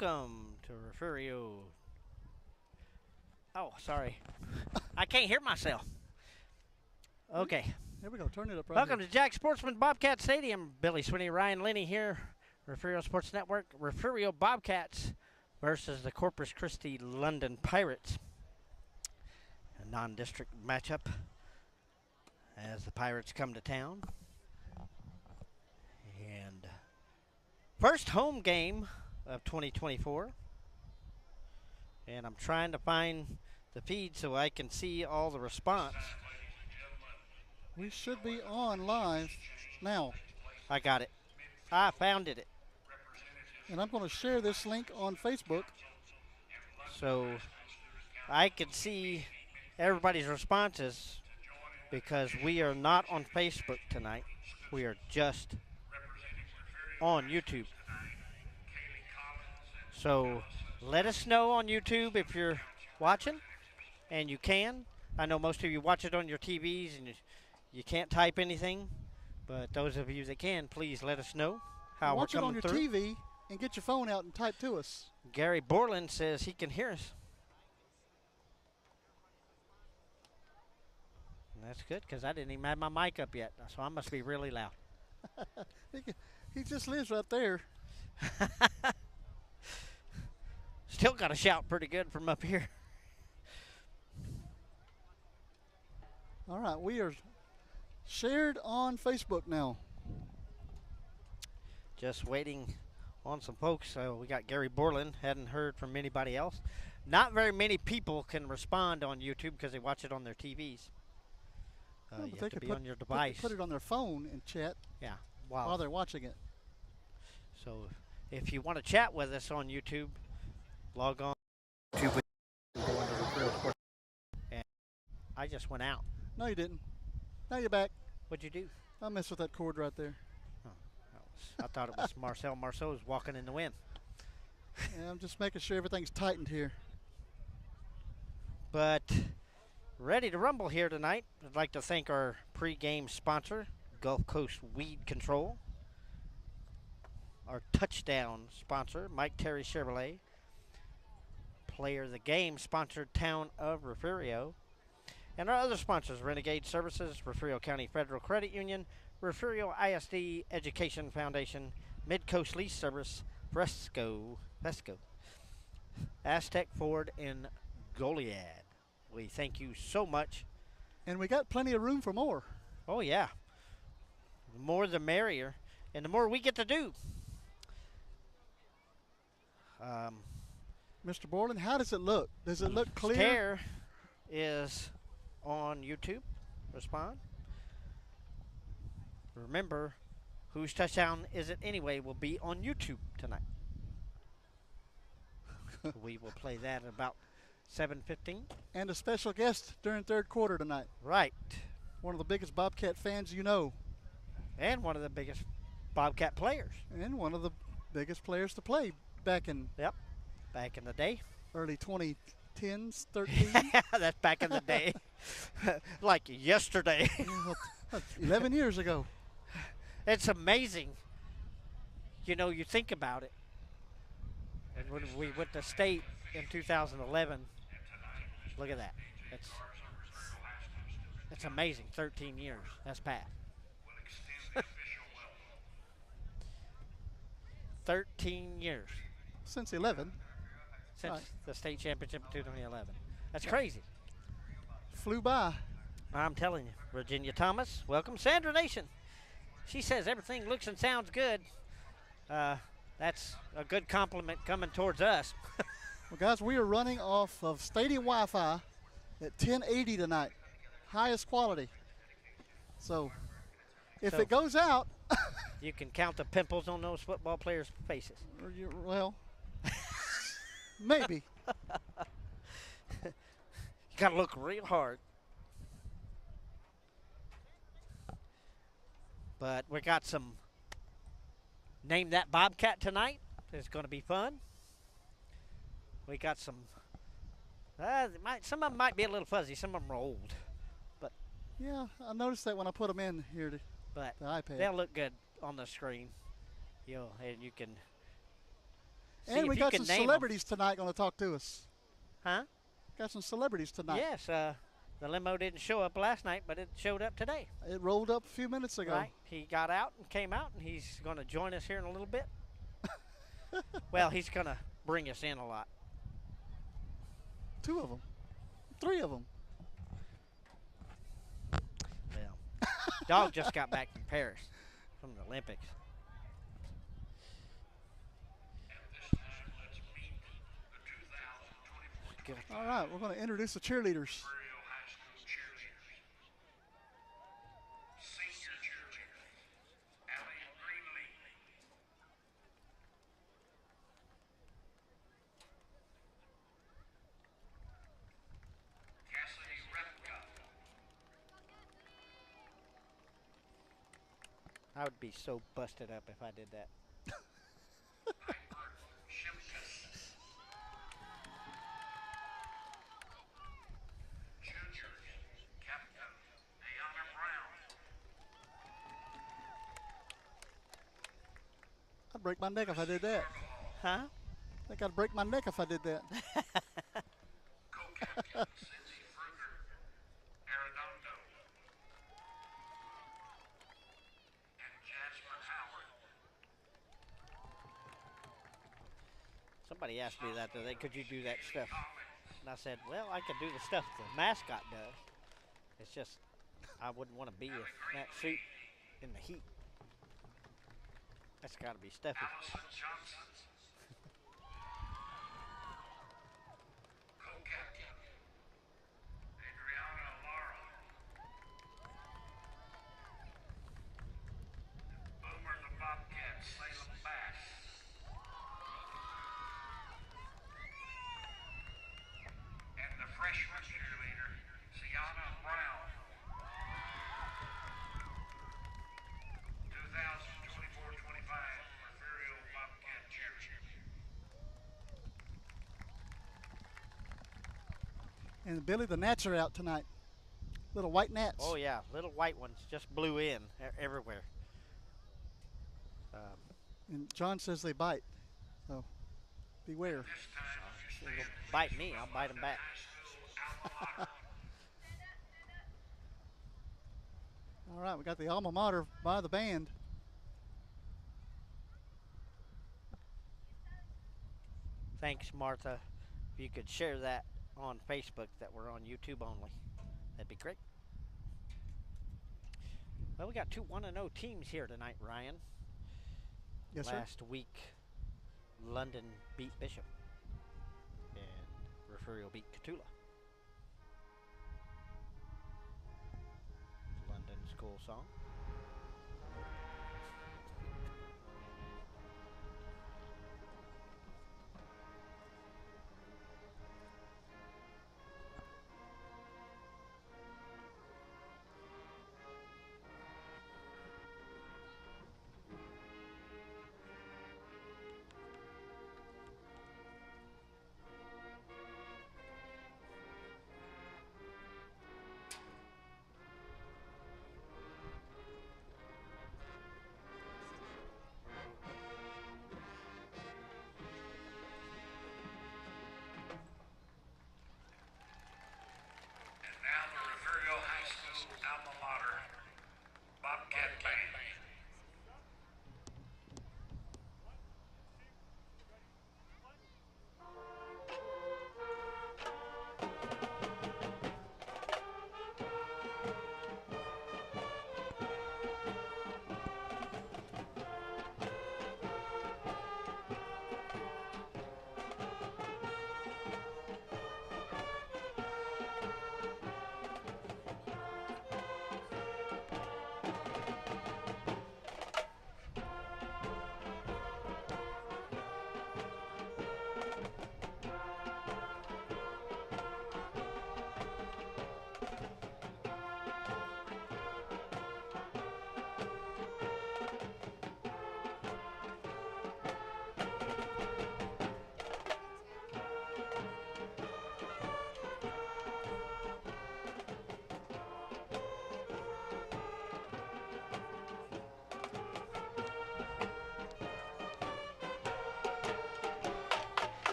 welcome to Refugio. Oh, sorry. I can't hear myself. Okay. Here we go. Turn it up right Welcome here. to Jack Sportsman Bobcat Stadium. Billy Swinney, Ryan Linney here. Refugio Sports Network. Refugio Bobcats versus the Corpus Christi London Pirates. A non-district matchup as the Pirates come to town. And first home game of 2024. And I'm trying to find the feed so I can see all the response. We should be on live now. I got it. I found it. And I'm going to share this link on Facebook. So I can see everybody's responses because we are not on Facebook tonight. We are just on YouTube. So let us know on YouTube if you're watching, and you can. I know most of you watch it on your TVs and you can't type anything, but those of you that can, please let us know how Watch we're it on coming your through. TV and get your phone out and type to us. Gary Borland says he can hear us. And that's good because I didn't even have my mic up yet, so I must be really loud. He just lives right there. Still got to shout pretty good from up here. All right, we are shared on Facebook now. Just waiting on some folks. So we got Gary Borland. Hadn't heard from anybody else. Not very many people can respond on YouTube because they watch it on their TVs. Well, You but have to be on your device. Put it on their phone and chat Yeah. while they're watching it. So if you want to chat with us on YouTube, log on to YouTube and go into the Refugio Sports. And I just went out. No, you didn't. Now you're back. What'd you do? I messed with that cord right there. Oh, I thought it was Marcel Marceau's walking in the wind. Yeah, I'm just making sure everything's tightened here. But ready to rumble here tonight. I'd like to thank our pregame sponsor, Gulf Coast Weed Control. Our touchdown sponsor, Mike Terry Chevrolet. Player of the game, sponsored Town of Refugio. And our other sponsors, Renegade Services, Refugio County Federal Credit Union, Refugio ISD Education Foundation, Mid-Coast Lease Service, Vesco, Aztec Ford, and Goliad. We thank you so much. And we got plenty of room for more. Oh, yeah. The more the merrier, and the more we get to do. Mr. Borland, how does it look? Does it look clear? Stare is on YouTube. Respond. Remember, whose touchdown is it anyway will be on YouTube tonight. We will play that at about 7:15. And a special guest during third quarter tonight. Right. One of the biggest Bobcat fans you know. And one of the biggest Bobcat players. And one of the biggest players to play back in Back in the day. early 2010s, 13. That's back in the day. Like yesterday. 11 years ago. It's amazing. You know, you think about it. And when we went to state in 2011, look at that. It's amazing. 13 years. That's past. 13 years. Since 11. Since Right. the state championship in 2011. That's crazy. Flew by. I'm telling you. Virginia Thomas, welcome. Sandra Nation. She says everything looks and sounds good. That's a good compliment coming towards us. Well, guys, we are running off of stadium Wi-Fi at 1080 tonight. Highest quality. So, if it goes out. You can count the pimples on those football players' faces. Well, maybe. You got to look real hard. But we got some Name That Bobcat tonight. It's going to be fun. We got some, some of them might be a little fuzzy. Some of them are old. But yeah, I noticed that when I put them in here to but the iPad. they'll look good on the screen. And you can See And we if you got can some name 'em. celebrities tonight going to talk to us. Huh? Got some celebrities tonight. Yes. The limo didn't show up last night, but it showed up today. It rolled up a few minutes ago. Right. He got out and came out, and he's going to join us here in a little bit. Well, he's going to bring us in a lot. 2 of them. 3 of them. Well, dog just got back from Paris, from the Olympics. Good. All right, we're going to introduce the cheerleaders. I would be so busted up if I did that. I'd break my neck if I did that. Huh? I think I'd break my neck if I did that. Somebody asked me that today, could you do that stuff? And I said, well, I could do the stuff the mascot does. It's just, I wouldn't want to be in that suit in the heat. That's got to be stuffy. And Billy, the gnats are out tonight. Little white gnats. Oh, yeah. Little white ones just blew in everywhere. And John says they bite. So beware. If they'll bite me, I'll bite them back. All right, we got the alma mater by the band. Thanks, Martha. If you could share that on Facebook that we're on YouTube only, that'd be great. Well, we got 2 1-0 teams here tonight, Ryan. Yes, sir. Last week, London beat Bishop, and Refugio beat Catula. London school song.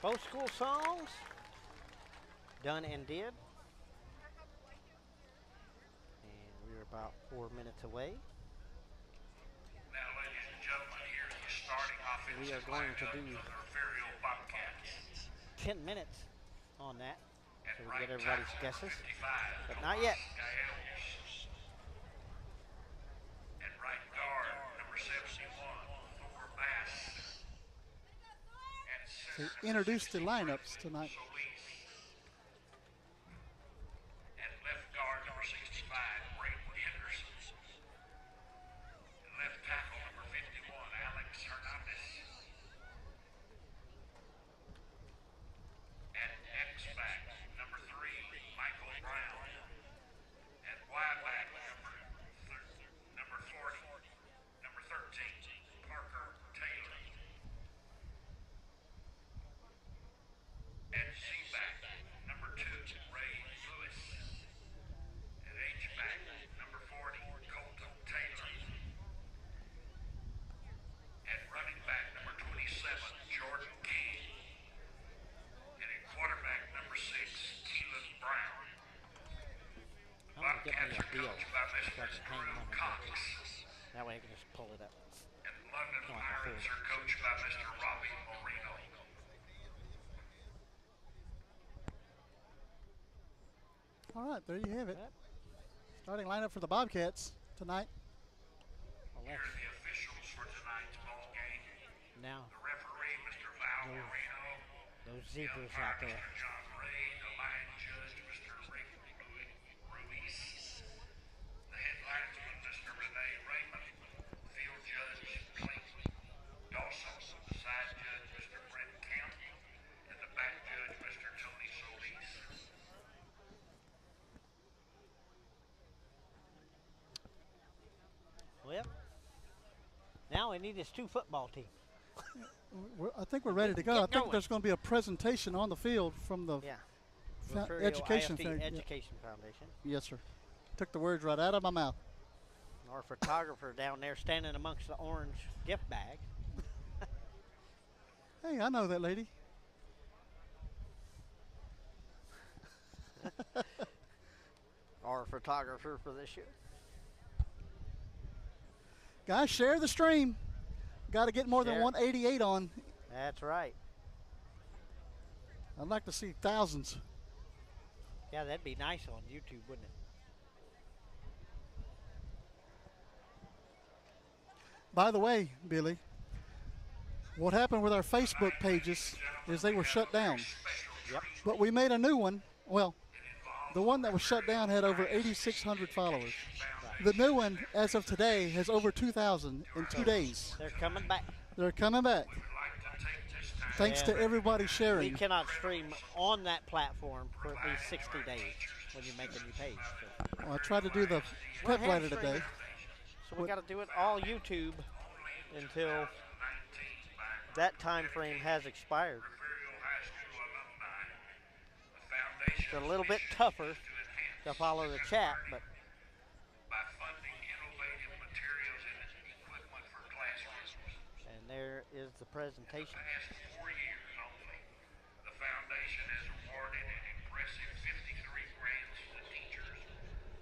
Both school songs done and did. And we're about 4 minutes away. Now, ladies and gentlemen, here's the starting offensive We are going to do lineup of the Refugio Bobcats. 10 minutes on that, At so we right get everybody's tackle, guesses. 55, But not yet. Gaels. At right guard, number 71, Thor Bass. At They center, introduced the lineups tonight. Solis. At left guard, number 65, Brayden Henderson. At left tackle, number 51, Alex Hernandez. At X-back, number 3, Michael Brown. At Y-back, number 40, number 13, Parker Taylor. At Z-back, number 2, Ray Lewis. At H-back, number 40, Colton Taylor. At running back, number 27, Jordan King. And at quarterback, number 6, Keelan Brown. I'm going to get me Bobcats a are deal coached by so I Mr. can hang Drew on and Cox. that way I can just pull it up. And London Oh, Pirates cool. are coached by Mr. Robbie Moreno. All right, there you have it. Yep. Starting lineup for the Bobcats tonight. Well, Here are the officials for tonight's ball game. now, The referee, Mr. Val Moreno. those The zebras umpire, out there. Mr. John Ray. The line judge, Mr. Rick Ruiz. The head linesman, Mr. Renee Raymond. Field judge, Clayton Dawson. The side judge, Mr. Brent Camp. And the back judge, Mr. Tony Solis. Well, now we need this 2 football team. I think we're ready to go. Get I think going. there's going to be a presentation on the field from the Yeah. Fo- Refugio Education IFD Fair. Education Foundation. Yes, sir. Took the words right out of my mouth. Our photographer down there standing amongst the orange gift bag. Hey, I know that lady. Our photographer for this year. Guys, share the stream. Got to get more than Share. 188 on. That's right. I'd like to see thousands. Yeah, that'd be nice on YouTube, wouldn't it? By the way, Billy, what happened with our Facebook pages is they were shut down. Yep. But we made a new one. Well, the one that was shut down had over 8,600 followers. The new one, as of today, has over 2,000 in 2 days. They're coming back. They're coming back. Thanks to Yeah. everybody We sharing. cannot stream on that platform for at least 60 days when you make a new page. So, Well, I tried to do the We're pep later hamstringed. today. so we got to do it all YouTube until that time frame has expired. It's a little bit tougher to follow the chat, but By funding innovative materials and equipment for classrooms. and there is the presentation. Past 4 years only, the foundation has awarded an impressive 53 grants to teachers,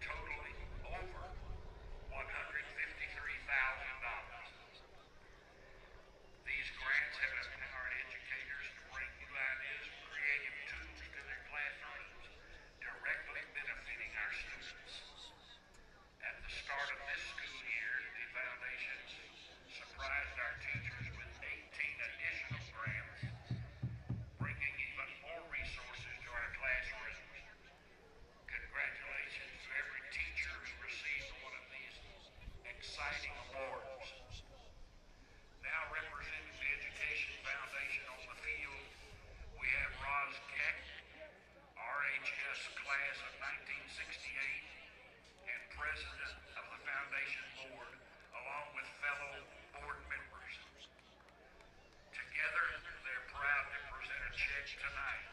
totaling over $153,000. These grants have empowered educators to bring new ideas and creative tools to their classrooms, directly benefiting our students. At the start of this school year, the foundation surprised our teachers with 18 additional grants, bringing even more resources to our classrooms. Congratulations to every teacher who received one of these exciting awards. Now representing the Education Foundation on the field, we have Roz Keck, RHS class of 1968, and president of the foundation board, along with fellow board members. Together, they're proud to present a check tonight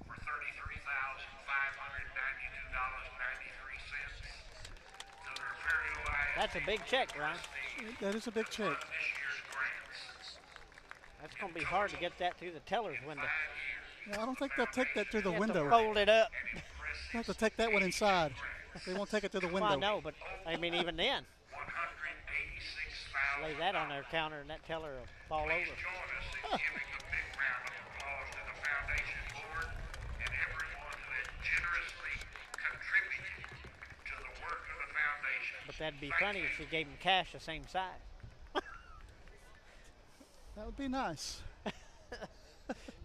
for $33,592.93 to the Refugio IFD That's a big check, Ryan. That is a big check. this year's grants. That's going to be hard to get that through the teller's window. Yeah, I don't think they'll take that through the You have to window. fold it up. They'll have to take that one inside. They won't take it to the window. Well, I know, but I mean, even then, 186,000. lay that on their counter and that teller will fall over. Join us in giving a big round of applause to the foundation board and everyone who has generously contributed to the work of the foundation. But that'd be funny if you gave them cash the same size. That would be nice.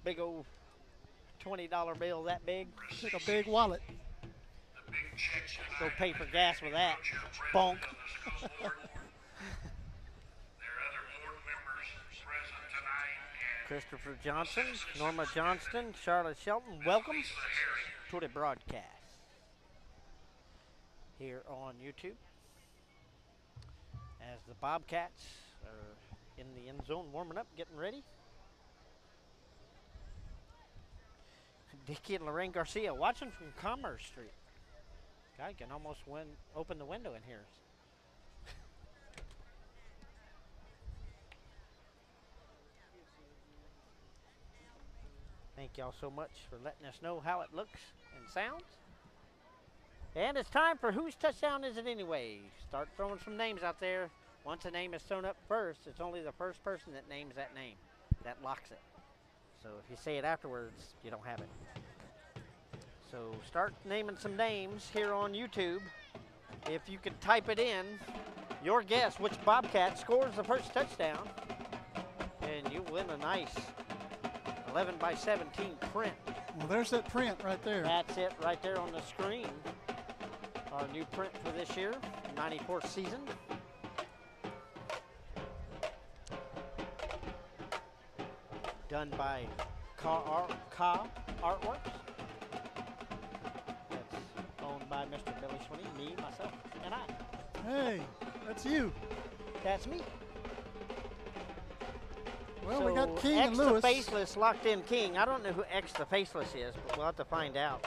Big old $20 bill that big. Take a big wallet. The big checks Go tonight pay for gas with that. to the Bonk. president of the school board. There are other board members present tonight, and Christopher Johnson, Norma Johnston, Charlotte Shelton, welcome Lisa Harry. to the broadcast here on YouTube. As the Bobcats are in the end zone warming up, getting ready. Dickie and Lorraine Garcia watching from Commerce Street. Guy can almost open the window in here. Thank y'all so much for letting us know how it looks and sounds. And it's time for Whose Touchdown Is It Anyway? Start throwing some names out there. Once a name is thrown up first, it's only the first person that names that name that locks it. So if you say it afterwards, you don't have it. So start naming some names here on YouTube. If you could type it in, your guess which Bobcat scores the first touchdown, and you win a nice 11 by 17 print. Well, there's that print right there. That's it right there on the screen. Our new print for this year, 94th season. Done by Ka Artworks. That's owned by Mr. Billy Swinney, me, myself, and I. Hey, that's you. That's me. Well, so we got King X and Lewis. the Faceless locked in King. I don't know who X the Faceless is, but we'll have to find out.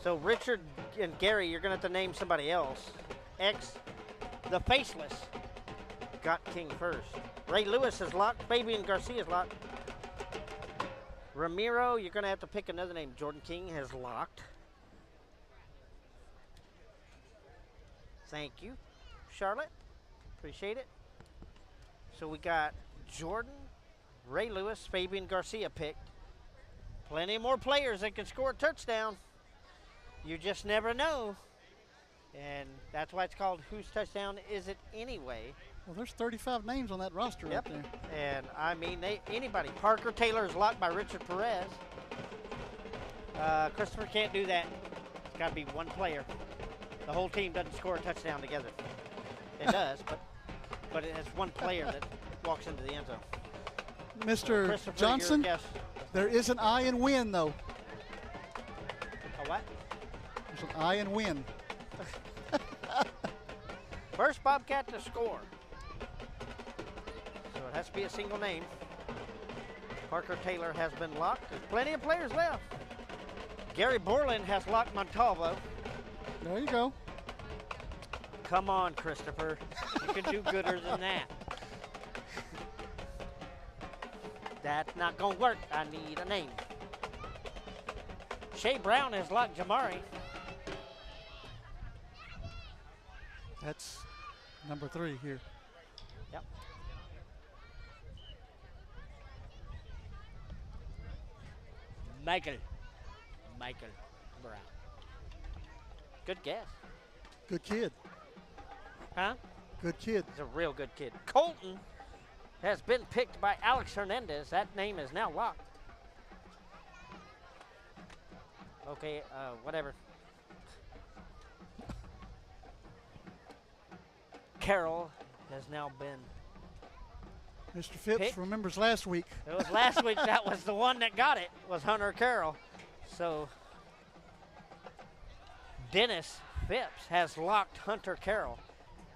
So Richard and Gary, you're going to have to name somebody else. X the Faceless got King first. Ray Lewis is locked. Fabian Garcia is locked. Ramiro, you're going to have to pick another name. Jordan King has locked. Thank you, Charlotte. Appreciate it. So we got Jordan, Ray Lewis, Fabian Garcia picked. Plenty more players that can score a touchdown. You just never know. And that's why it's called Whose Touchdown Is It Anyway? Well, there's 35 names on that roster right there. And I mean, anybody. Parker Taylor is locked by Richard Perez. Christopher can't do that. It's got to be one player. The whole team doesn't score a touchdown together. It does, but it has one player that walks into the end zone. Mr. Christopher, Johnson, your guess. there is an I in win, though. A what? There's an I in win. First Bobcat to score. So it has to be a single name. Parker Taylor has been locked. There's plenty of players left. Gary Borland has locked Montalvo. There you go. Come on, Christopher. You can do gooder than that. That's not going to work. I need a name. Shea Brown has locked Jamari. That's number 3 here. Yep. Michael Brown. Good guess. Good kid. Huh? Good kid. He's a real good kid. Colton has been picked by Alex Hernandez. That name is now locked. Okay, whatever. Carroll has now been. Mr. Phipps Pick. remembers last week. It was last week that was the one that got it, was Hunter Carroll. So Dennis Phipps has locked Hunter Carroll.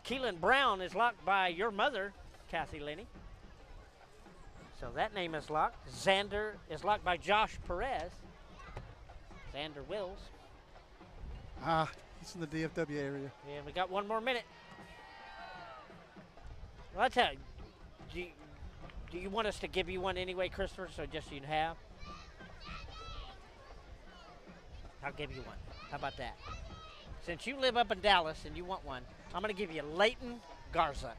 Keelan Brown is locked by your mother, Kathy Linney. So that name is locked. Xander is locked by Josh Perez. Xander Wills. Ah, he's in the DFW area. And we got one more minute. Well, I tell you, Do you want us to give you one anyway, Christopher, so just so you have? I'll give you one. How about that? Since you live up in Dallas and you want one, I'm going to give you Leighton Garza.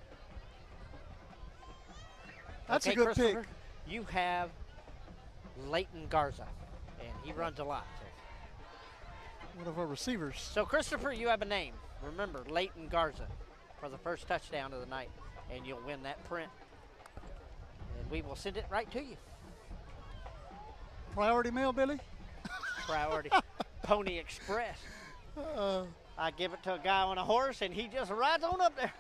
That's okay, a good pick. You have Leighton Garza, and he runs a lot. So. One of our receivers. So, Christopher, you have a name. Remember, Leighton Garza for the first touchdown of the night, and you'll win that print. And we will send it right to you. Priority mail, Billy? Priority. Pony Express. I give it to a guy on a horse, and he just rides on up there.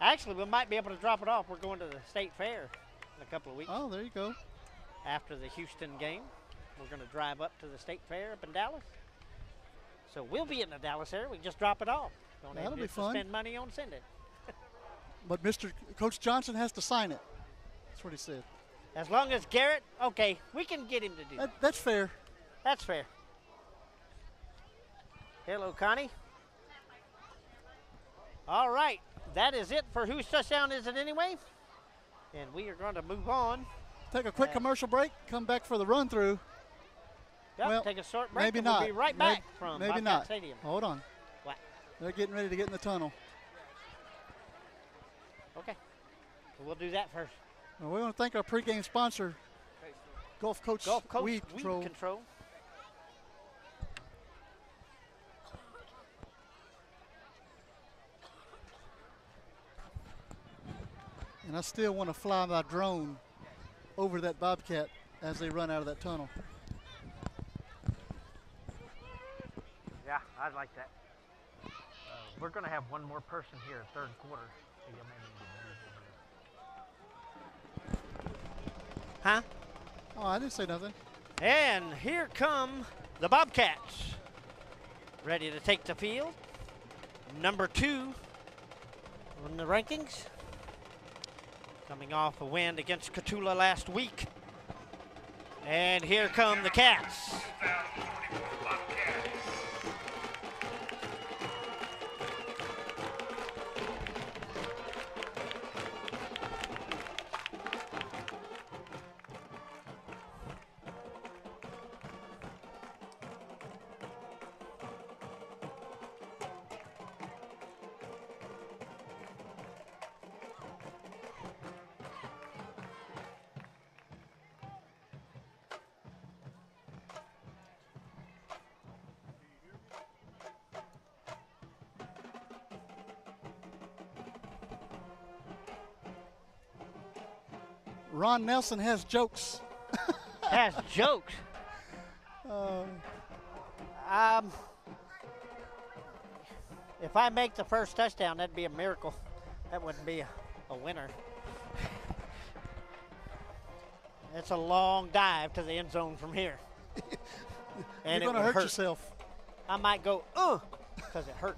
Actually, we might be able to drop it off. We're going to the state fair in a couple of weeks. Oh, there you go. After the Houston game, we're going to drive up to the state fair up in Dallas. So we'll be in the Dallas area. We can just drop it off. Don't That'll have be to fun. spend money on sending it. But Coach Johnson has to sign it. That's what he said. As long as Garrett, okay, we can get him to do that. That's fair. That's fair. Hello, Connie. All right, that is it for whose touchdown is it anyway? And we are going to move on. Take a quick commercial break, come back for the run-through. Yep, well, take a short break. Maybe and not. We'll be right back from maybe Bobcat not. Stadium. Hold on. What? They're getting ready to get in the tunnel. Okay. We'll do that first. Well, we want to thank our pregame sponsor, Gulf Coast Weed Control. And I still want to fly my drone over that Bobcat as they run out of that tunnel. Yeah, I'd like that. We're going to have one more person here in third quarter. Huh? Oh, I didn't say nothing. And here come the Bobcats. Ready to take the field. Number 2 on the rankings. Coming off a win against Cotulla last week. And here come the Cats. Ron Nelson has jokes. Has jokes. If I make the first touchdown, that'd be a miracle. That wouldn't be a winner. It's a long dive to the end zone from here. And you're going to hurt yourself. I might go, because it hurt.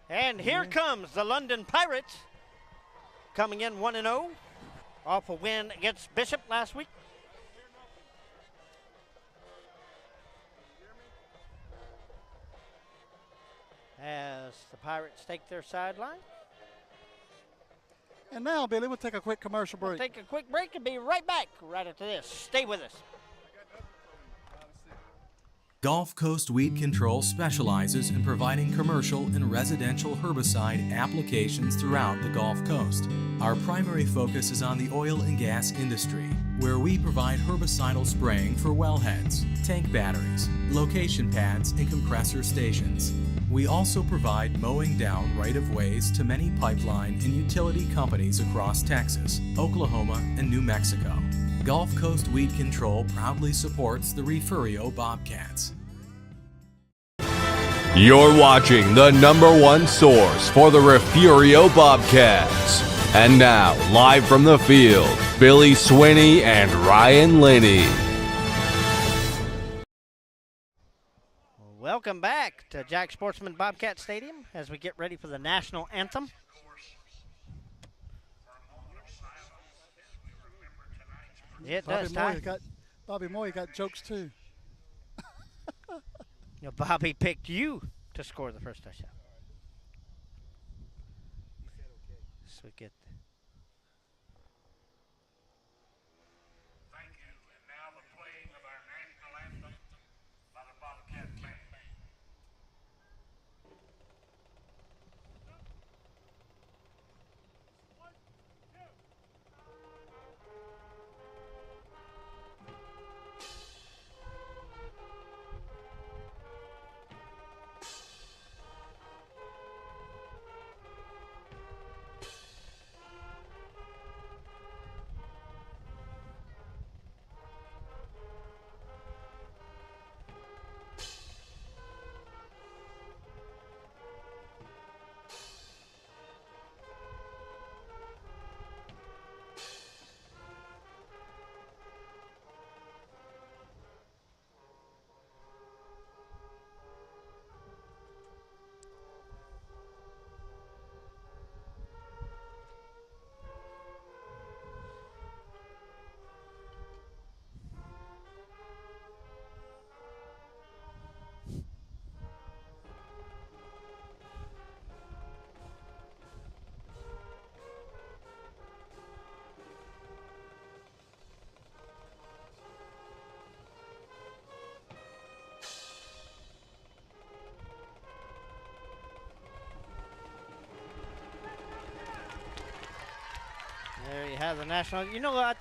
And here comes the London Pirates, coming in 1-0 off a win against Bishop last week. As the Pirates take their sideline. And now, Billy, we'll take a quick commercial break. We'll take a quick break and be right back right after this. Stay with us. Gulf Coast Weed Control specializes in providing commercial and residential herbicide applications throughout the Gulf Coast. Our primary focus is on the oil and gas industry, where we provide herbicidal spraying for wellheads, tank batteries, location pads, and compressor stations. We also provide mowing down right-of-ways to many pipeline and utility companies across Texas, Oklahoma, and New Mexico. Gulf Coast Weed Control proudly supports the Refugio Bobcats. You're watching the #1 source for the Refugio Bobcats. And now, live from the field, Billy Swinney and Ryan Linney. Welcome back to Jack Sportsman Bobcat Stadium as we get ready for the national anthem. It does, Ty. Bobby Moy got jokes too. You know, Bobby picked you to score the first touchdown. So we get. Thank you. And now the playing of our national anthem by the Bobcat band. There you have the national. You know, I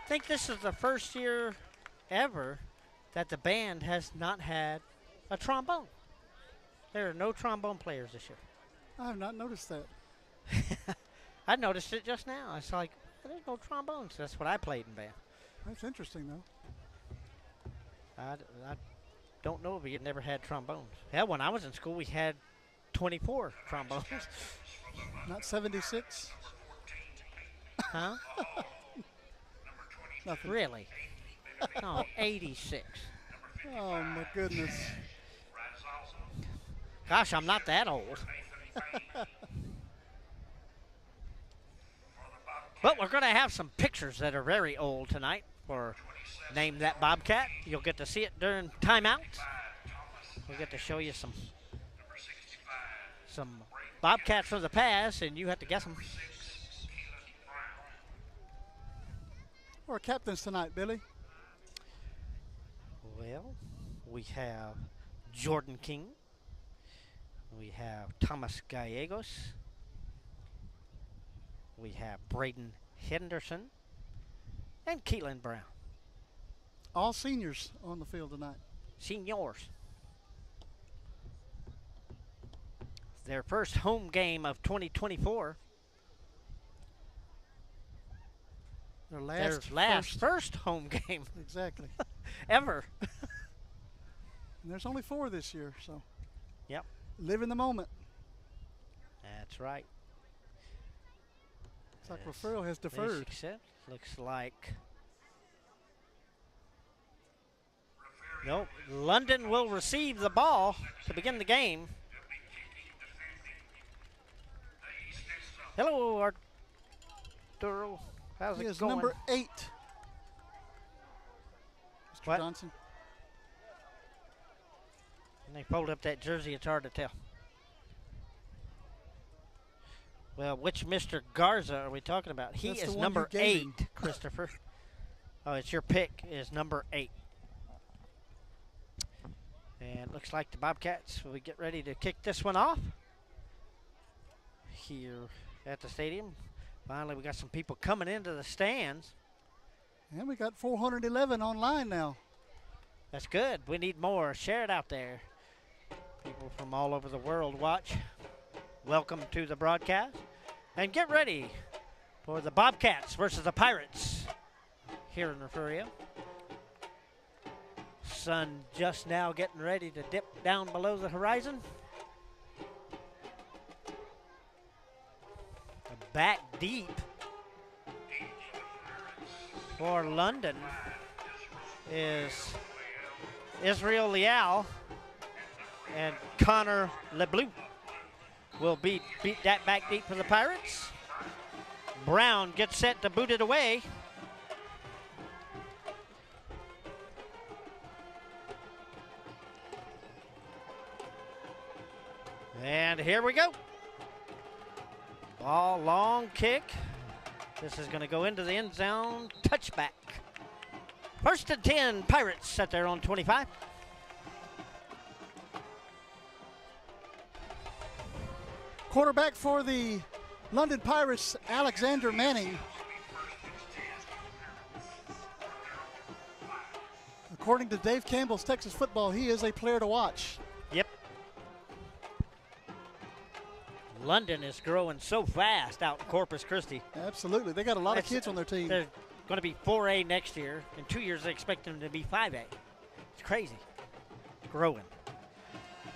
think this is the first year ever that the band has not had a trombone. There are no trombone players this year. I have not noticed that. I noticed it just now. I was like, there's no trombones. That's what I played in band. That's interesting, though. I don't know if we had never had trombones. Yeah, when I was in school, we had 24 trombones. Not 76? Huh? Nothing. Really? No, 86. Oh, my goodness. Gosh, I'm not that old. But we're going to have some pictures that are very old tonight for Name That Bobcat. You'll get to see it during timeout. We'll get to show you some Bobcats from the past, and you have to guess them. Who are captains tonight, Billy? Well, we have Jordan King. We have Thomas Gallegos. We have Braden Henderson and Keelan Brown. All seniors on the field tonight. Seniors. Their first home game of 2024. Their last first home game Exactly. ever. And there's only 4 this year, so. Yep. Live in the moment. That's right. It's like Refugio has deferred. Looks like. Nope. London will receive the ball to begin the game. Hello, Arturo. How's He it is going? number 8. Mr. What? Johnson. And they fold up that jersey, it's hard to tell. Well, which Mr. Garza are we talking about? He That's the is one number you gave 8, Christopher. Oh, it's your pick is number 8. And looks like the Bobcats will get ready to kick this one off here at the stadium. Finally, we got some people coming into the stands. And we got 411 online now. That's good. We need more. Share it out there. People from all over the world watch. Welcome to the broadcast. And get ready for the Bobcats versus the Pirates here in Refugio. Sun just now getting ready to dip down below the horizon. Back deep for London is Israel Leal, and Connor LeBlue will beat that back deep for the Pirates. Brown gets set to boot it away. And here we go. Ball, long kick. This is going to go into the end zone. Touchback. 1st and 10, Pirates set there on 25. Quarterback for the London Pirates, Alexander Manning. According to Dave Campbell's Texas Football, he is a player to watch. Yep. London is growing so fast out in Corpus Christi. Absolutely. They got a lot of kids on their team. They're going to be 4A next year. In 2 years, they expect them to be 5A. It's crazy. Growing.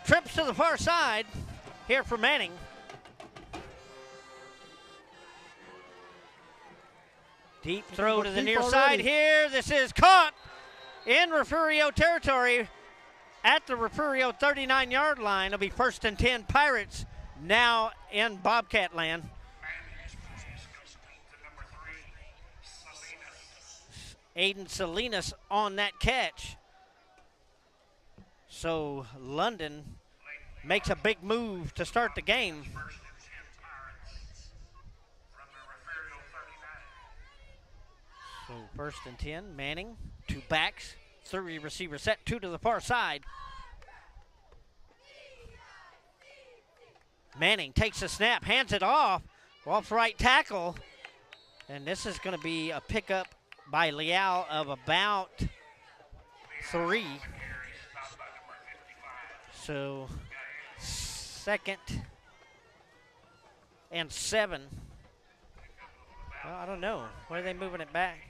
Trips to the far side here for Manning. Deep throw to the near side here. This is caught in Refugio territory at the Refugio 39-yard line. It'll be 1st and 10, Pirates now in Bobcat land. Aiden Salinas on that catch. So London makes a big move to start the game. So 1st and 10, Manning, 2 backs, 3 receivers set, 2 to the far side. Manning takes a snap, hands it off right tackle. And this is going to be a pickup by Leal of about 3. So 2nd and 7. Well, I don't know. Why are they moving it back?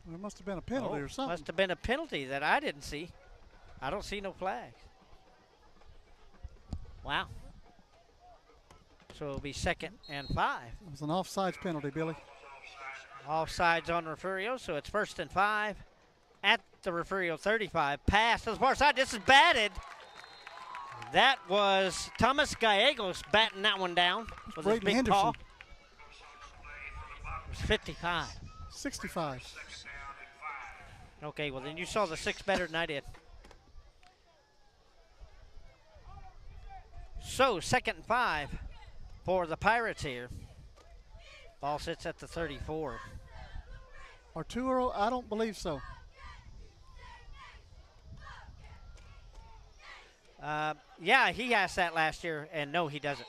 There must have been a penalty or something. Must have been a penalty that I didn't see. I don't see no flags. Wow. So it'll be 2nd and 5. It was an offsides penalty, Billy. Offsides on Refugio, so it's 1st and 5 at the Refugio 35. Pass to the far side. This is batted. That was Thomas Gallegos batting that one down with his big paw. It was 55. 65. Okay, well then you saw the 6 better than I did. So 2nd and 5 for the Pirates here. Ball sits at the 34. Arturo, I don't believe so. Yeah, he asked that last year, and no, he doesn't.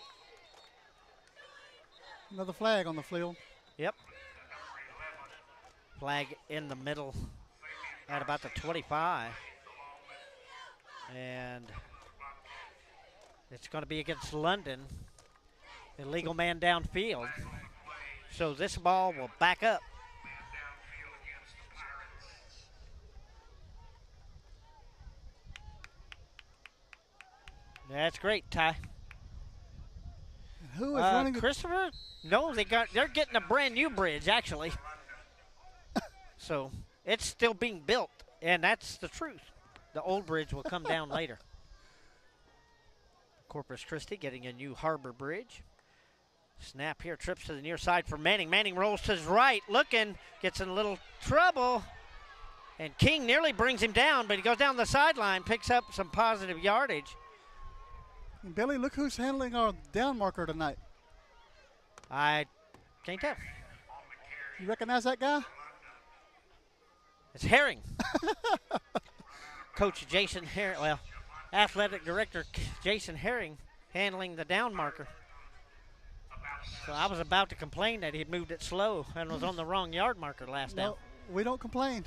Another flag on the field. Yep. Flag in the middle at about the 25. And it's going to be against London. Illegal man downfield. So this ball will back up. That's great, Ty. Who is running? Christopher? No, they're getting a brand new bridge actually. So it's still being built, and that's the truth. The old bridge will come down later. Corpus Christi getting a new harbor bridge. Snap here, trips to the near side for Manning. Manning rolls to his right, looking, gets in a little trouble. And King nearly brings him down, but he goes down the sideline, picks up some positive yardage. And Billy, look who's handling our down marker tonight. I can't tell. You recognize that guy? It's Herring. Coach Jason Herring, well, athletic director Jason Herring handling the down marker. So I was about to complain that he had moved it slow and was on the wrong yard marker last down. No, we don't complain.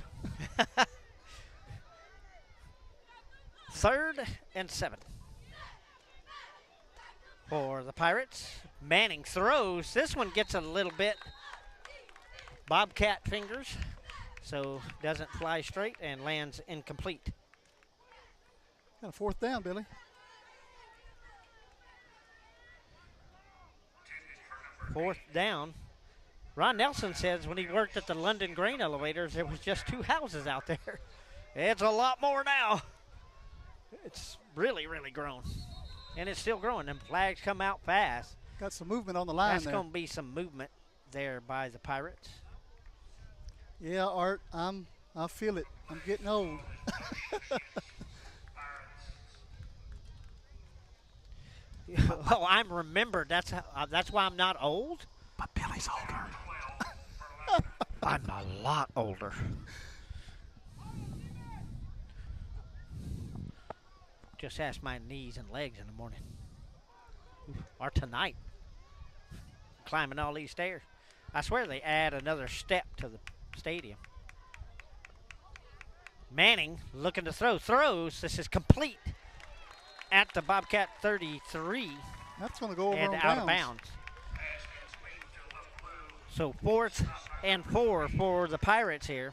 3rd and 7 for the Pirates. Manning throws. This one gets a little bit Bobcat fingers, so doesn't fly straight and lands incomplete. Got a 4th down, Billy. Fourth down. Ron Nelson says when he worked at the London grain elevators, there was just 2 houses out there. It's a lot more now. It's really, really grown. And it's still growing. Them flags come out fast. Got some movement on the line. That's there. going to be some movement there by the Pirates. Yeah, Art, I feel it. I'm getting old. Oh, I'm remembered. That's why I'm not old. But Billy's older. I'm a lot older. Just ask my knees and legs in the morning. Or tonight. Climbing all these stairs. I swear they add another step to the stadium. Manning looking to throw. Throws. This is complete at the Bobcat 33. That's going to go over and on out of bounds. So 4th and 4 for the Pirates here.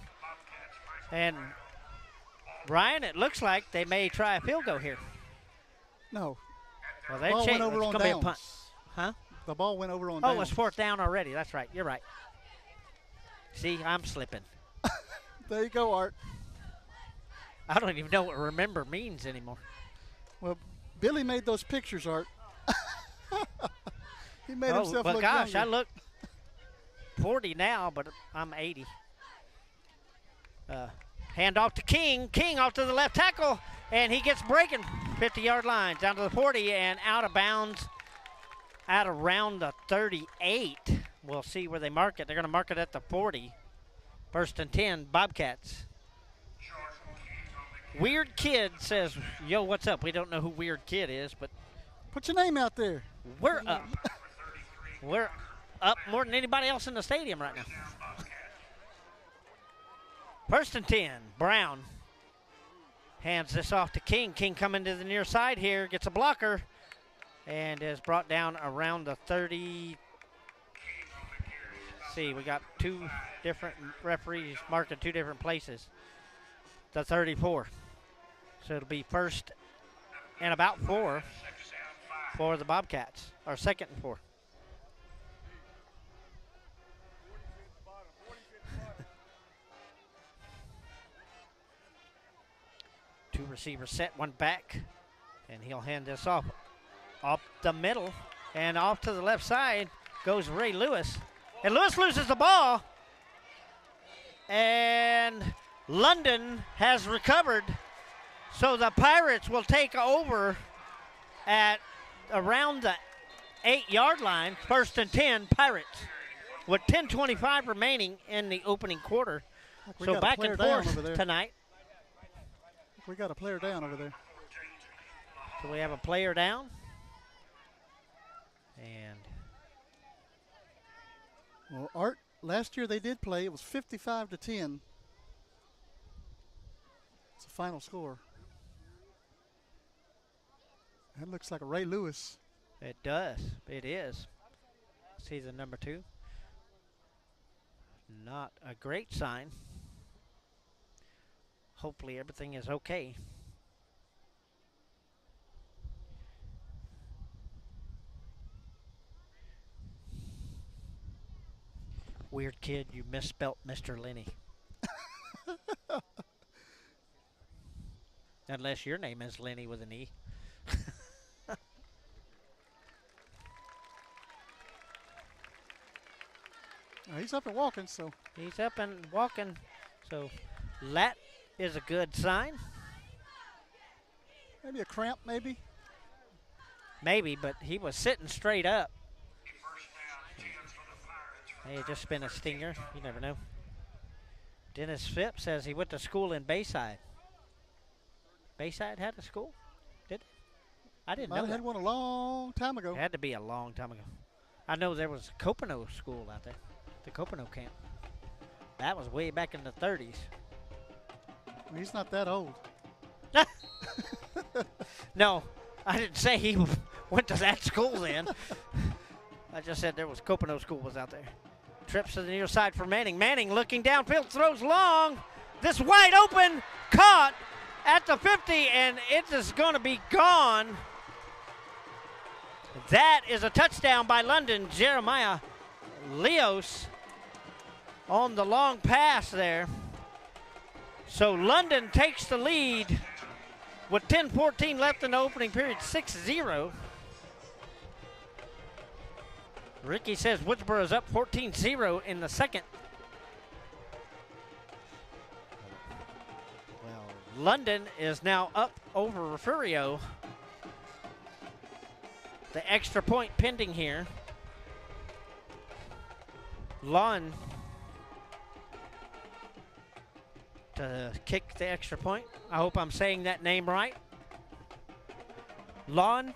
And Ryan, it looks like they may try a field goal here. No. Well, The ball went over on it's gonna be a downs. punt. Huh? The ball went over on Oh, downs. it's 4th down already. That's right. You're right. See, I'm slipping. There you go, Art. I don't even know what remember means anymore. Well, Billy made those pictures, Art. He made himself but look gosh, younger. I look 40 now, but I'm 80. Hand off to King. King off to the left tackle, and he gets breaking 50-yard line down to the 40 and out of bounds at around the 38. We'll see where they mark it. They're going to mark it at the 40. 1st and 10, Bobcats. Weird Kid says, yo, what's up? We don't know who Weird Kid is, but Put your name out there. we're up. We're up more than anybody else in the stadium right now. 1st and 10, Brown hands this off to King. King coming to the near side here, gets a blocker, and is brought down around the 30. See, we got 2 different referees marking 2 different places. The 34. So it'll be 1st and about 4 for the Bobcats, or 2nd and 4. Two receivers set, one back, and he'll hand this off the middle, and off to the left side goes Ray Lewis. And Lewis loses the ball, and London has recovered. So the Pirates will take over at around the 8-yard line, 1st and 10, Pirates, with 10:25 remaining in the opening quarter. We So got a back player and down over forth there. tonight. We got a player down over there. So we have a player down. And Well, Art, last year they did play. It was 55-10. It's the final score. That looks like a Ray Lewis. it does. It is. See the number 2. Not a great sign. Hopefully everything is okay. Weird Kid, you misspelt Mr. Lenny. Unless your name is Lenny with an E. He's up and walking, so He's up and walking. So that is a good sign. maybe a cramp, maybe. Maybe, but he was sitting straight up. May have just been a stinger. You never know. Dennis Phipps says he went to school in Bayside. Bayside had a school? Did it? I didn't Might know have that. had one a long time ago. It had to be a long time ago. I know there was a Copano school out there. The Copano camp. That was way back in the 30s. Well, he's not that old. No, I didn't say he went to that school then. I just said there was Copano school was out there. Trips to the near side for Manning. Manning looking downfield, throws long. This wide open, caught at the 50, and it is going to be gone. That is a touchdown by London. Jeremiah Leos on the long pass there. So London takes the lead with 10:14 left in the opening period, 6-0. Ricky says Woodsboro is up 14-0 in the second. Well, London is now up over Refugio the extra point pending here. Lon to kick the extra point. I hope I'm saying that name right. Lon,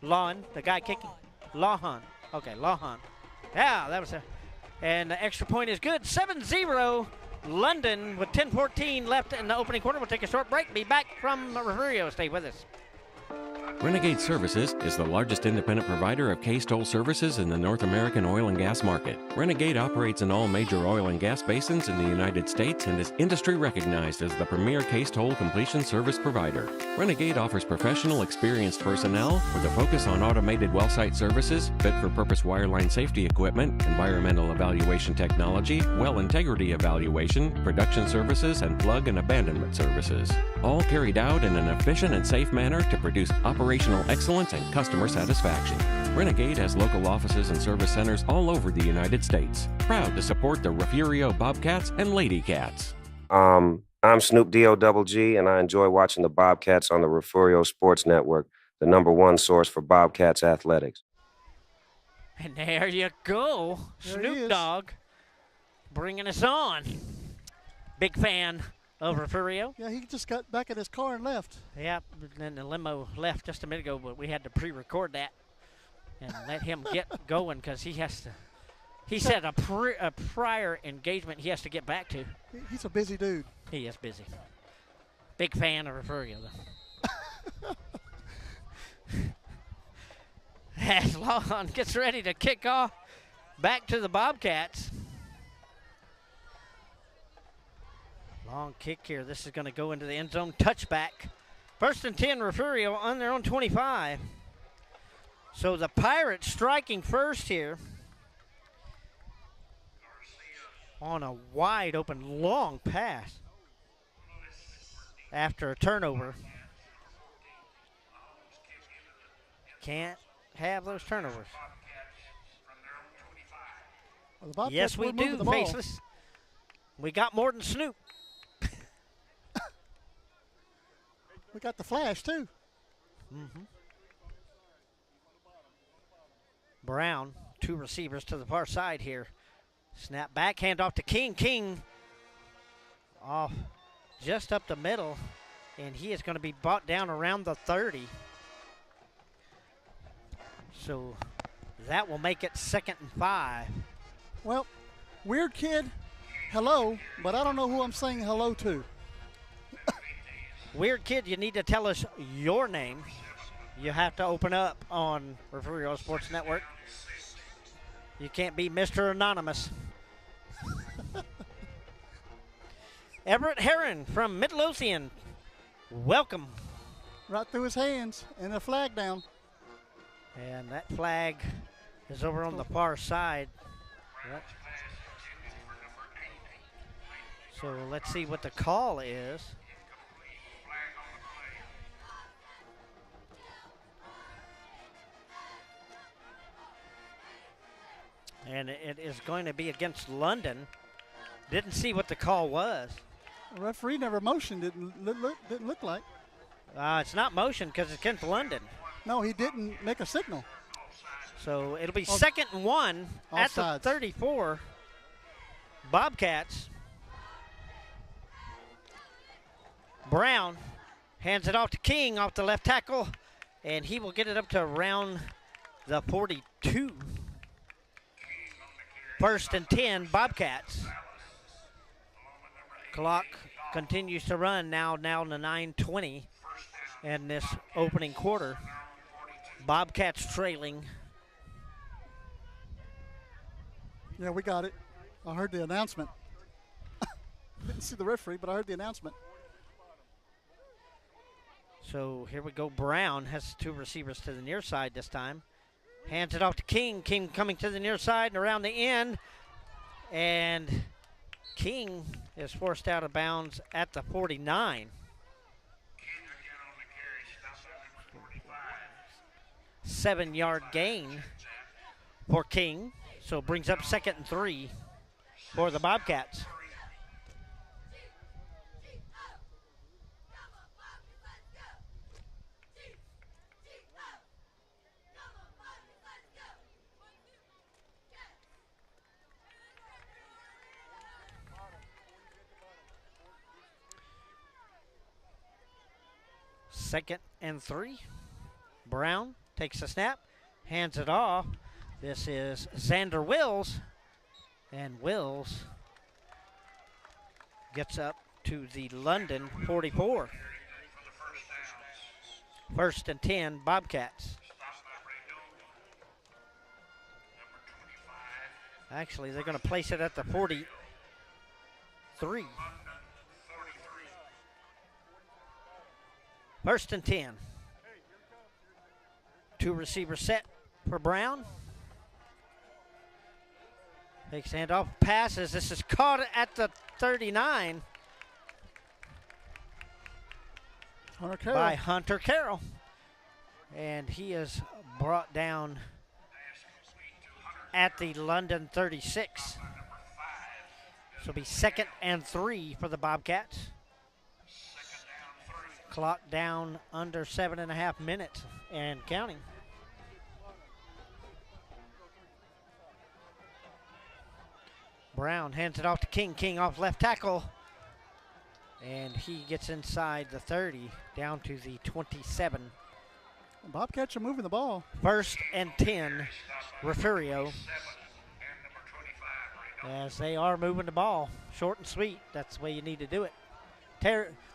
the guy kicking. Lahan. Okay, Lahan. Yeah, that was a. And the extra point is good. 7-0. London with 10:14 left in the opening quarter. We'll take a short break. Be back from Refugio. Stay with us. Renegade Services is the largest independent provider of cased-hole services in the North American oil and gas market. Renegade operates in all major oil and gas basins in the United States and is industry recognized as the premier cased-hole completion service provider. Renegade offers professional, experienced personnel with a focus on automated well site services, fit-for-purpose wireline safety equipment, environmental evaluation technology, well integrity evaluation, production services, and plug and abandonment services. All carried out in an efficient and safe manner to produce operational excellence and customer satisfaction. Renegade has local offices and service centers all over the United States. Proud to support the Refugio Bobcats and Lady Cats. I'm Snoop D-O-double-G, and I enjoy watching the Bobcats on the Refugio Sports Network, the #1 source for Bobcats athletics. And there you go. There he Snoop is. Dogg bringing us on. Big fan of Refugio. Yeah, he just got back in his car and left. Yep, and the limo left just a minute ago, but we had to pre-record that and let him get going because he has to. He said a prior engagement he has to get back to. He's a busy dude. He is busy. Big fan of Refugio, though. As Lon gets ready to kick off back to the Bobcats. Long kick here. This is going to go into the end zone. Touchback. 1st and 10, Refugio on their own 25. So the Pirates striking first here on a wide open long pass after a turnover. Can't have those turnovers. Well, the Bobcats Yes, we were moving do, the ball. Faceless. We got more than Snoop. We got the flash, too. Mm-hmm. Brown, 2 receivers to the far side here. Snap back, hand off to King. King off just up the middle, and he is going to be brought down around the 30. So that will make it 2nd and 5. Well, weird kid, hello, but I don't know who I'm saying hello to. Weird kid, you need to tell us your name. You have to open up on Refugio Sports Network. You can't be Mr. Anonymous. Everett Herron from Midlothian. Welcome. Right through his hands and a flag down. And that flag is over on the far side. Yep. So let's see what the call is. And it is going to be against London. Didn't see what the call was. The referee never motioned. Didn't look like. It's not motion because it's against London. No, he didn't make a signal. So it'll be 2nd and 1 at the Offsides. 34. Bobcats. Brown hands it off to King off the left tackle, and he will get it up to around the 42. 1st and 10, Bobcats. Clock continues to run now to 9:20 in this opening quarter. Bobcats trailing. Yeah, we got it. I heard the announcement. Didn't see the referee, but I heard the announcement. So here we go. Brown has 2 receivers to the near side this time. Hands it off to King. King coming to the near side and around the end. And King is forced out of bounds at the 49. 7-yard gain for King. So it brings up 2nd and 3 for the Bobcats. 2nd and 3. Brown takes a snap, hands it off. This is Xander Wills, and Wills gets up to the London 44. 1st and 10, Bobcats. Actually, they're going to place it at the 43. 1st and 10. 2 receiver set for Brown. Takes handoff, passes. This is caught at the 39 by Hunter Carroll. And he is brought down at the London 36. This will be 2nd and 3 for the Bobcats. Clock down under 7.5 minutes and counting. Brown hands it off to King. King off left tackle. And he gets inside the 30, down to the 27. Bobcats are moving the ball. 1st and 10, Refugio. As they are moving the ball. Short and sweet. That's the way you need to do it.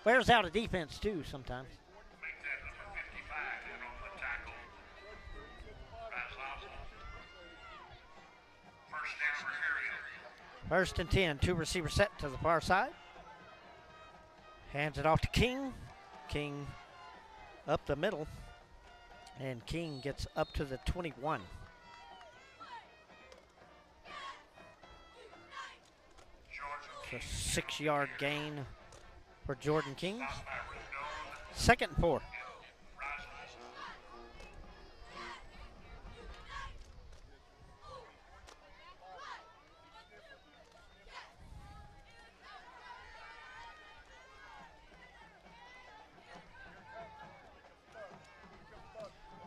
Wears out a defense, too, sometimes. 1st and 10, 2 receiver set to the far side. Hands it off to King. King up the middle. And King gets up to the 21. It's a 6-yard gain for Jordan King. 2nd and 4.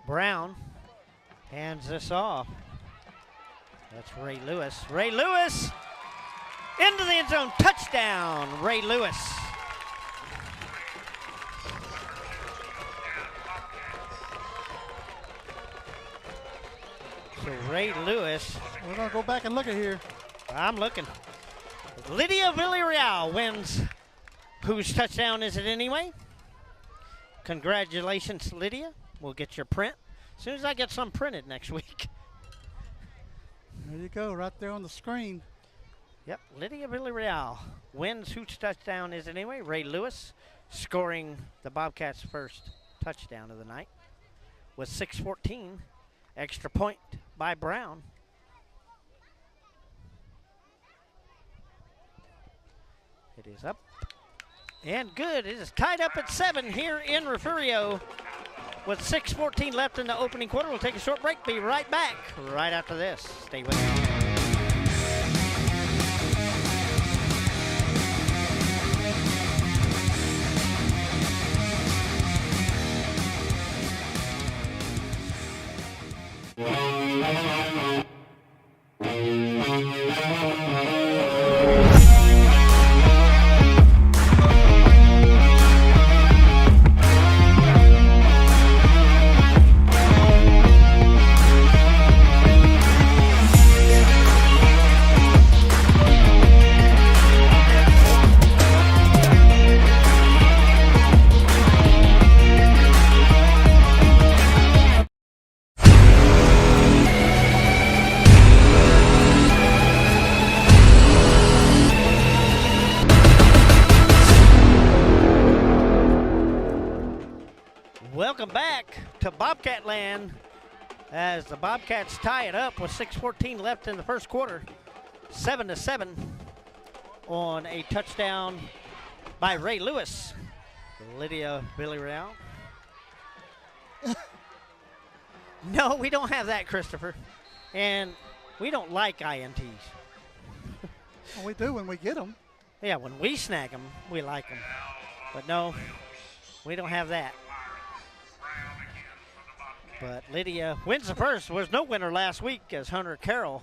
Brown hands this off. That's Ray Lewis. Ray Lewis into the end zone. Touchdown, Ray Lewis. So Ray Lewis. We're going to go back and look at here. I'm looking. Lydia Villarreal wins. Whose touchdown is it anyway? Congratulations, Lydia. We'll get your print as soon as I get some printed next week. There you go, right there on the screen. Yep, Lydia Villarreal wins. Whose touchdown is it anyway? Ray Lewis scoring the Bobcats' first touchdown of the night with 6:14. Extra point by Brown. It is up and good. It is tied up at 7 here in Refugio. With 6:14 left in the opening quarter, we'll take a short break. Be right back right after this. Stay with us. Welcome back to Bobcat Land as the Bobcats tie it up with 6:14 left in the first quarter. 7-7 on a touchdown by Ray Lewis. Lydia Villarreal. No, we don't have that, Christopher. And we don't like INTs. Well, we do when we get them. Yeah, when we snag them, we like them. But no, we don't have that. But Lydia wins the first. There was no winner last week as Hunter Carroll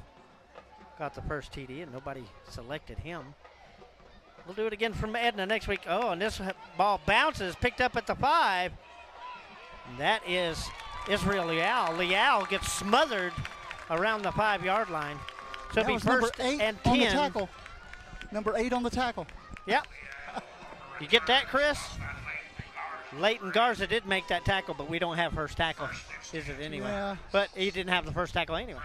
got the first TD and nobody selected him. We'll do it again from Edna next week. Oh, and this ball bounces, picked up at the 5. And that is Israel Leal. Leal gets smothered around the 5-yard line. So it'll be first number 8 and on 10. the tackle. Number 8 on the tackle. Yep. You get that, Chris? Leighton Garza did make that tackle, but we don't have first tackle, is it anyway? Yeah. But he didn't have the first tackle anyway.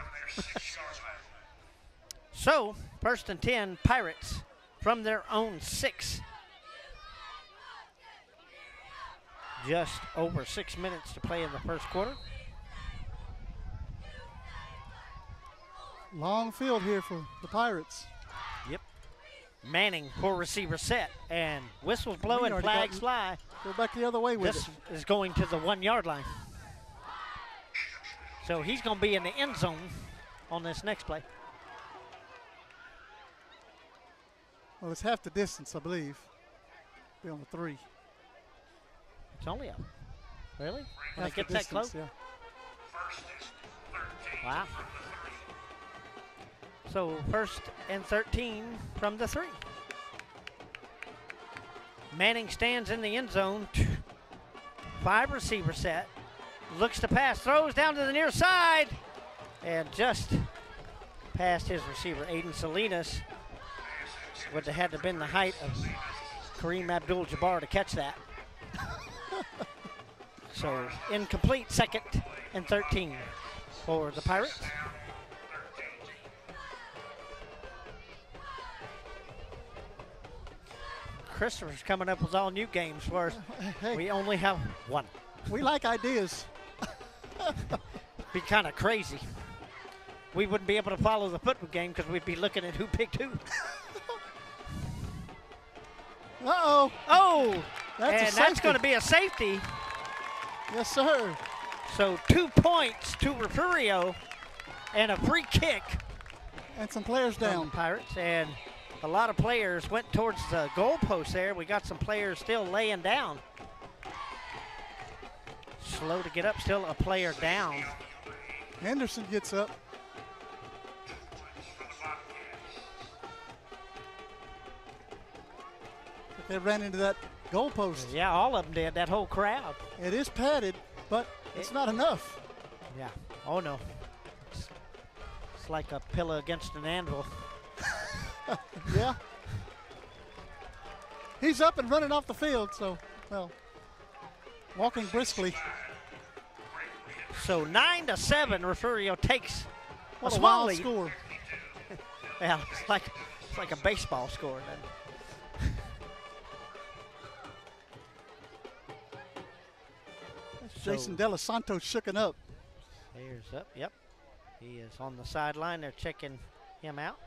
So, first and 10, Pirates from their own 6. Just over 6 minutes to play in the first quarter. Long field here for the Pirates. Yep. Manning for receiver set, and whistles blow and flags fly. Go back the other way with This it. is going to the 1-yard line. So he's going to be in the end zone on this next play. Well, it's half the distance, I believe. Be on the 3. It's only up. Really? When Half it gets the that distance, close? Yeah. Wow. So first and 13 from the 3. Manning stands in the end zone. 5 receiver set. Looks to pass. Throws down to the near side. And just past his receiver, Aiden Salinas. Would have had to been the height of Kareem Abdul-Jabbar to catch that. So incomplete, 2nd and 13 for the Pirates. Christopher's coming up with all new games for us. Hey, We only have one. we like ideas. Be kind of crazy. We wouldn't be able to follow the football game because we'd be looking at who picked who. Uh-oh. Oh, That's a and that's safety. going to be a safety. Yes, sir. So 2 points to Refugio and a free kick And some players from the down. Pirates. And a lot of players went towards the goalpost there. We got some players still laying down. Slow to get up, still a player down. Henderson gets up. But they ran into that goalpost. Yeah, all of them did, that whole crowd. It is padded, but it's not enough. Yeah, oh no. It's like a pillow against an anvil. Yeah. He's up and running off the field, so, well, walking briskly. So 9-7, Refugio takes What a a small wild lead. score. Yeah, it's like a baseball score then. Jason De Los Santos shooken up. Players up, yep. He is on the sideline. They're checking him out.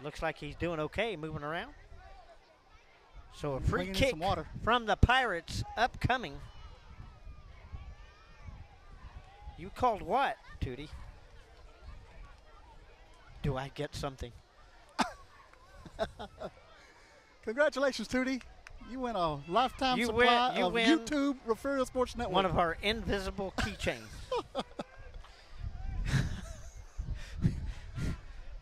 Looks like he's doing okay, moving around. So a free Bringing in kick some water. from the Pirates upcoming. You called what, Tootie? Do I get something? Congratulations, Tootie. You win a lifetime You supply win- of YouTube Refugio Sports Network. One of our invisible keychains.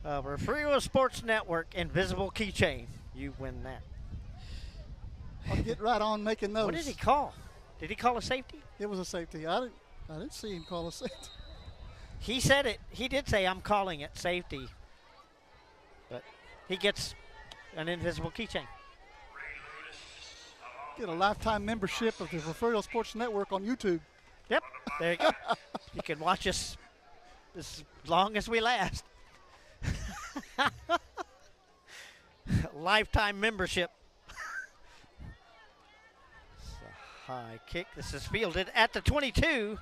Refugio Sports Network invisible keychain. You win that. I'll get right on making those. What did he call? Did he call a safety? It was a safety. I didn't see him call a safety. He said it. He did say, I'm calling it safety. But he gets an invisible keychain. Get a lifetime membership of the Refugio Sports Network on YouTube. Yep, there you go. You can watch us as long as we last. Lifetime membership. It's a high kick. This is fielded at the 22.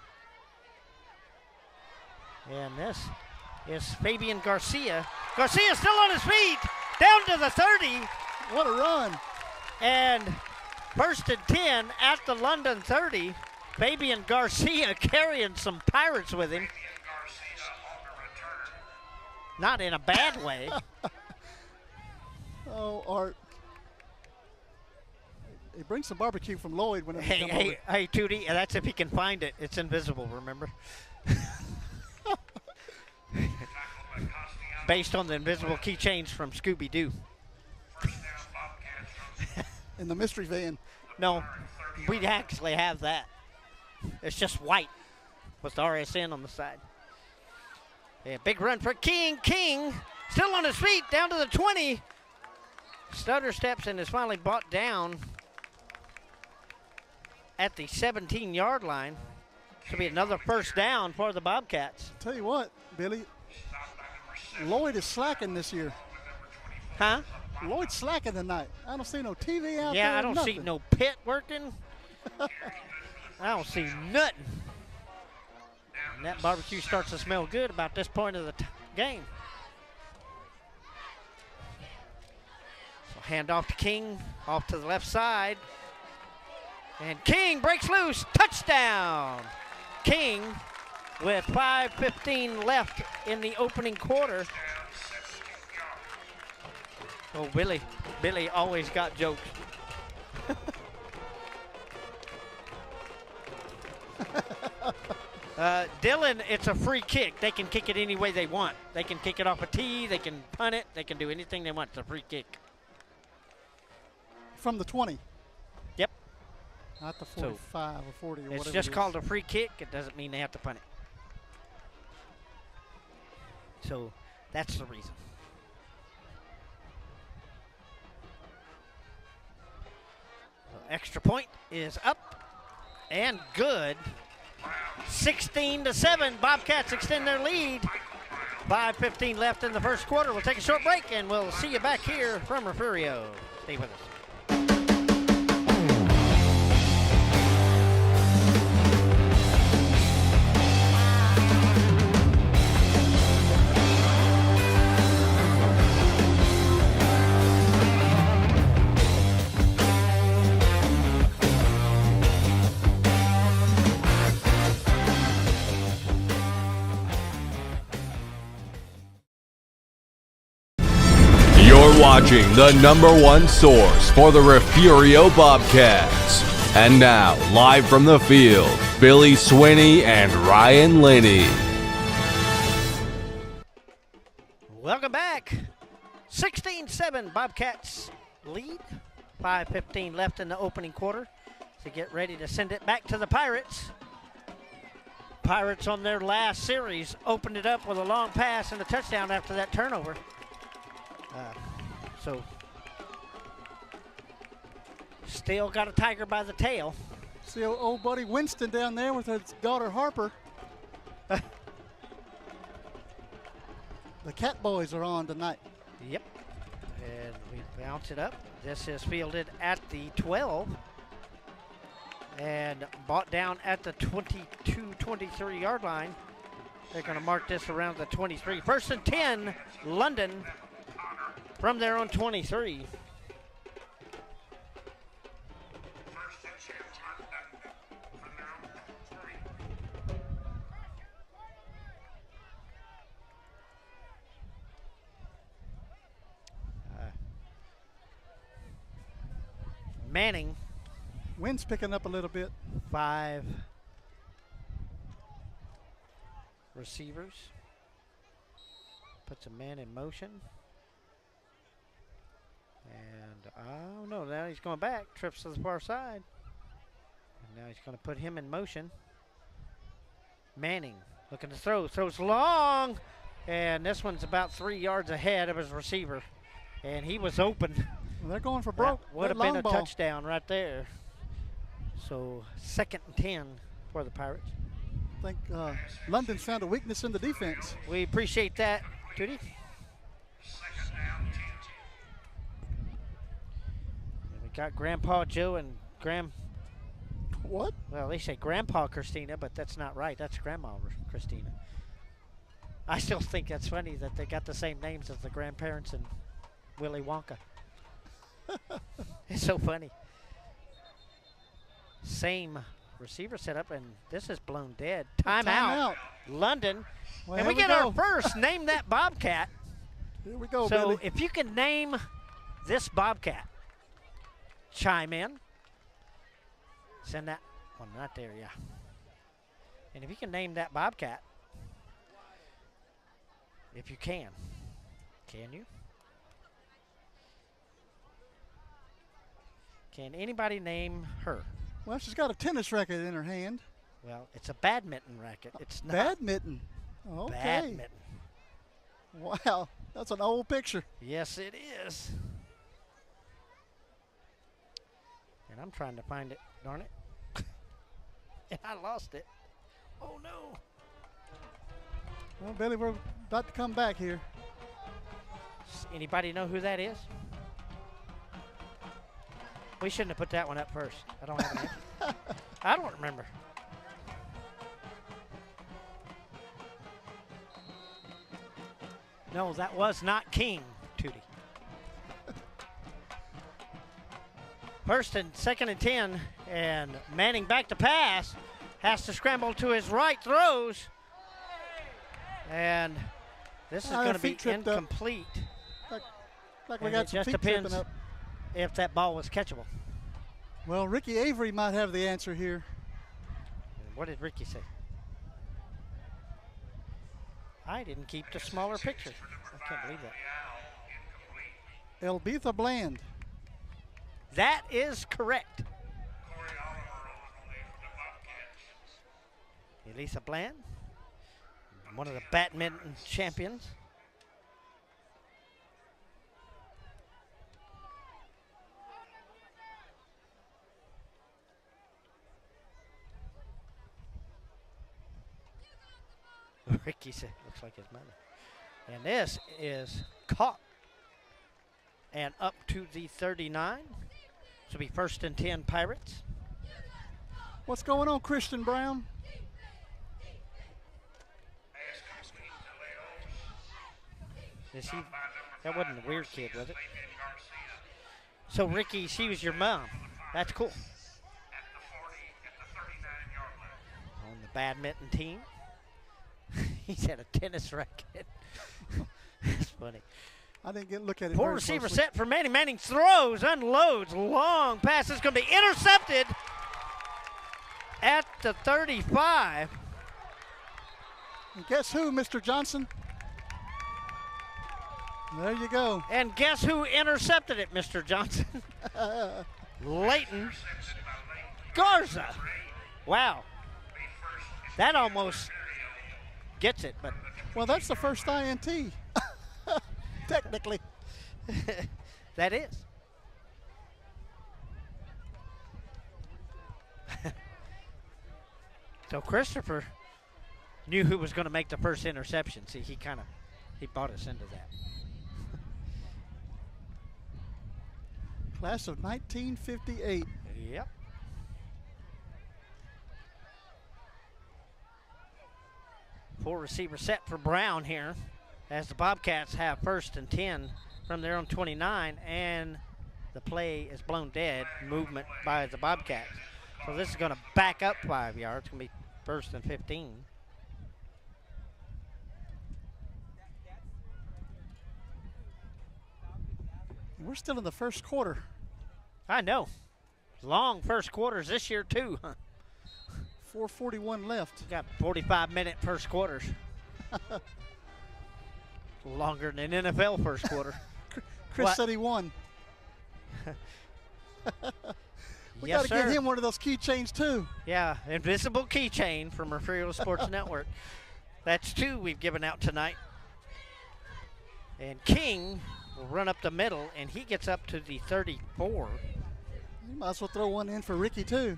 And this is Fabian Garcia. Garcia still on his feet. Down to the 30. What a run. And first and 10 at the London 30. Fabian Garcia carrying some Pirates with him. Not in a bad way. Oh, Art. He brings some barbecue from Lloyd when Hey, come hey, over. hey, Tootie, that's if he can find it. It's invisible, remember? Based on the invisible keychains from Scooby-Doo. In the mystery van. No, we actually have that. It's just white with the RSN on the side. Yeah, big run for King. King still on his feet, down to the 20. Stutter steps and is finally brought down at the 17-yard line. Should be another first down for the Bobcats. Tell you what, Billy, Lloyd is slacking this year. Huh? Lloyd's slacking tonight. I don't see no TV out there. Yeah, I don't see no pit working. I don't see nothing. And that barbecue starts to smell good about this point of the game. So hand off to King, off to the left side. And King breaks loose. Touchdown! King with 5:15 left in the opening quarter. Oh, Billy always got jokes. Dylan, it's a free kick. They can kick it any way they want. They can kick it off a tee. They can punt it. They can do anything they want. It's a free kick. From the 20. Yep. Not the 45 or 40 or whatever. It's just called a free kick. It doesn't mean they have to punt it. So that's the reason. So extra point is up and good. 16-7. Bobcats extend their lead. 5:15 left in the first quarter. We'll take a short break and we'll see you back here from Refugio. Stay with us. Watching the #1 source for the Refugio Bobcats. And now, live from the field, Billy Swinney and Ryan Linney. Welcome back. 16-7 Bobcats lead. 5:15 left in the opening quarter to get ready to send it back to the Pirates. Pirates on their last series opened it up with a long pass and a touchdown after that turnover. So, still got a tiger by the tail. See old buddy Winston down there with his daughter Harper. The Cat Boys are on tonight. Yep. And we bounce it up. This is fielded at the 12. And brought down at the 22-23 yard line. They're going to mark this around the 23. First and 10, London. From their own 23. Manning. Wind's picking up a little bit. 5 receivers. Puts a man in motion. And, oh no, now he's going back, trips to the far side. And now he's going to put him in motion. Manning looking to throw, throws long. And this one's about 3 yards ahead of his receiver. And he was open. Well, they're going for broke. That would have been a touchdown right there. So, 2nd and 10 for the Pirates. I think London's found a weakness in the defense. We appreciate that, Tootie. Got Grandpa Joe and What? Well, they say Grandpa Christina, but that's not right. That's Grandma Christina. I still think that's funny that they got the same names as the grandparents and Willy Wonka. It's so funny. Same receiver setup, and this is blown dead. Timeout. London. Well, and we get our first Name That Bobcat. Here we go, So Billy. if you can name this Bobcat, chime in. Send that one right there, yeah. And if you can name that Bobcat, if you can you? Can anybody name her? Well, she's got a tennis racket in her hand. Well, it's a badminton racket. It's not Badminton. Okay. badminton. Wow, that's an old picture. Yes, it is. And I'm trying to find it, darn it. And I lost it. Oh, no. Well, Billy, we're about to come back here. Anybody know who that is? We shouldn't have put that one up first. I don't have an answer. I don't remember. No, that was not King, Tootie. First and second and 10, and Manning back to pass. Has to scramble to his right, throws. And this is going to be incomplete. Like we And got it some just feet depends tripping up. if that ball was catchable. Well, Ricky Avery might have the answer here. What did Ricky say? I didn't keep the smaller picture. I can't believe that. Elbitha Bland. That is correct. Elisa Bland, one of the badminton champions. Ricky said, looks like his mother. And this is caught. And up to the 39. This will be first and 10 Pirates. What's going on, Christian Brown? Is he? That wasn't a weird kid, was it? So, Ricky, she was your mom. That's cool. On the badminton team. He's had a tennis racket. That's funny. I didn't get a look at it. Poor receiver set for Manning. Manning throws, unloads, long pass. It's going to be intercepted at the 35. And guess who, Mr. Johnson? There you go. And guess who intercepted it, Mr. Johnson? Leighton Garza. Wow. That almost gets it, but. Well, that's the first INT. Technically. That is. So Christopher knew who was going to make the first interception. See, he bought us into that. Class of 1958. Yep. Full receiver set for Brown here, as the Bobcats have first and 10 from their own 29, and the play is blown dead. Movement by the Bobcats. So this is going to back up 5 yards. It's going to be first and 15. We're still in the first quarter. I know. Long first quarters this year, too. 4:41 left. Got 45-minute first quarters. Longer than an NFL first quarter. Chris said he won. We got to get him one of those keychains, too. Yeah, invisible keychain from Refugio Sports Network. That's 2 we've given out tonight. And King will run up the middle, and he gets up to the 34. You might as well throw one in for Ricky, too.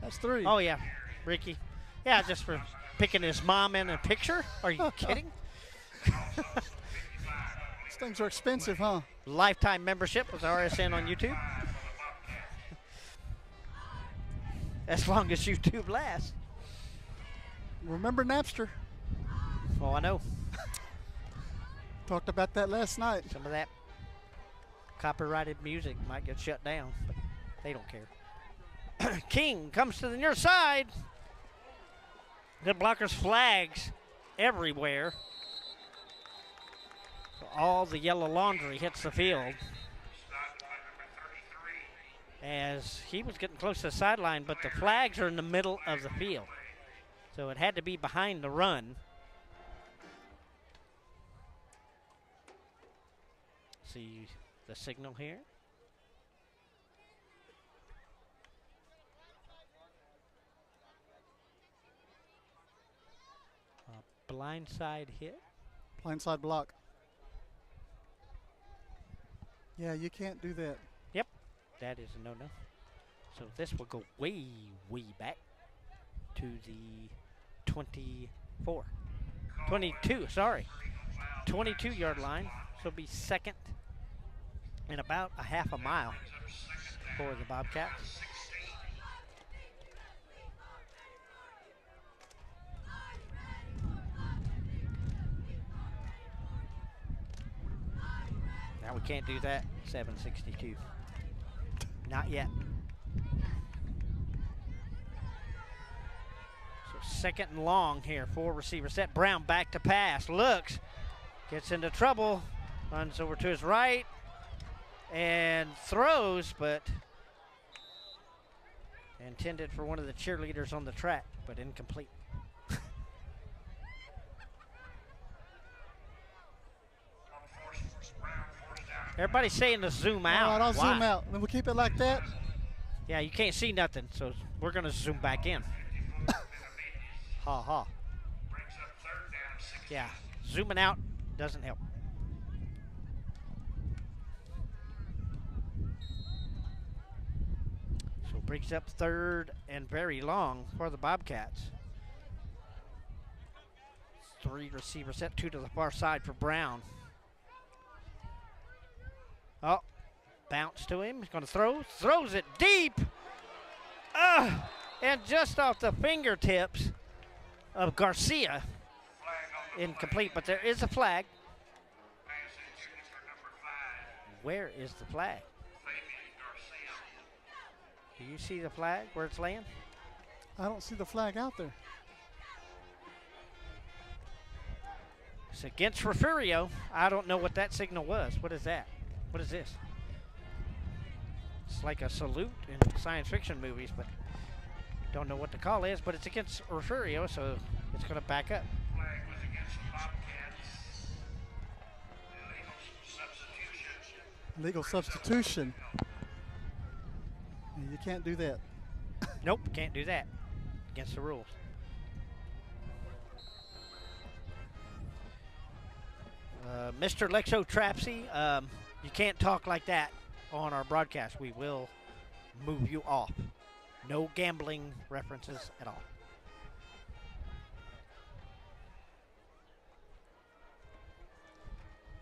That's 3. Oh, yeah, Ricky. Yeah, just for picking his mom in a picture. Are you kidding? These things are expensive, huh? Lifetime membership with RSN on YouTube. As long as YouTube lasts. Remember Napster? Oh, I know. Talked about that last night. Some of that copyrighted music might get shut down, but they don't care. King comes to the near side. Good blockers, flags everywhere. So all the yellow laundry hits the field. As he was getting close to the sideline, but the flags are in the middle of the field. So it had to be behind the run. See the signal here. blindside hit. Blindside block. Yeah, you can't do that. Yep, that is a no-no. So this will go way, way back to the 24. 22, sorry. 22-yard line. So it'll be second and about a half a mile for the Bobcats. Now we can't do that, 762. Not yet. So second and long here, 4 receivers set. Brown back to pass, looks, gets into trouble, runs over to his right, and throws, but intended for one of the cheerleaders on the track, but incomplete. Everybody's saying to zoom out. All right, I'll Why? zoom out. Then we'll keep it like that. Yeah, you can't see nothing, so we're going to zoom back in. Ha ha. Yeah, zooming out doesn't help. So brings up third and very long for the Bobcats. 3 receivers set, 2 to the far side for Brown. Oh, bounce to him. He's going to throw. Throws it deep. And just off the fingertips of Garcia. Incomplete, but there is a flag. Where is the flag? Do you see the flag where it's laying? I don't see the flag out there. It's against Refugio. I don't know what that signal was. What is that? What is this? It's like a salute in science fiction movies, but don't know what the call is, but it's against Refugio, so it's going to back up. Flag was against the Bobcats. Illegal substitution. Legal substitution. You can't do that. Nope, can't do that. Against the rules. Mr. Lexo Trapsy, you can't talk like that on our broadcast. We will move you off. No gambling references at all.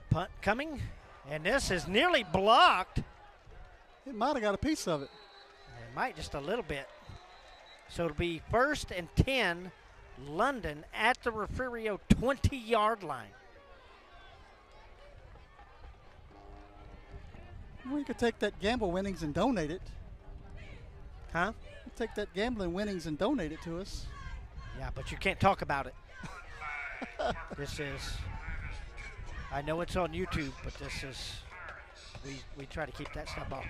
Punt coming, and this is nearly blocked. It might have got a piece of it. It might just a little bit. So it'll be 1st and 10, London at the Refugio 20-yard line. Well, you could take that gamble winnings and donate it. Huh? Take that gambling winnings and donate it to us. Yeah, but you can't talk about it. This is, I know it's on YouTube, but this is, we try to keep that stuff off.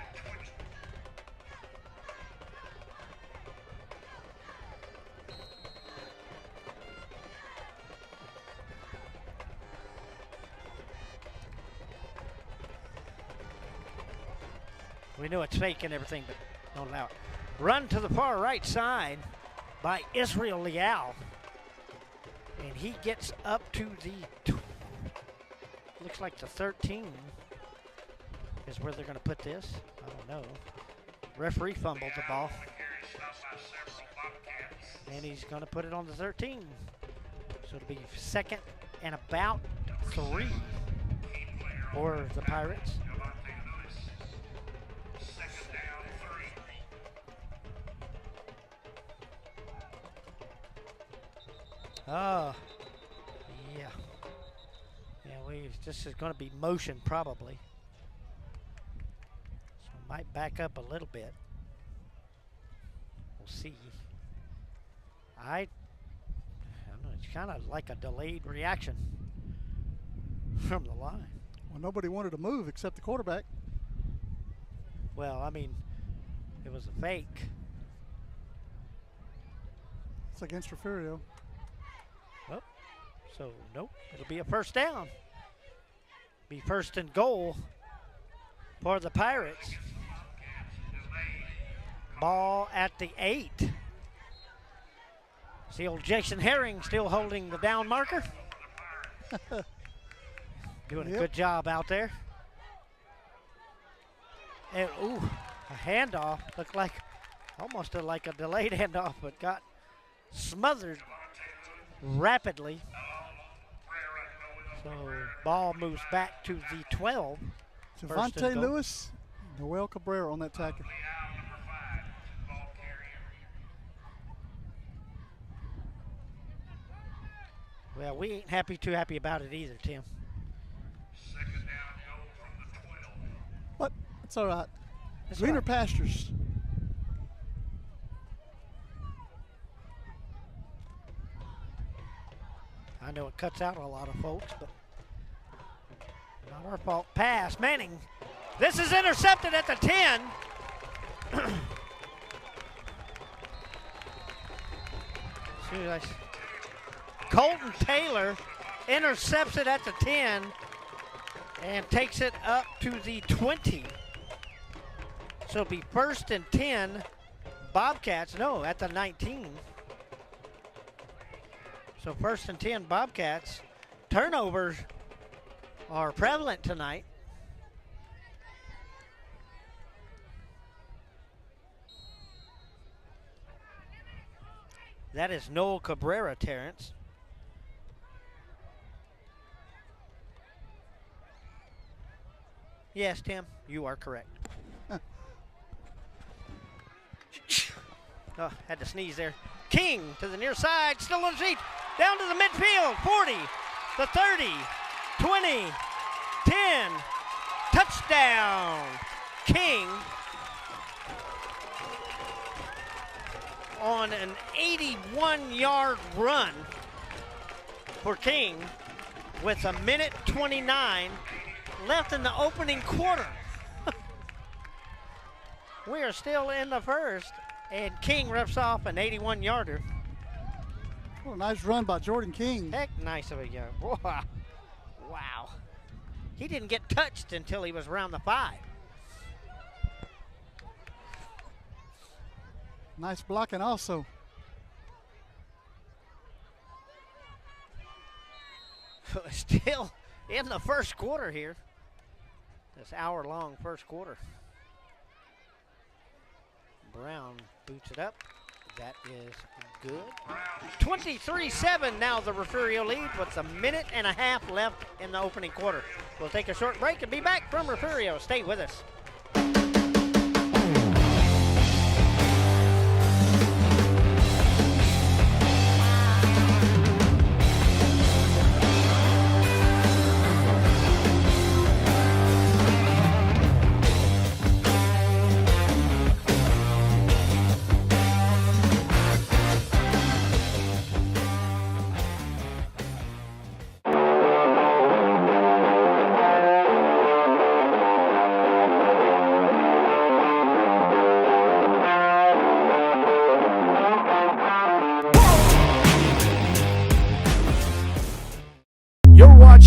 We know it's fake and everything, but don't allow it. Run to the far right side by Israel Leal. And he gets up to the, looks like the 13 is where they're going to put this. I don't know. Referee fumbled the ball. And he's going to put it on the 13. So it'll be 2nd and about 3 for the Pirates. Oh, yeah. Yeah, this is going to be motion probably. So it might back up a little bit. We'll see. I don't know, it's kind of like a delayed reaction from the line. Well, nobody wanted to move except the quarterback. Well, I mean, it was a fake. It's against Refugio. Well, so nope, it'll be a 1st down. Be 1st and goal for the Pirates. Ball at the 8. See old Jason Herring still holding the down marker. Doing a good job out there. And, ooh, a handoff. Looked like almost like a delayed handoff, but got smothered rapidly. So ball moves back to the 12. Javante Lewis, Noel Cabrera on that tackle. Well, we ain't too happy about it either, Tim. Second down goal from the 12. But it's all right. That's Greener right. pastures. I know it cuts out a lot of folks, but not our fault. Pass, Manning. This is intercepted at the 10. Colton Taylor intercepts it at the 10 and takes it up to the 20. So it'll be 1st and 10 Bobcats. No, at the 19. So 1st and 10 Bobcats. Turnovers are prevalent tonight. That is Noel Cabrera, Terrence. Yes, Tim, you are correct. Oh, had to sneeze there. King to the near side, still on his feet. Down to the midfield, 40, the 30, 20, 10. Touchdown, King. On an 81-yard run for King with a minute 29 left in the opening quarter. We are still in the first, and King rips off an 81-yarder. What a nice run by Jordan King. Heck, nice of a young boy. Wow. He didn't get touched until he was around the 5. Nice blocking also. Still in the first quarter here. This hour-long first quarter. Brown boots it up. That is good. 23-7 now the Refugio lead with a minute and a half left in the opening quarter. We'll take a short break and be back from Refugio. Stay with us.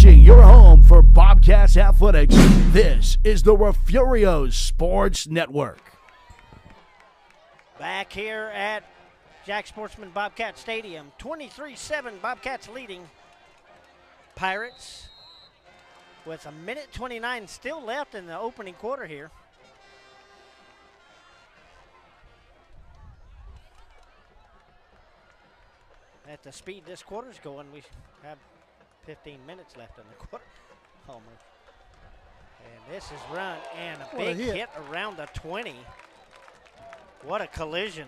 Your home for Bobcats athletics. This is the Refugio Sports Network. Back here at Jack Sportsman Bobcat Stadium, 23-7 Bobcats leading Pirates with a minute 29 still left in the opening quarter here. At the speed this quarter's going, we have 15 minutes left in the quarter. Almost. And this is run and a big hit around the 20. What a collision.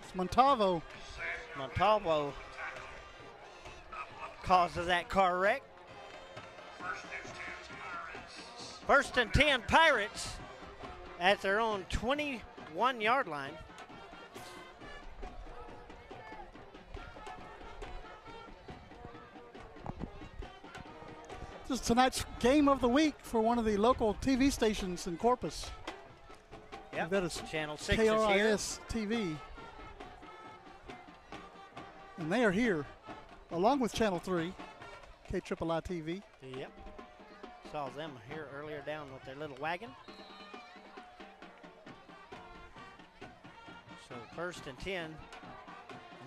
It's Montalvo. Montalvo causes that car wreck. 1st and 10 Pirates at their own 21-yard line. This is tonight's game of the week for one of the local TV stations in Corpus. Yep, that is Channel 6 KRIS is here. TV. And they are here, along with Channel 3, KIII TV. Yep. Saw them here earlier down with their little wagon. So 1st and 10.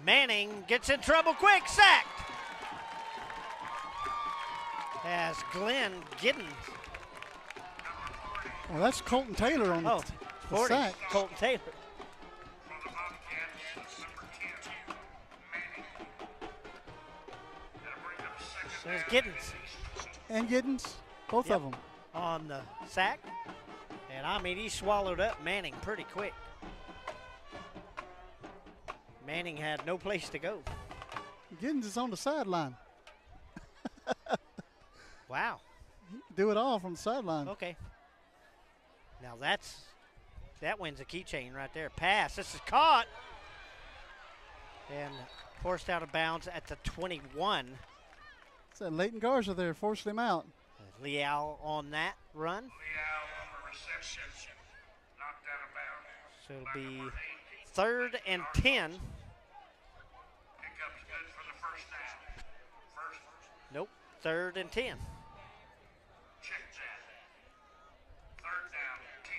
Manning gets in trouble quick, sacked. As Glenn Giddens. Well, that's Colton Taylor on the 40, sack. Colton Taylor. For the Bobcats, number 10, Manning. That'll bring up So second it's down. Giddens And Giddens, both of them. on the sack. And I mean, he swallowed up Manning pretty quick. Manning had no place to go. Giddens is on the sideline. Wow. Do it all from the sideline. Okay. Now that wins a keychain right there. Pass. This is caught. And forced out of bounds at the 21. So Leighton Garza there forced him out. Leal on that run. Leal on the reception. Knocked out of bounds. So it'll be 3rd and 10. Pickup's good for the first down. First, Nope. 3rd and 10. check that. 3rd down, 10.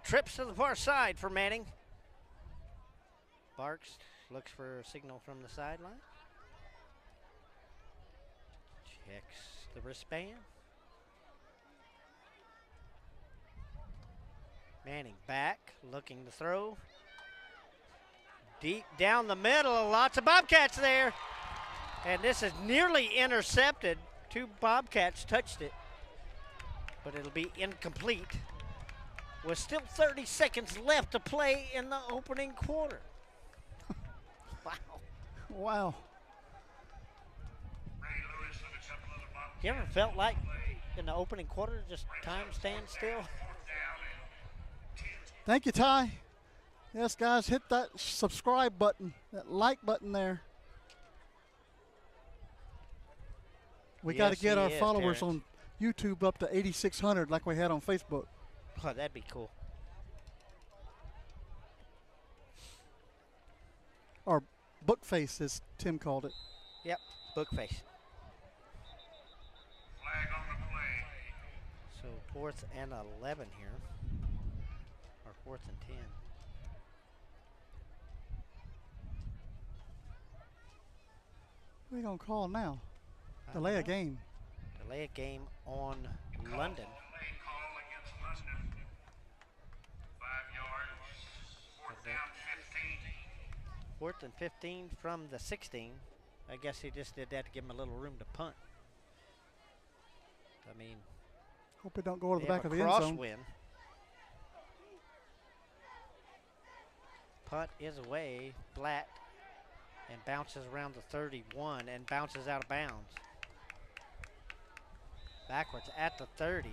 Trips to the far side for Manning. Barks looks for a signal from the sideline. Checks the wristband. Manning back, looking to throw. Deep down the middle, lots of Bobcats there. And this is nearly intercepted. 2 Bobcats touched it, but it'll be incomplete. With still 30 seconds left to play in the opening quarter. Wow. Wow. Ray Lewis and a couple of the Bobcats. You ever felt like in the opening quarter just time stands still? 4th down and 10. Thank you, Ty. Yes, guys, hit that subscribe button, that like button there. We got to Yes, get he our is, followers Terrence. on YouTube up to 8,600 like we had on Facebook. Oh, that'd be cool. Or bookface, as Tim called it. Yep, book face. Flag on the play. So 4th and 11 here. Or 4th and 10. What are you going to call now? I Delay a don't know. game. Delay a game on London. Delay call against London. 5 yards. 4th down, 15. 4th and 15 from the 16. I guess he just did that to give him a little room to punt. I mean, Hope it don't go to the they have back of a the end zone. crosswind. Punt is away, flat, and bounces around the 31 and bounces out of bounds. Backwards at the 30.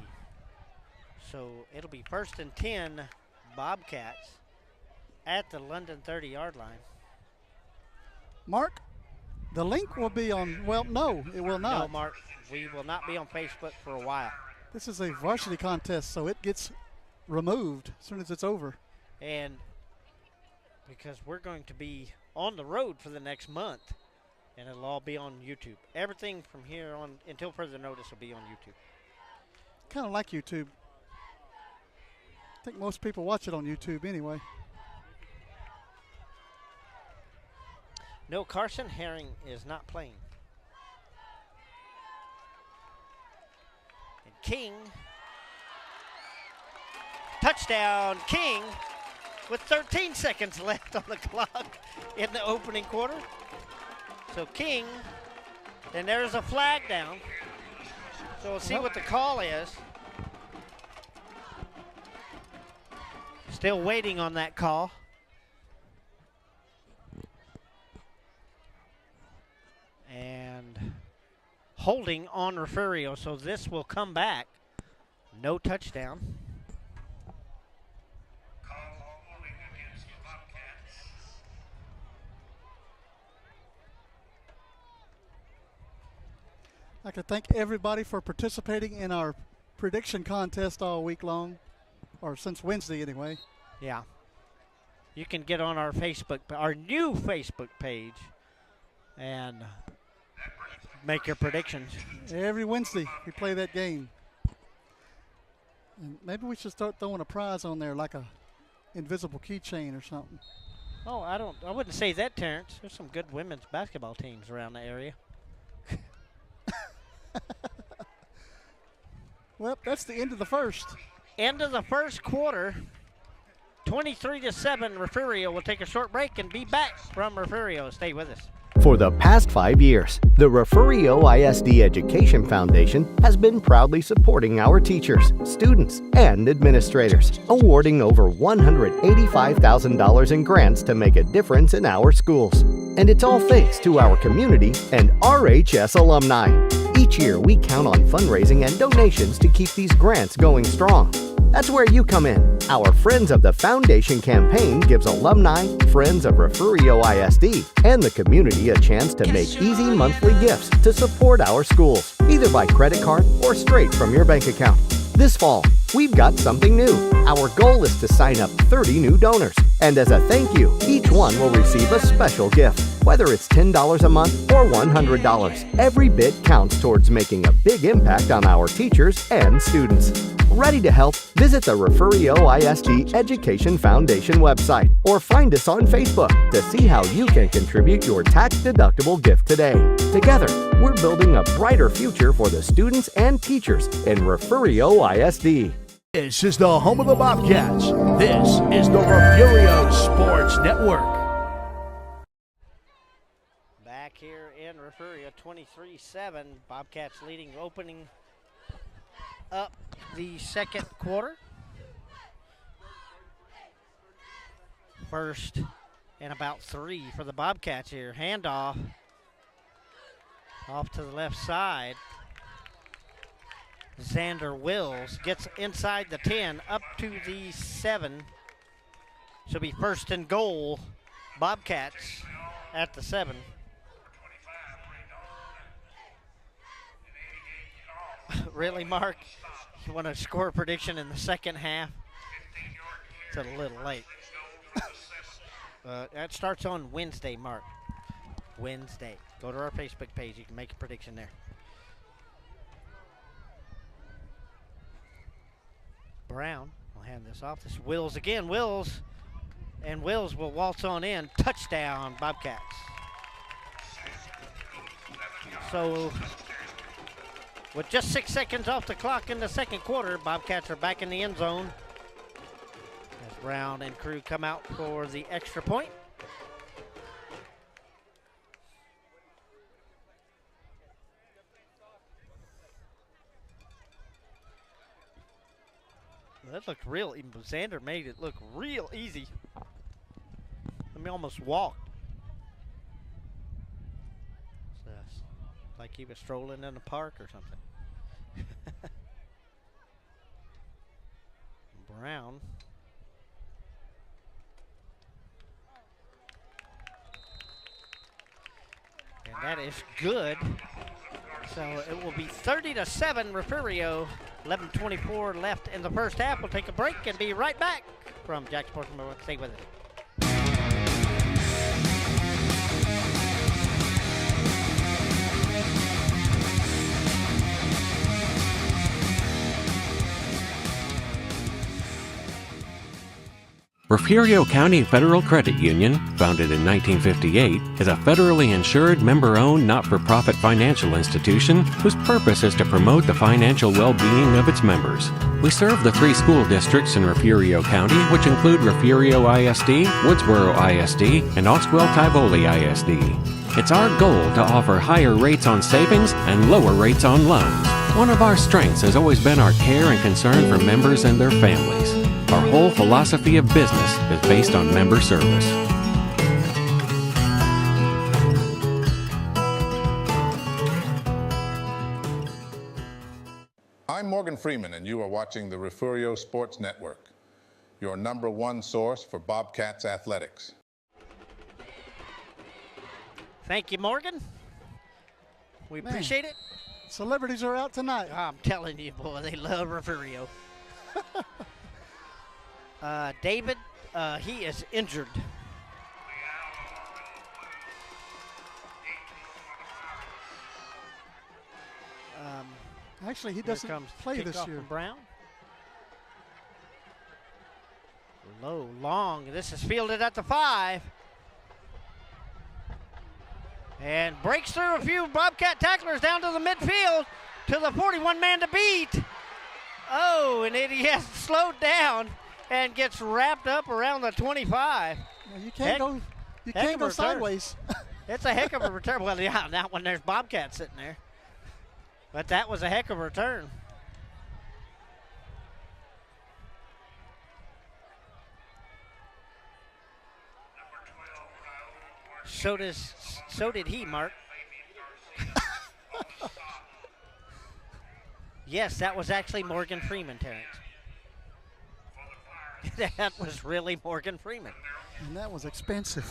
So it'll be 1st and 10 Bobcats at the London 30-yard line. Mark, the link will be on, well, no, it will No, not. Mark, we will not be on Facebook for a while. This is a varsity contest, so it gets removed as soon as it's over. And because we're going to be on the road for the next month, and it'll all be on YouTube. Everything from here on until further notice will be on YouTube. Kind of like YouTube. I think most people watch it on YouTube anyway. No, Carson Herring is not playing. And King, touchdown, King, with 13 seconds left on the clock in the opening quarter. So King, and there's a flag down. So we'll see what the call is. Still waiting on that call. And holding on Refugio, so this will come back. No touchdown. Call holding against the Bobcats. I'd like to thank everybody for participating in our prediction contest all week long, or since Wednesday anyway. Yeah. You can get on our our new Facebook page, and make your predictions. Every Wednesday we play that game. And maybe we should start throwing a prize on there, like a invisible keychain or something. Oh, I wouldn't say that, Terrence. There's some good women's basketball teams around the area. Well, that's the end of the first. End of the first quarter. 23-7. Refugio will take a short break and be back from Refugio. Stay with us. For the past 5 years, the Refugio ISD Education Foundation has been proudly supporting our teachers, students, and administrators, awarding over $185,000 in grants to make a difference in our schools. And it's all thanks to our community and RHS alumni. Each year, we count on fundraising and donations to keep these grants going strong. That's where you come in. Our Friends of the Foundation campaign gives alumni, friends of Refugio ISD, and the community a chance to make easy monthly gifts to support our schools, either by credit card or straight from your bank account. This fall, we've got something new. Our goal is to sign up 30 new donors. And as a thank you, each one will receive a special gift. Whether it's $10 a month or $100, every bit counts towards making a big impact on our teachers and students. Ready to help? Visit the Refugio ISD Education Foundation website or find us on Facebook to see how you can contribute your tax-deductible gift today. Together, we're building a brighter future for the students and teachers in Refugio ISD. This is the home of the Bobcats. This is the Refugio Sports Network. Back here in Refugio, 23-7. Bobcats leading, opening up the second quarter. First and about 3 for the Bobcats here. Handoff off to the left side. Xander Wills gets inside the 10, up to the 7. She'll be first and goal. Bobcats at the 7. Really, Mark? You want a score prediction in the second half? It's a little late. That starts on Wednesday, Mark. Wednesday. Go to our Facebook page. You can make a prediction there. Brown will hand this off. This is Wills again. Wills. And Wills will waltz on in. Touchdown, Bobcats. So, with just 6 seconds off the clock in the second quarter, Bobcats are back in the end zone as Brown and crew come out for the extra point. That looked real. Even Xander made it look real easy. I mean, almost walked. So, like he was strolling in the park or something. Brown. And that is good. So it will be 30-7 Refugio. 11:24 left in the first half. We'll take a break and be right back from Jack Sportsman. Stay with us. Refugio County Federal Credit Union, founded in 1958, is a federally insured, member-owned, not-for-profit financial institution whose purpose is to promote the financial well-being of its members. We serve the 3 school districts in Refugio County, which include Refugio ISD, Woodsboro ISD, and Oswell-Tivoli ISD. It's our goal to offer higher rates on savings and lower rates on loans. One of our strengths has always been our care and concern for members and their families. Our whole philosophy of business is based on member service. I'm Morgan Freeman, and you are watching the Refugio Sports Network, your #1 source for Bobcats athletics. Thank you, Morgan. We appreciate it. Celebrities are out tonight. I'm telling you, boy, they love Refugio. David, he is injured. Actually, he doesn't play this year. Brown. Low, long. This is fielded at the 5. And breaks through a few Bobcat tacklers down to the midfield to the 41 man to beat. Oh, and he has slowed down and gets wrapped up around the 25. Well, you can't go sideways. It's a heck of a return. Well, yeah, not when there's Bobcat sitting there. But that was a heck of a return. So did he, Mark. Yes, that was actually Morgan Freeman, Terrence. That was really Morgan Freeman. And that was expensive.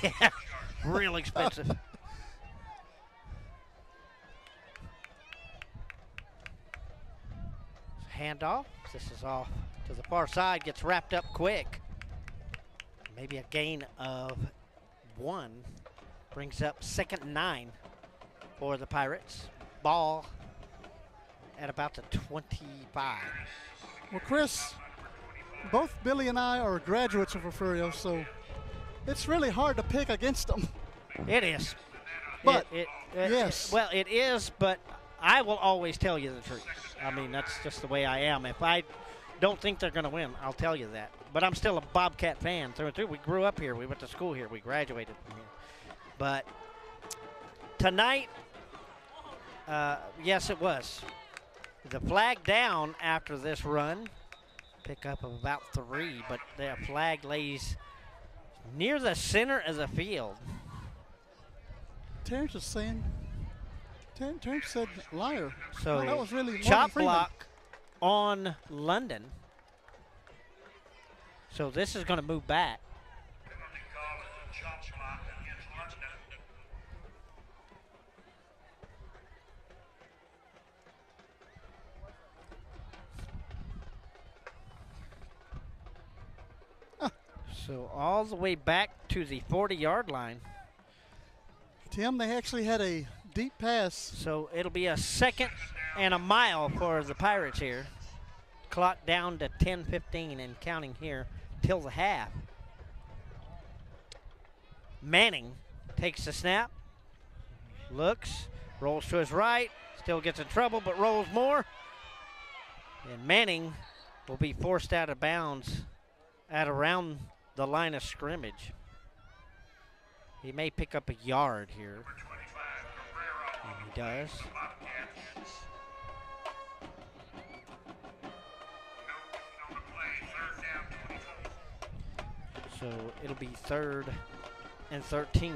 Yeah, real expensive. Handoff. This is off to the far side. Gets wrapped up quick. Maybe a gain of 1. Brings up 2nd and 9 for the Pirates. Ball at about the 25. Well, Chris, both Billy and I are graduates of Refugio, so it's really hard to pick against them. It is. But, yes. Well, it is, but I will always tell you the truth. I mean, that's just the way I am. If I don't think they're going to win, I'll tell you that. But I'm still a Bobcat fan through and through. We grew up here. We went to school here. We graduated from here. But tonight, yes, it was. The flag down after this run, pickup of about 3, but the flag lays near the center of the field. Terrence is saying, Terrence said liar. So that was really chop block on London. So this is going to move back. So all the way back to the 40-yard line. Tim, they actually had a deep pass. So it'll be a 2nd and a mile for the Pirates here. Clock down to 10:15 and counting here till the half. Manning takes the snap, looks, rolls to his right, still gets in trouble, but rolls more. And Manning will be forced out of bounds at around the line of scrimmage. He may pick up a yard here. And he does. So it'll be 3rd and 13.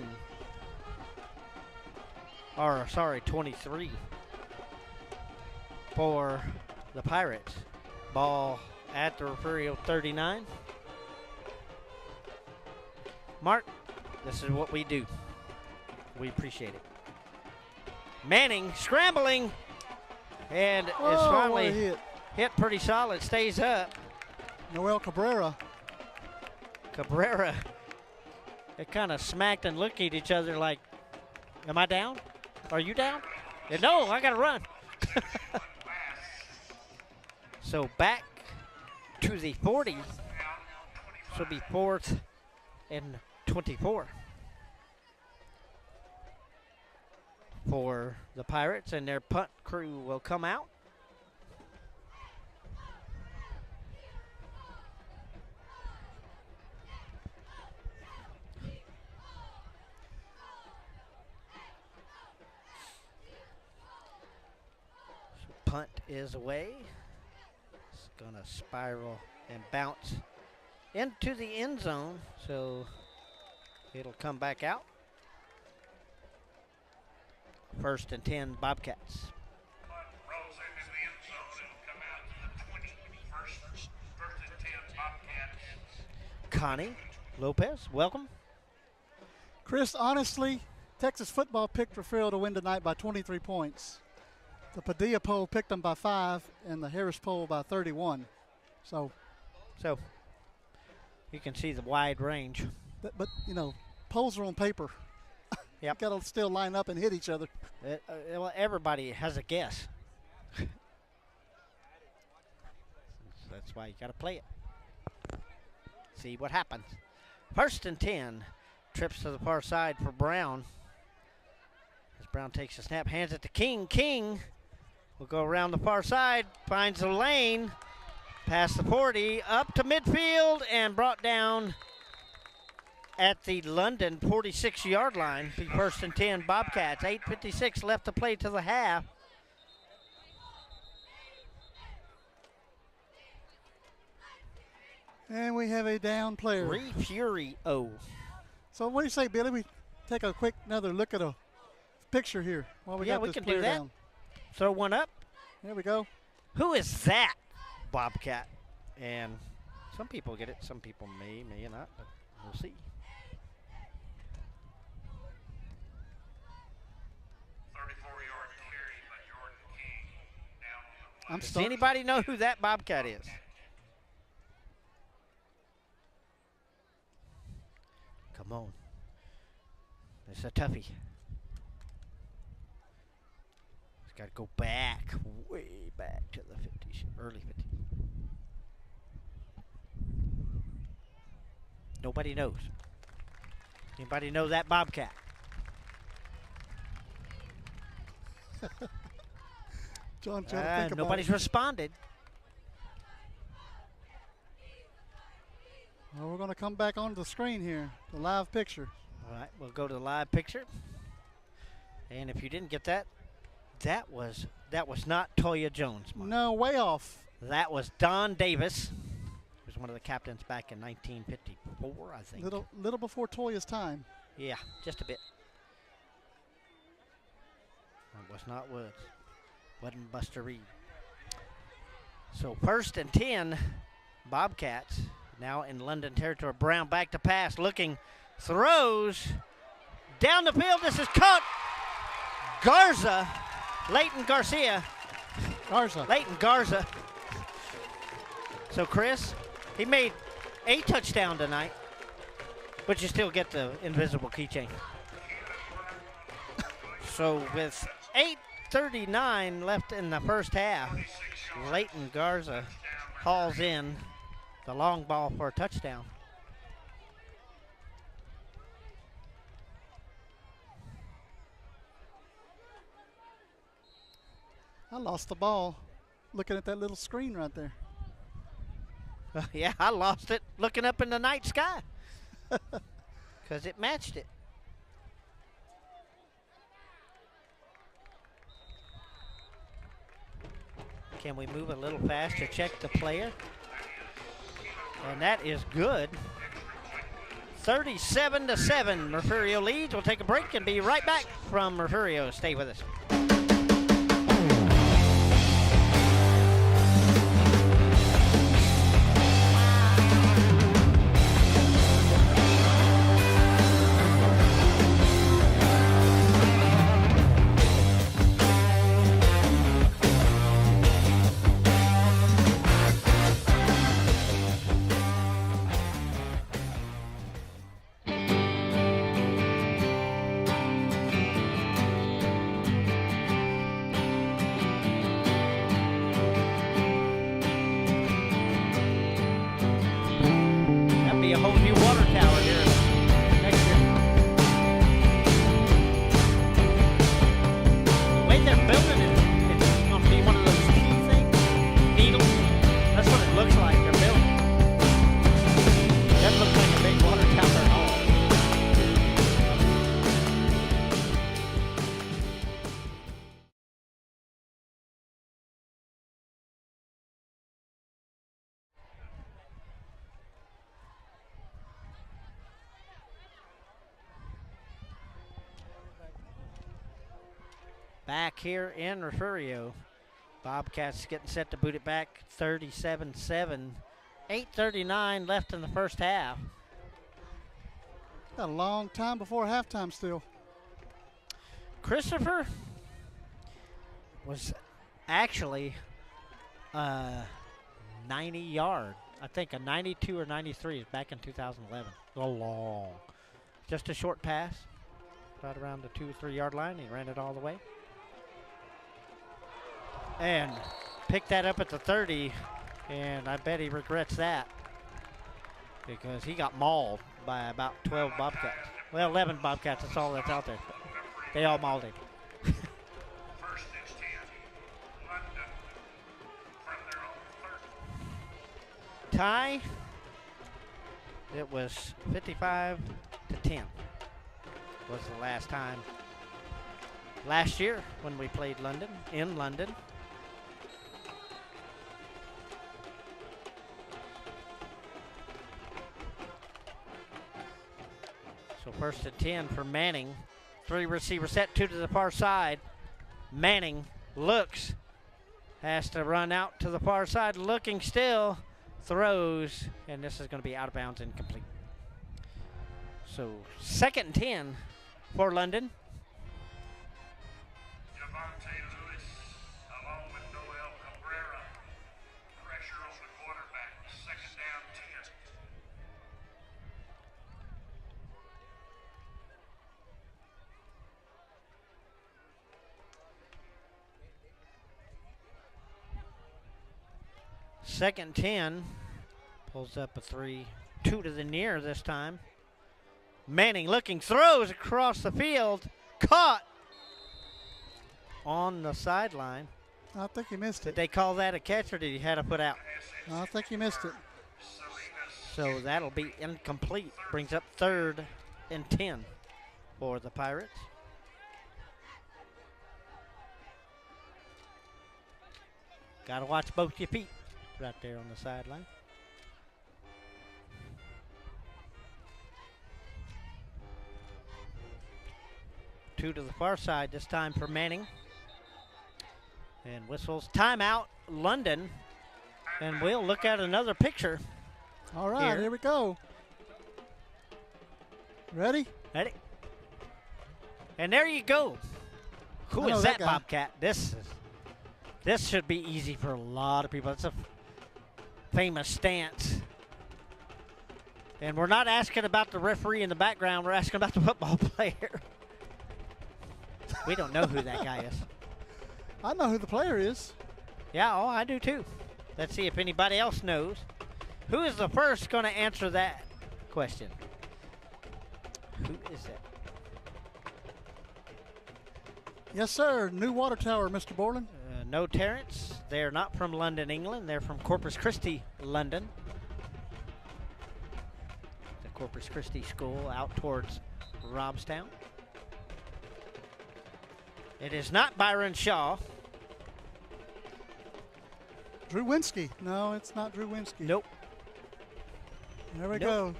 Or, sorry, 23 for the Pirates. Ball at the Refugio 39. Mark, this is what we do. We appreciate it. Manning scrambling and is finally hit pretty solid, stays up. Noel Cabrera. They kind of smacked and looked at each other like, am I down? Are you down? And no, I got to run. So back to the 40. This will be 4th and 24 for the Pirates, and their punt crew will come out. So punt is away. It's going to spiral and bounce into the end zone, so it'll come back out. 1st and 10 Bobcats. Rolls into the end zone. It'll come out to the 20. First and 10 Bobcats. Connie Lopez, welcome. Chris, honestly, Texas football picked Refugio to win tonight by 23 points. The Padilla poll picked them by 5, and the Harris poll by 31. So you can see the wide range. But you know, polls are on paper. Yep. Got to still line up and hit each other. Well, everybody has a guess. That's why you got to play it. see what happens. 1st and 10. Trips to the far side for Brown. As Brown takes a snap, hands it to King. King will go around the far side, finds the lane, past the 40, up to midfield, and brought down at the London 46-yard line. Be 1st and 10 Bobcats. 8:56 left to play to the half. And we have a down player. Refugio. So what do you say, Billy? We take a quick another look at a picture here while we got we this can player do that. down. Throw one up. There we go. Who is that? Bobcat. And some people get it. Some people may not, but we'll see. Does anybody know who that Bobcat is? Come on. It's a toughie. It's got to go back, way back to the 50s, early 50s. Nobody knows. Anybody know that Bobcat? John, try to think about nobody's it. responded. Well, we're going to come back onto the screen here, the live picture. All right, we'll go to the live picture. And if you didn't get that, that was not Toya Jones. Mark. No, way off. That was Don Davis. He was one of the captains back in 1954, I think. Little before Toya's time. Yeah, just a bit. It was not Woods. Wasn't Buster Reed. So 1st and 10, Bobcats now in London territory. Brown back to pass, looking, throws down the field. This is caught. Garza, Leighton Garza. So Chris, he made a touchdown tonight, but you still get the invisible keychain. So with 8:39 left in the first half, Leighton Garza hauls in the long ball for a touchdown. I lost the ball looking at that little screen right there. Yeah, I lost it looking up in the night sky because it matched it. Can we move a little faster? Check the player. And that is good. 37-7, Refugio leads. We'll take a break and be right back from Refugio. Stay with us. Back here in Refugio. Bobcats getting set to boot it back, 37-7. 8:39 left in the first half. Got a long time before halftime still. Christopher was actually 90-yard. I think a 92 or 93 is back in 2011. Long. Just a short pass. Right around the 2 or 3 yard line. He ran it all the way. And picked that up at the 30, and I bet he regrets that. because he got mauled by about 12 Bobcats. Well, 11 Bobcats, that's all that's out there. But they all mauled him. First and 10. London from their own 30. Tie. It was 55 to 10. Was the last time. Last year when we played London, in London. So first and 10 for Manning. 3 receiver set, 2 to the far side. Manning looks, has to run out to the far side, looking still, throws, and this is going to be out of bounds, incomplete. So second and 10 for London. Javante Lewis along with Noel Cabrera. Pressure on the quarterback. Second down 10. Second 10, pulls up a 3, 2 to the near this time. Manning looking, throws across the field, caught on the sideline. I think he missed Did it. they call that a catch or did he have to put out? I think he missed it. So that'll be incomplete. Brings up third and 10 for the Pirates. Got to watch both your feet right there on the sideline. Two to the far side this time for Manning. And whistles. Timeout, London. And we'll look at another picture. All right, here we go. Ready? Ready? And there you go. Who I know is that that guy. Bobcat? This should be easy for a lot of people. It's a famous stance. And we're not asking about the referee in the background. We're asking about the football player. We don't know who that guy is. I know who the player is. Yeah, oh, I do too. Let's see if anybody else knows. Who is the first going to answer that question? Who is that? Yes, sir. New water tower, Mr. Borland. No Terrence. They're not from London, England. They're from Corpus Christi, London. The Corpus Christi school out towards Robstown. It is not Byron Shaw. Drew Winsky. No, it's not Drew Winsky. Nope. There we Nope. go.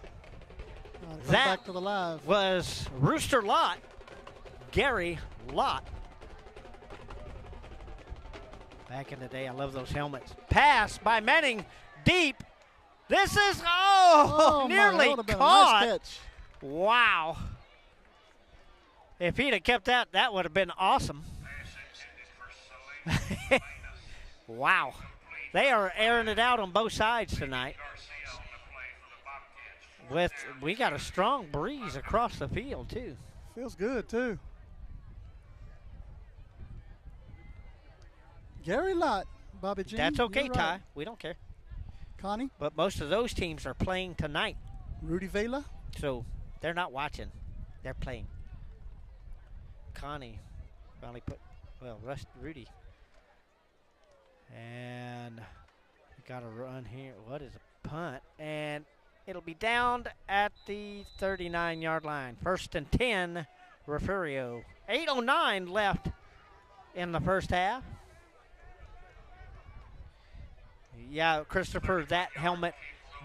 Come That back to the live. was Rooster Lott, Gary Lott. Back in the day, I love those helmets. Pass by Manning, deep. This is, Oh, my, nearly that would have been a caught. nice catch. Wow. If he'd have kept that would have been awesome. Wow. They are airing it out on both sides tonight. We got a strong breeze across the field, too. Feels good, too. Gary Lott, Bobby G. That's okay, you're Ty. right. We don't care. Connie, But most of those teams are playing tonight, Rudy Vela. so they're not watching. They're playing. Connie finally put, Rudy. And we got a run here. What is a punt? And it'll be down at the 39-yard line. First and 10, Refugio. 8:09 left in the first half. Yeah, Christopher, that helmet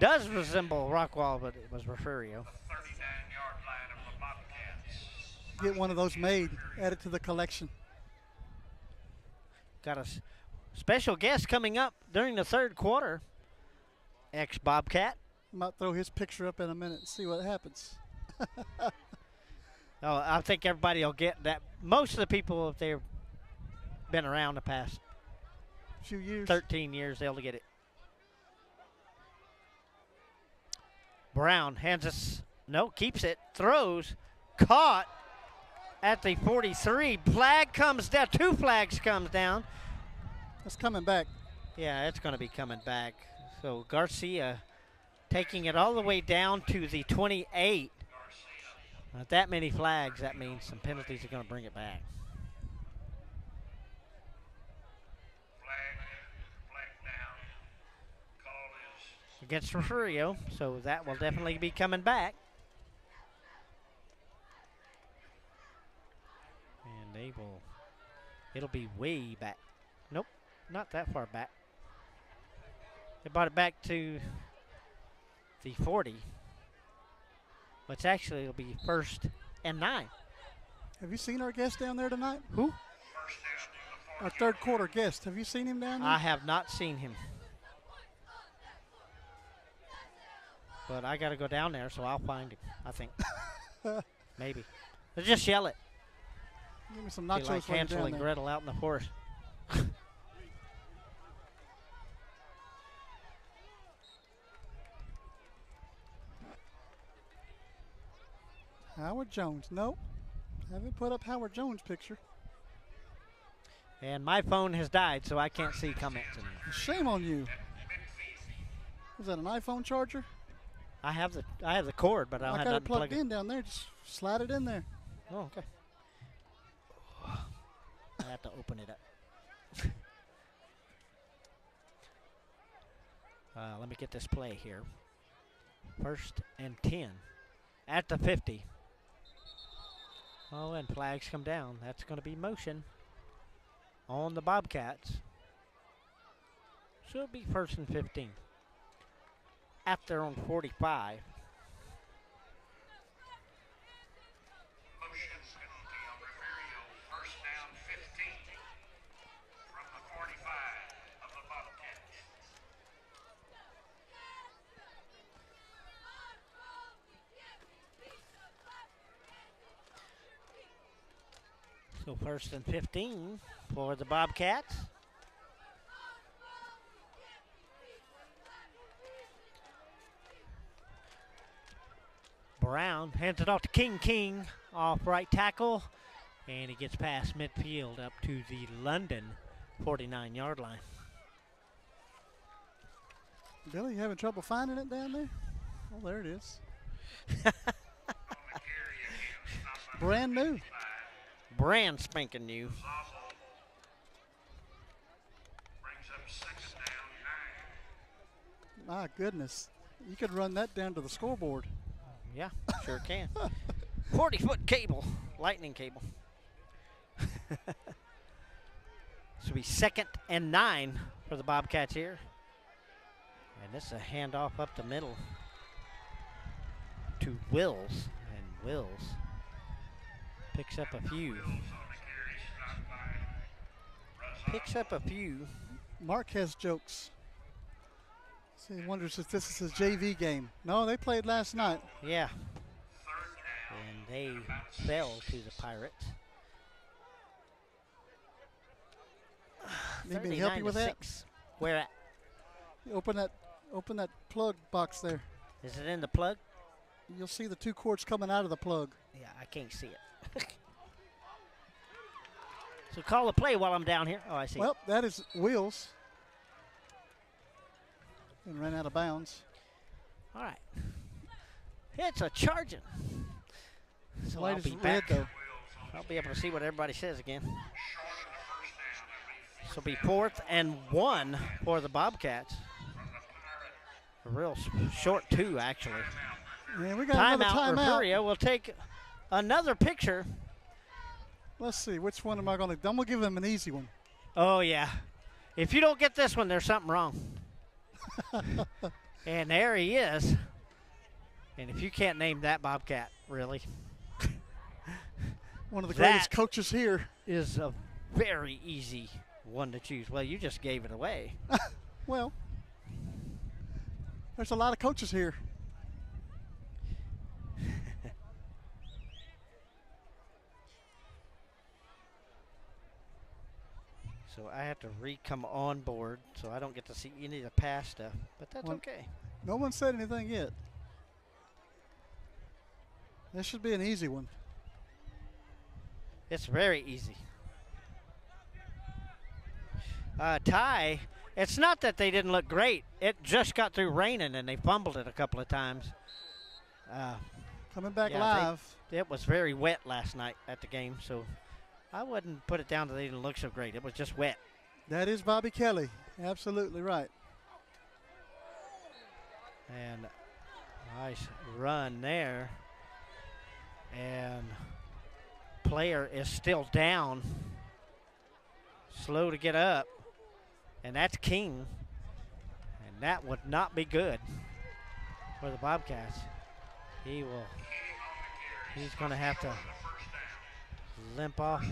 does resemble Rockwall, but it was Refugio. 39-yard line of the Bobcats. Get one of those made. Add it to the collection. Got a special guest coming up during the third quarter. Ex-Bobcat. Might throw his picture up in a minute and see what happens. Oh, I think everybody will get that. Most of the people, if they've been around the past Few years. 13 years, they'll get it. Brown hands us, keeps it, throws, caught at the 43. Flag comes down, 2 flags comes down. It's coming back. Yeah, it's going to be coming back. So Garcia taking it all the way down to the 28. Not that many flags. That means some penalties are going to bring it back. Flag down. Call is Against Refugio, so that will definitely be coming back. And they will, it'll be way back. Nope, not that far back. They brought it back to the 40. Which actually will be 1st and 9. Have you seen our guest down there tonight? Who? Our third quarter guest. Have you seen him down there? I have not seen him. But I got to go down there, so I'll find him, I think. Maybe. Let's just yell it. Give me some Be nachos like when you're Hansel down and there. Gretel out in the forest. Howard Jones. Nope. Haven't put up Howard Jones' picture. And my phone has died, so I can't see comments anymore. Shame on you. Is that an iPhone charger? I have the cord, but I don't I have got nothing it plugged to plug in down there. Just slide it in there. Oh, okay. I have to open it up. Let me get this play here. 1st and 10 at the 50. Oh, and flags come down. That's going to be motion on the Bobcats. So it'll be 1st and 15 at their own 45. motion penalty on Refugio. 1st down 15 from the 45 of the Bobcats. So 1st and 15 for the Bobcats. Brown hands it off to King off right tackle, and he gets past midfield up to the London 49-yard line. Billy, you having trouble finding it down there? Oh, there it is. Brand new. Brand spanking new. Brings up 2nd down 9. My goodness. You could run that down to the scoreboard. Yeah, sure can. 40-foot cable, lightning cable. This will be 2nd and 9 for the Bobcats here. And this is a handoff up the middle to Wills. And Wills picks up a few. Picks up a few. Mark has jokes. So he wonders if this is his JV game. No, they played last night. Yeah. And they fell to the Pirates. Need me to help you with that? 39-6. Where at? Open that plug box there. Is it in the plug? You'll see the 2 cords coming out of the plug. Yeah, I can't see it. So call the play while I'm down here. Oh, I see. Well, that is Wheels. And ran out of bounds. All right. It's a charging. So Light I'll is be red, back. though. I'll be able to see what everybody says again. This will be 4th and 1 for the Bobcats. A real short 2, actually. Yeah, we got another Timeout. timeout. Refugio will take another picture. Let's see, which one am I going to? I'm going to give him an easy one. Oh, yeah. If you don't get this one, there's something wrong. And there he is. And if you can't name that Bobcat, really. One of the greatest That coaches here. is a very easy one to choose. Well, you just gave it away. Well, there's a lot of coaches here. So I have to come on board, so I don't get to see any of the past stuff. But that's okay. No one said anything yet. This should be an easy one. It's very easy. Ty It's not that they didn't look great. It just got through raining, and they fumbled it a couple of times. Coming back yeah, live. It was very wet last night at the game, so I wouldn't put it down that they didn't look so great. It was just wet. That is Bobby Kelly. Absolutely right. And nice run there. And player is still down. Slow to get up. And that's King. And that would not be good for the Bobcats. He's going to have to limp off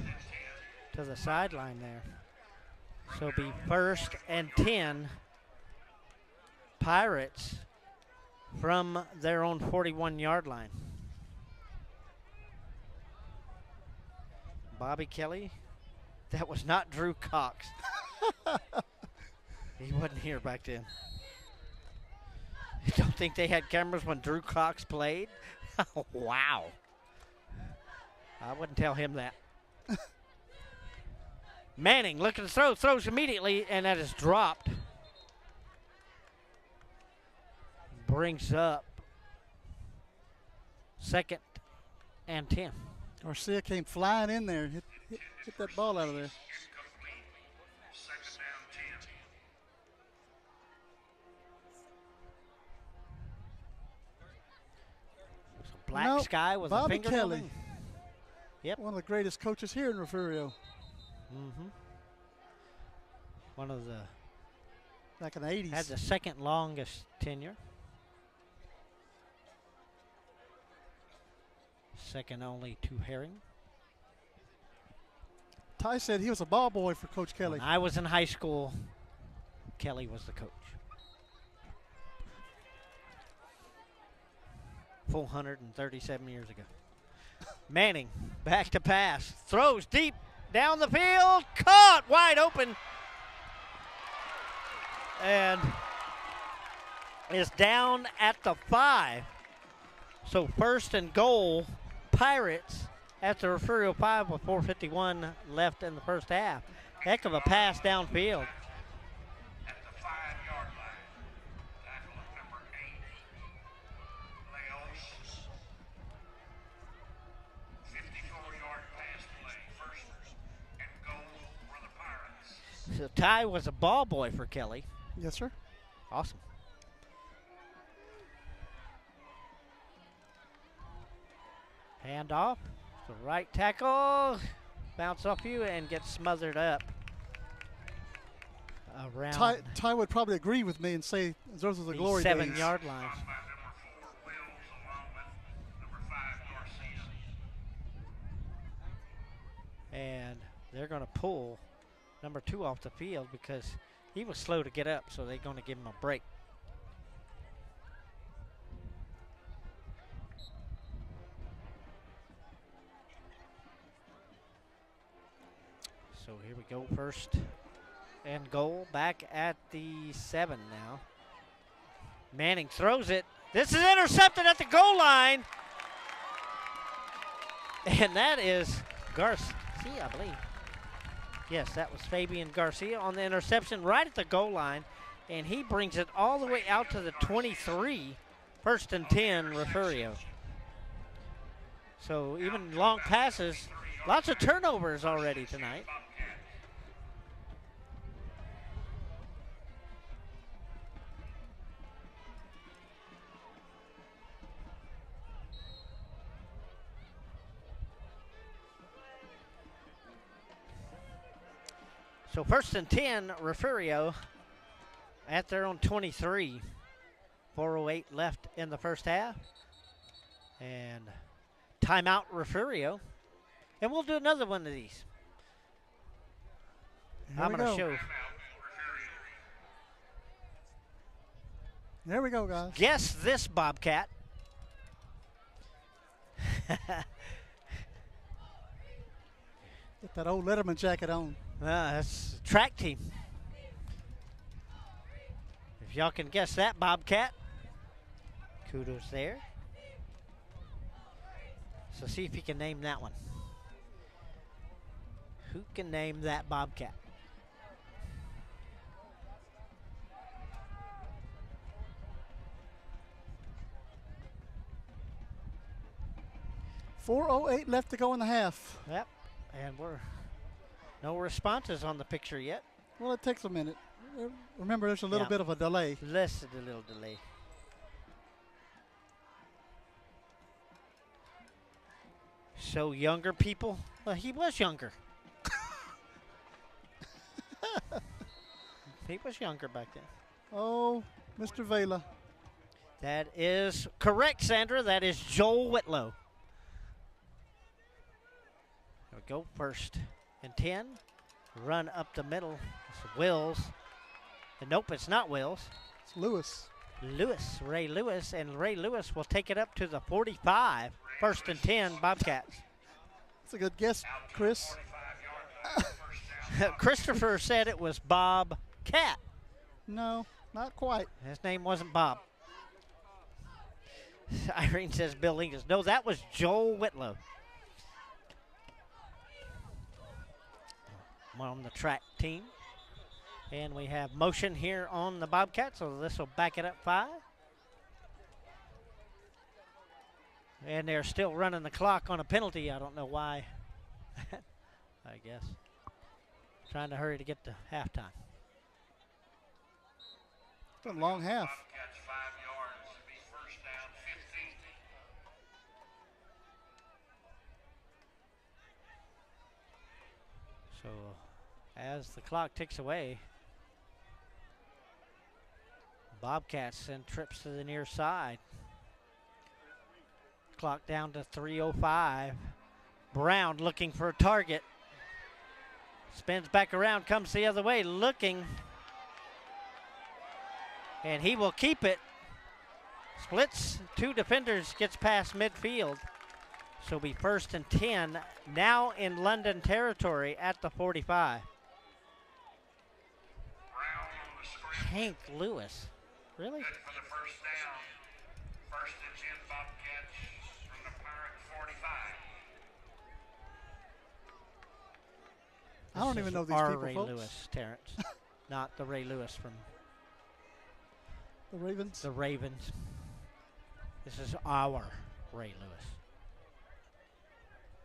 to the sideline there. So it'll be 1st and 10. Pirates from their own 41-yard line. Bobby Kelly. That was not Drew Cox. He wasn't here back then. You don't think they had cameras when Drew Cox played? Wow. I wouldn't tell him that. Manning looking to throw, throws immediately, and that is dropped. Brings up 2nd and 10. Garcia came flying in there, hit that ball out of there. Black Sky was Bobby a finger. Kelly. Yep. One of the greatest coaches here in Refugio. Mm-hmm. One of the. Back in the 80s. Had the 2nd longest tenure. 2nd only to Herring. Ty said he was a ball boy for Coach Kelly. When I was in high school, Kelly was the coach. 437 years ago. Manning back to pass. Throws deep down the field. Caught wide open. And is down at the 5. So 1st and goal, Pirates at the Refugio 5 with 4:51 left in the first half. Heck of a pass downfield. At the 5-yard line, tackle number 8, Leos. 54-yard pass play, 1st and goal for the Pirates. So Ty was a ball boy for Kelly. Yes, sir. Awesome. Hand off. The right tackle. Bounce off you and get smothered up. Around Ty would probably agree with me and say those are the glory days. 7-yard line. Number 4, Wills, along with number 5, Garcia. And they're going to pull number 2 off the field because he was slow to get up, so they're going to give him a break. So here we go, 1st and goal, back at the 7 now. Manning throws it. This is intercepted at the goal line. And that is Garcia, I believe. Yes, that was Fabian Garcia on the interception right at the goal line. And he brings it all the way out to the 23, 1st and 10, Refugio. So even long passes, lots of turnovers already tonight. So 1st and 10, Refugio at their own 23. 4:08 left in the first half. And timeout, Refugio. And we'll do another one of these. I'm going to show. There we go, guys. Guess this, Bobcat. Get that old Letterman jacket on. That's the track team. If y'all can guess that, Bobcat, kudos there. So see if you can name that one. Who can name that Bobcat? 4:08 left to go in the half. Yep. And we're no responses on the picture yet. Well, it takes a minute. Remember, there's a little bit of a delay. Less of a little delay. So younger people, well, he was younger. He was younger back then. Oh, Mr. Vela. That is correct, Sandra. That is Joel Whitlow. There we go. First and 10. Run up the middle. It's Wills. And nope, it's not Wills. It's Lewis. Ray Lewis. And Ray Lewis will take it up to the 45. First and 10, Bobcats. That's a good guess, Chris. Christopher said it was Bobcat. No, not quite. His name wasn't Bob. Irene says Bill Lingus. No, that was Joel Whitlow. On the track team. And we have motion here on the Bobcat, so this will back it up 5. And they're still running the clock on a penalty. I don't know why. I guess. Trying to hurry to get to halftime. It's a long half. Bobcats 5 yards to be first down 15. So as the clock ticks away, Bobcats send trips to the near side. Clock down to 3:05. Brown looking for a target. Spins back around, comes the other way, looking. And he will keep it. Splits 2 defenders, gets past midfield. So it'll be first and 10, now in London territory at the 45. Brown on the screen. Hank Lewis. Really? Good for the first down. First and 10 Bobcats from the Pirate 45. I don't even know these our people, Ray folks. Lewis, Terrence. Not the Ray Lewis from The Ravens. the Ravens. This is our Ray Lewis.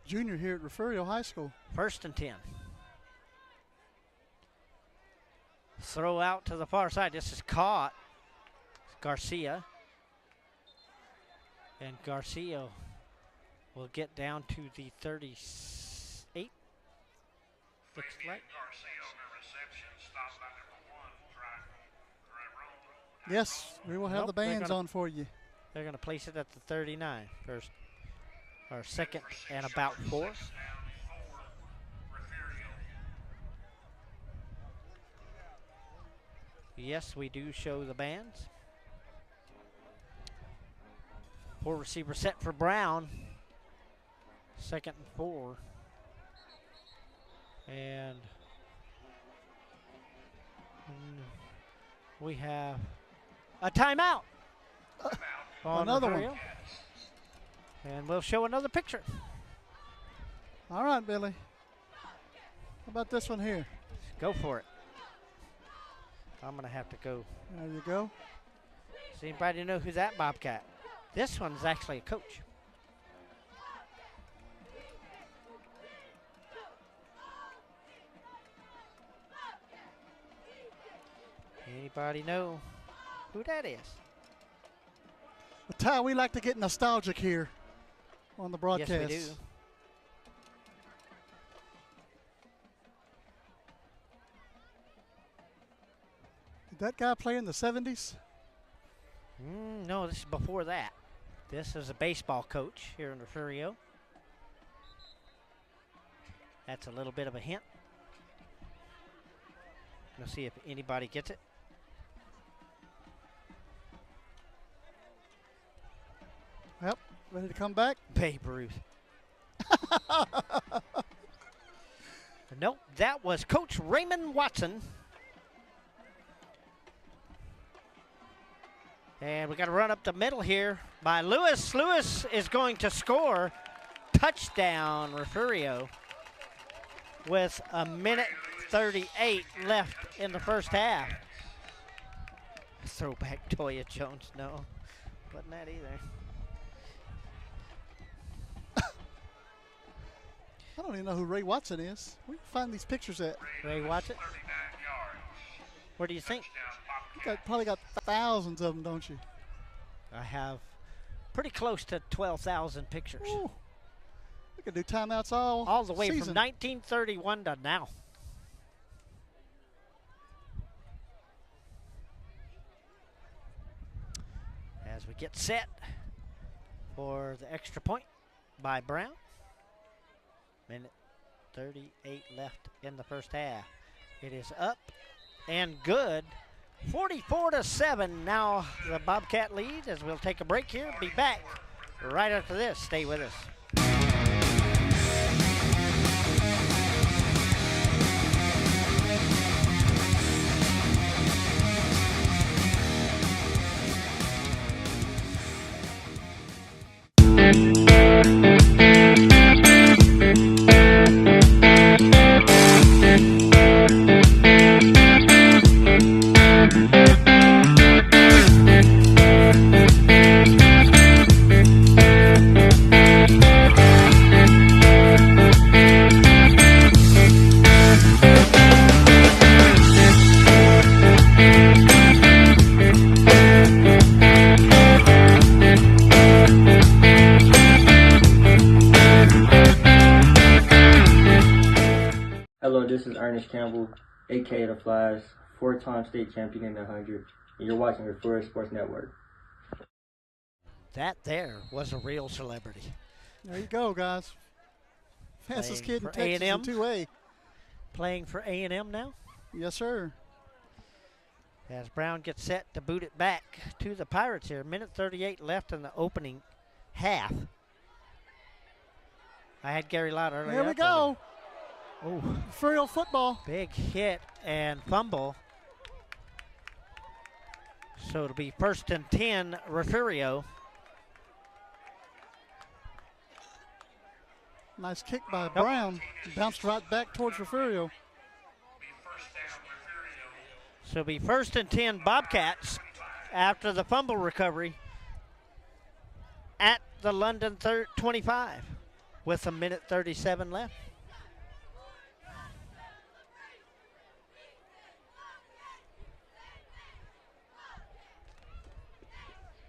Junior here at Refugio High School. First and 10. Throw out to the far side. This is caught. Garcia. And Garcia will get down to the 38. Looks like. Garcia on the reception. Stopped by number 1. Try roll. Yes, we will have Nope, the they're bands gonna- on for you. They're going to place it at the 39. First, or second and about 4. Down 4. Refugio. Yes, we do show the bands. 4 receiver set for Brown. Second and 4. And we have a timeout. On Another Refugio. one. And we'll show another picture. All right, Billy. How about this one here? Go for it. I'm going to have to go. There you go. Does anybody know who that Bobcat? This one's actually a coach. Anybody know who that is? But Ty, we like to get nostalgic here on the broadcast. Yes, we do. Did that guy play in the 70s? No, this is before that. This is a baseball coach here in Refugio. That's a little bit of a hint. We'll see if anybody gets it. Yep, ready to come back? Babe Ruth. Nope, that was Coach Raymond Watson. And we got to run up the middle here by Lewis. Lewis is going to score. Touchdown, Refugio. With a minute 38 left in the first half. Throwback Toya Jones. No, wasn't that either. I don't even know who Ray Watson is. Where do you find these pictures at? Ray Watson? What do you think? You probably got thousands of them, don't you? I have pretty close to 12,000 pictures. Ooh. We could do timeouts all the way season. from 1931 to now. As we get set for the extra point by Brown. Minute 38 left in the first half. It is up and good. 44-7 now the Bobcat lead as we'll take a break here. Be back right after this. Stay with us. This is Ernest Campbell, a.k.a. The Flies, 4-time state champion in the 100, and you're watching Refugio Sports Network. That there was a real celebrity. There you go, guys. Fastest kid in for Texas A&M. in 2A. Playing for A&M now. Yes, sir. As Brown gets set to boot it back to the Pirates here. Minute 38 left in the opening half. I had Gary Lott earlier. There we go. Oh, Real football. big hit and fumble. So it'll be 1st and 10, Refugio. Nice kick by Brown. Bounced right back towards Refugio. So it'll be 1st and 10, Bobcats after the fumble recovery at the London 25 with a minute 37 left.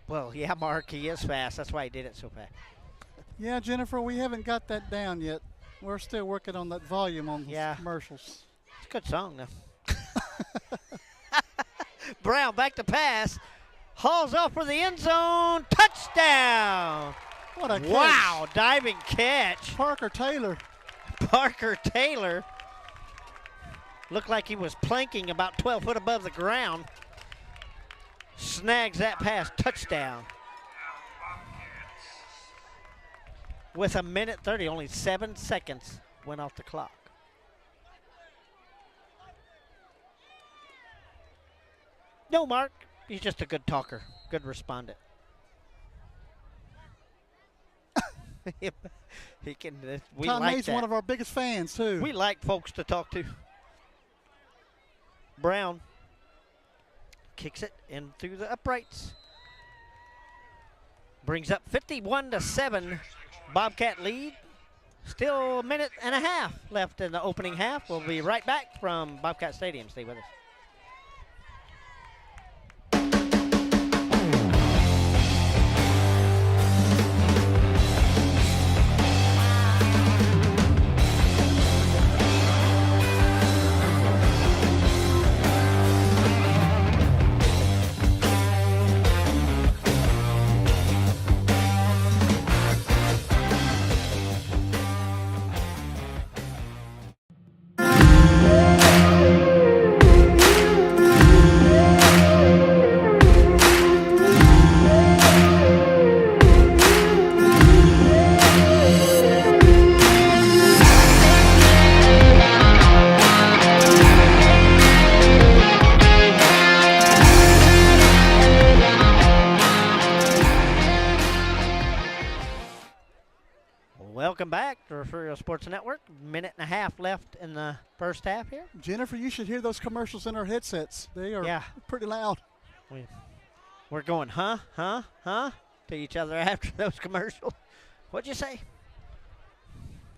Well, yeah, Mark, he is fast. That's why he did it so fast. Yeah, Jennifer, we haven't got that down yet. We're still working on that volume on the commercials. It's a good song, though. Brown back to pass. Hauls off for the end zone. Touchdown. What a catch. Wow, diving catch. Parker Taylor. Parker Taylor. Looked like he was planking about 12 foot above the ground. Snags that pass, touchdown. With a minute 30, only 7 seconds went off the clock. No, Mark, he's just a good talker, good respondent. He can. We Tom like May's that. one of our biggest fans too. We like folks to talk to. Brown kicks it in through the uprights. Brings up 51-7. Bobcat lead. Still a minute and a half left in the opening half. We'll be right back from Bobcat Stadium. Stay with us. Welcome back to Refugio Sports Network. Minute and a half left in the first half here. Jennifer, you should hear those commercials in our headsets. They are pretty loud. We're going, huh, to each other after those commercials. What'd you say?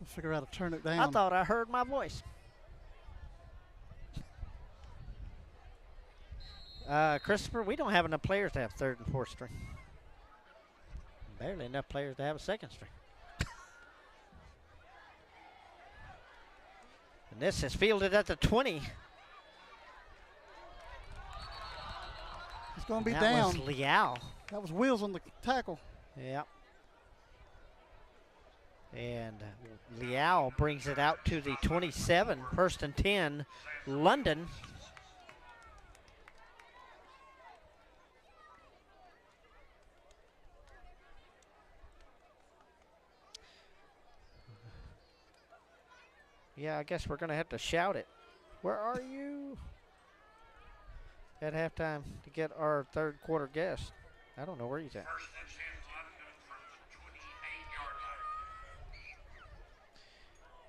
figure out how to turn it down. I thought I heard my voice. Christopher, we don't have enough players to have third and fourth string. Barely enough players to have a second string. And this is fielded at the 20. It's going to be that down. That was Liao. That was Wheels on the tackle. Yep. And Liao brings it out to the 27, 1st and 10, London. Yeah, I guess we're going to have to shout it. Where are you? At halftime to get our third quarter guest. I don't know where he's at. First and 10, London from the 28-yard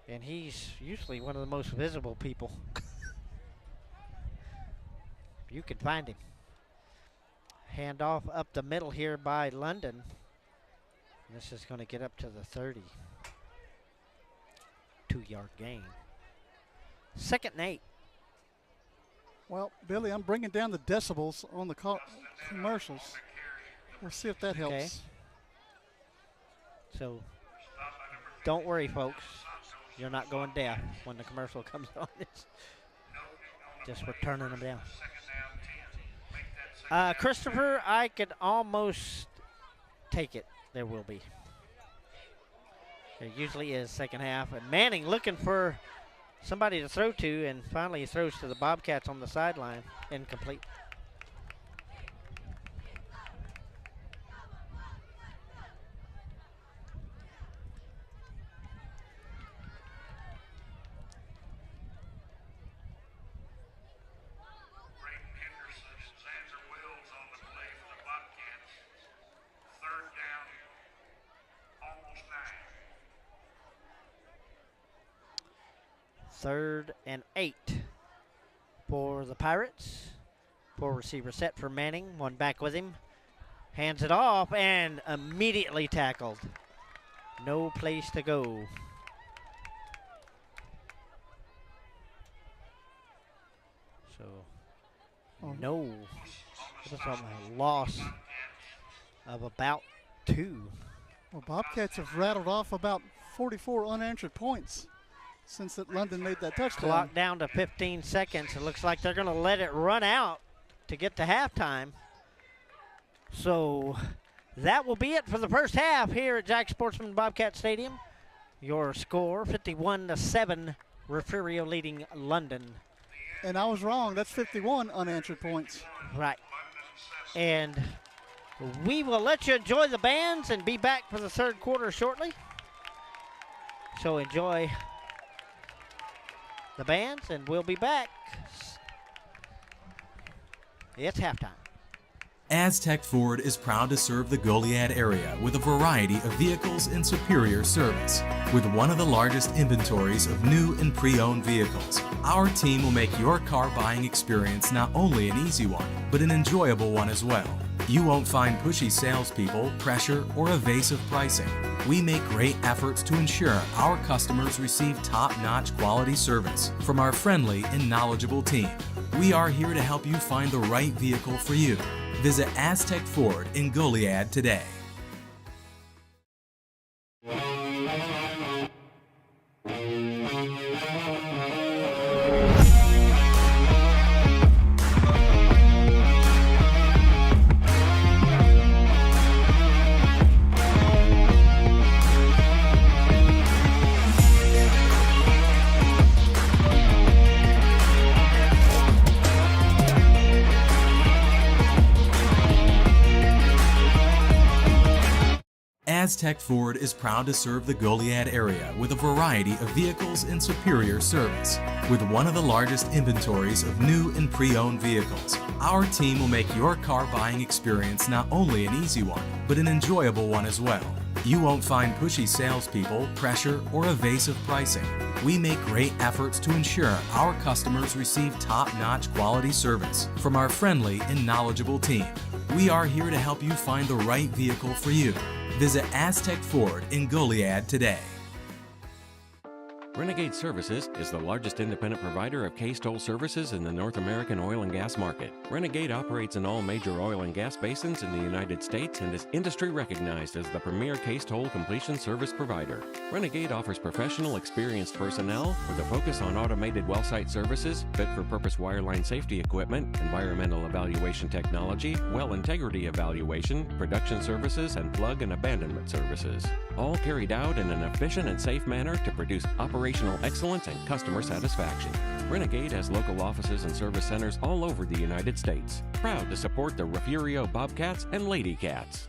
line. And he's usually one of the most visible people. You can find him. Hand off up the middle here by London. This is going to get up to the 30. 2-yard gain. 2nd and 8. Well, Billy, I'm bringing down the decibels on the commercials. We'll see if that helps. Okay. So, don't worry, folks. You're not going deaf when the commercial comes on. It's just we're turning them down. Christopher, I could almost take it. There will be. There usually is second half. And Manning looking for somebody to throw to, and finally he throws to the Bobcats on the sideline. Incomplete. Third and 8 for the Pirates. 4 receiver set for Manning. One back with him. Hands it off and immediately tackled. No place to go. So, no. It was a loss of about 2. Well, Bobcats have rattled off about 44 unanswered points since that London made that touchdown. Clock down to 15 seconds. It looks like they're going to let it run out to get to halftime. So that will be it for the first half here at Jack Sportsman Bobcat Stadium. Your score, 51-7, Refugio leading London. And I was wrong. That's 51 unanswered points. Right. And we will let you enjoy the bands and be back for the third quarter shortly. So enjoy the bands, and we'll be back. It's halftime. Aztec Ford is proud to serve the Goliad area with a variety of vehicles and superior service. With one of the largest inventories of new and pre-owned vehicles, our team will make your car buying experience not only an easy one, but an enjoyable one as well. You won't find pushy salespeople, pressure, or evasive pricing. We make great efforts to ensure our customers receive top-notch quality service from our friendly and knowledgeable team. We are here to help you find the right vehicle for you. Visit Aztec Ford in Goliad today. Aztec Ford is proud to serve the Goliad area with a variety of vehicles and superior service. With one of the largest inventories of new and pre-owned vehicles, our team will make your car buying experience not only an easy one, but an enjoyable one as well. You won't find pushy salespeople, pressure, or evasive pricing. We make great efforts to ensure our customers receive top-notch quality service from our friendly and knowledgeable team. We are here to help you find the right vehicle for you. Visit Aztec Ford in Goliad today. Renegade Services is the largest independent provider of case toll services in the North American oil and gas market. Renegade operates in all major oil and gas basins in the United States and is industry recognized as the premier case toll completion service provider. Renegade offers professional, experienced personnel with a focus on automated well site services, fit-for-purpose wireline safety equipment, environmental evaluation technology, well integrity evaluation, production services, and plug and abandonment services. All carried out in an efficient and safe manner to produce operational excellence and customer satisfaction. Renegade has local offices and service centers all over the United States. Proud to support the Refugio Bobcats and Lady Cats.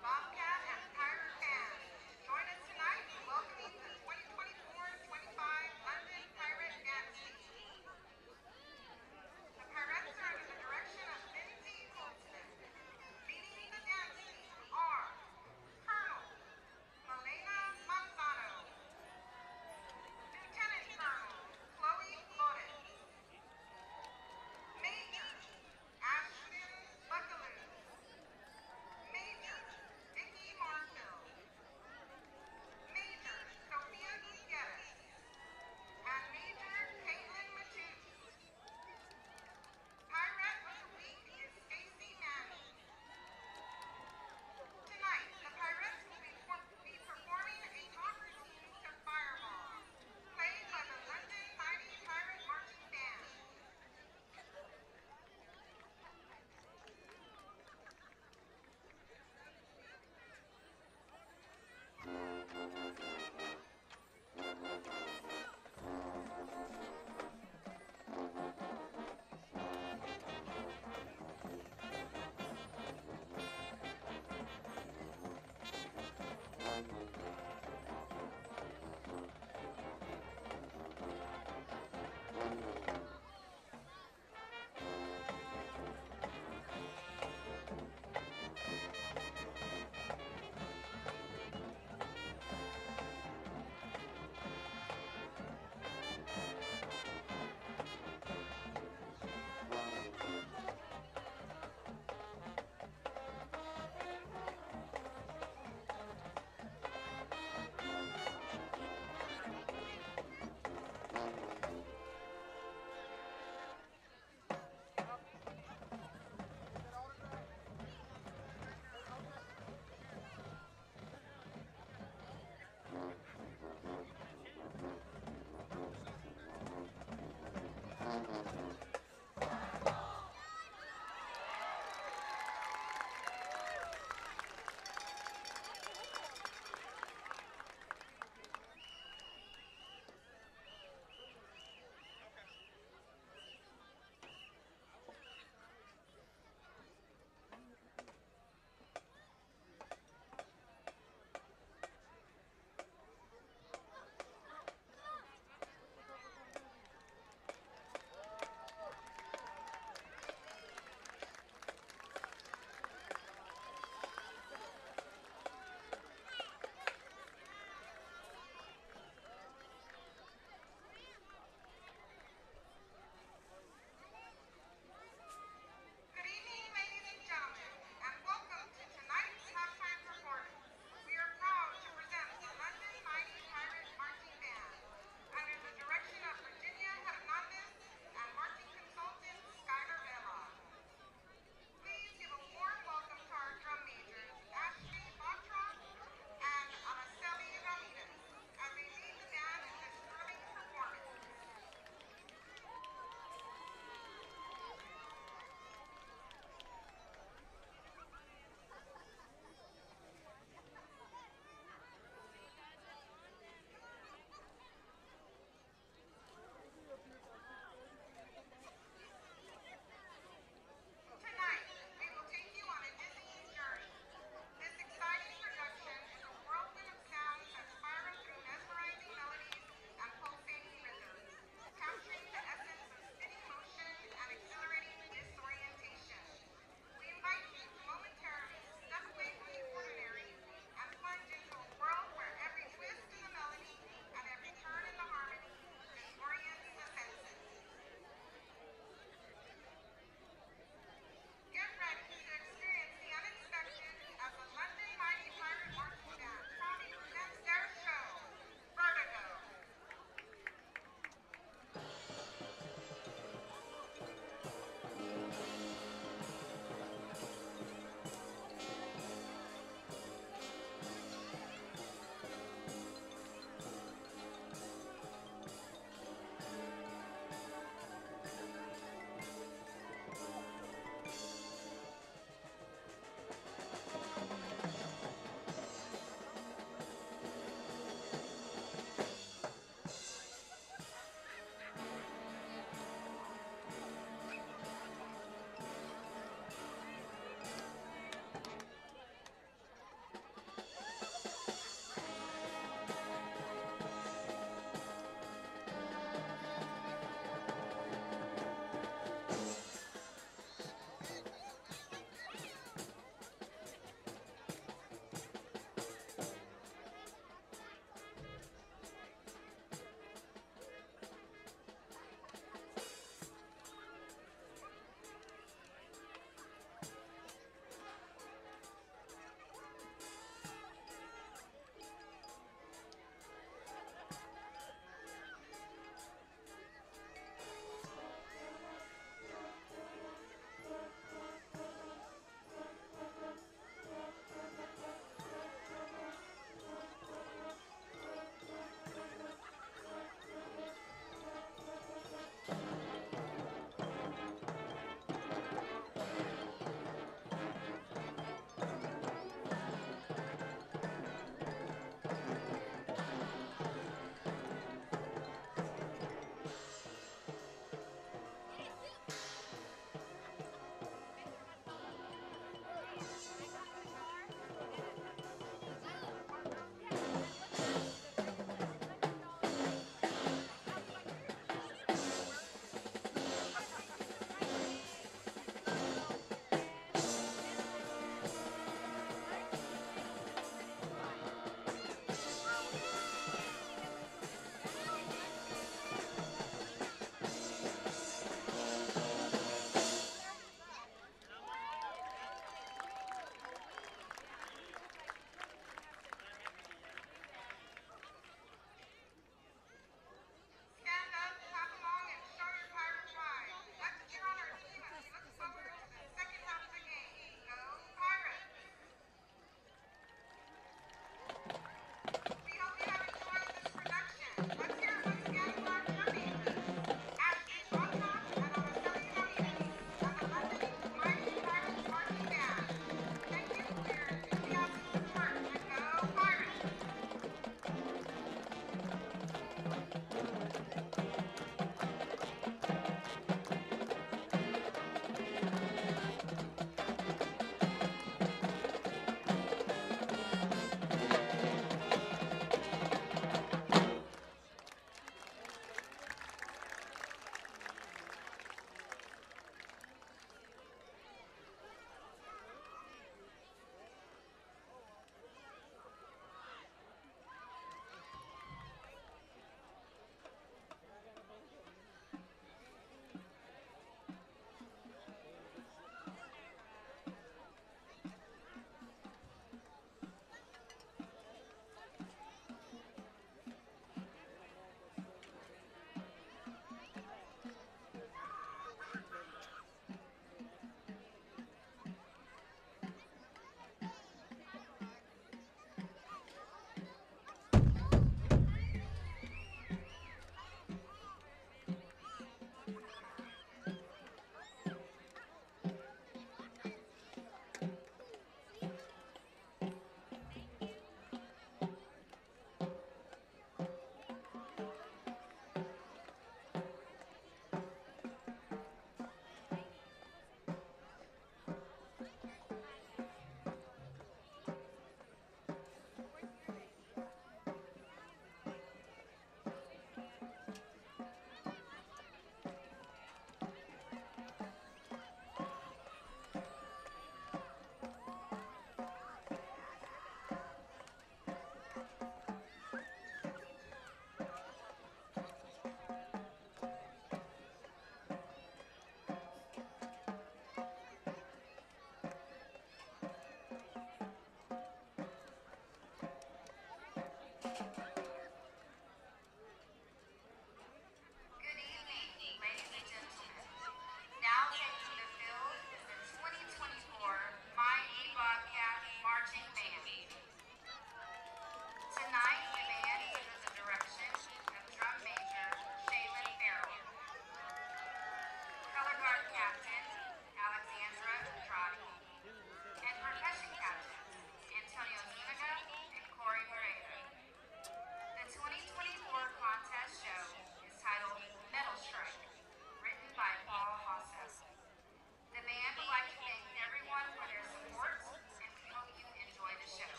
Bobcat and Pirate fans, join us tonight in welcoming the 2024-25 London Pirate Dance Team. The Pirates are under the direction of Sportsman. Leading the dance team are Colonel Malena Manzano, Lieutenant Colonel Chloe Flores, Major Ashton Buckaloo, Major Vicky Marshall, Major Sophia Gutierrez, and Major Caitlin Matthews. Pirate of the Week is Stacy Manning. Tonight, the Pirates will be performing a talk routine to Fireball, played by the London Mighty Pirate Marching Band.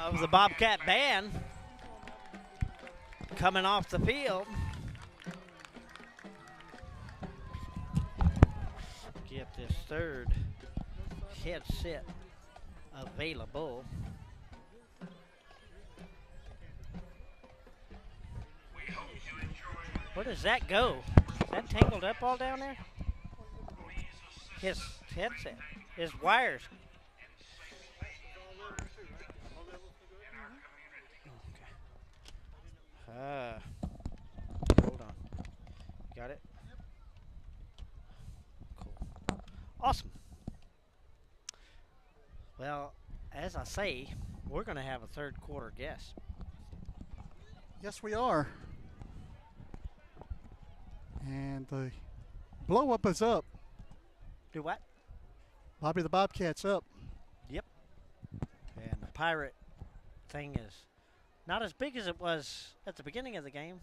Of the Bobcat band coming off the field. Get this third headset available. Where does that go? Is that tangled up all down there? His headset, his wires. Hold on. Got it? Cool. Awesome. Well, as I say, we're going to have a third quarter guest. Yes, we are. And the blow up is up. Do what? Bobby the Bobcat's up. Yep. And the Pirate thing is not as big as it was at the beginning of the game.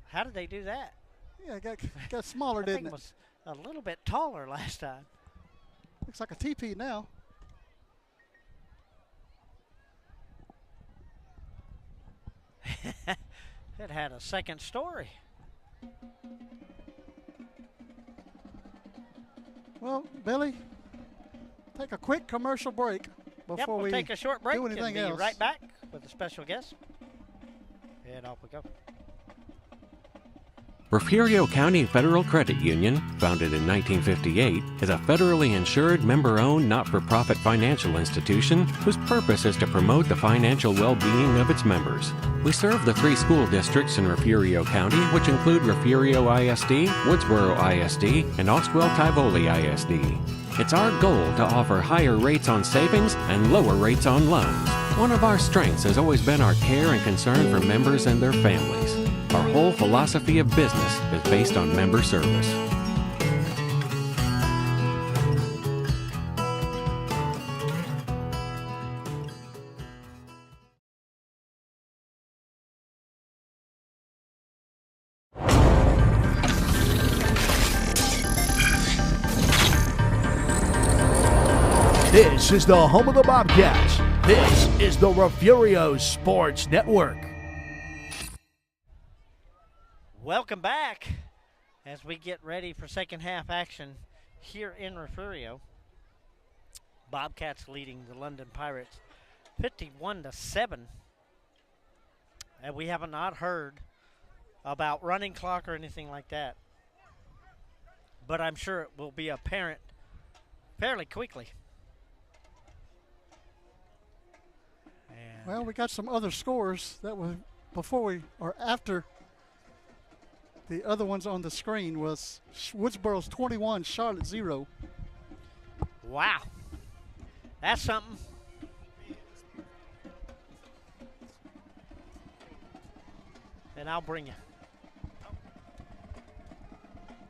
How did they do that? Yeah, it got smaller, That didn't thing it? was a little bit taller last time. Looks like a teepee now. It had a second story. Well, Billy, take a quick commercial break before We'll we take a short break do and anything be else. right back with a special guest. And off we go. Refugio County Federal Credit Union, founded in 1958, is a federally insured, member-owned, not-for-profit financial institution whose purpose is to promote the financial well-being of its members. We serve the 3 school districts in Refugio County, which include Refugio ISD, Woodsboro ISD, and Oswell-Tivoli ISD. It's our goal to offer higher rates on savings and lower rates on loans. One of our strengths has always been our care and concern for members and their families. Our whole philosophy of business is based on member service. This is the home of the Bobcats. This is the Refugio Sports Network. Welcome back as we get ready for second half action here in Refugio. Bobcats leading the London Pirates 51-7. And we have not heard about running clock or anything like that. But I'm sure it will be apparent fairly quickly. And Well, we got some other scores that were before we or after the other ones on the screen was Woodsboro's 21, Charlotte 0. wow. That's something. And I'll bring you.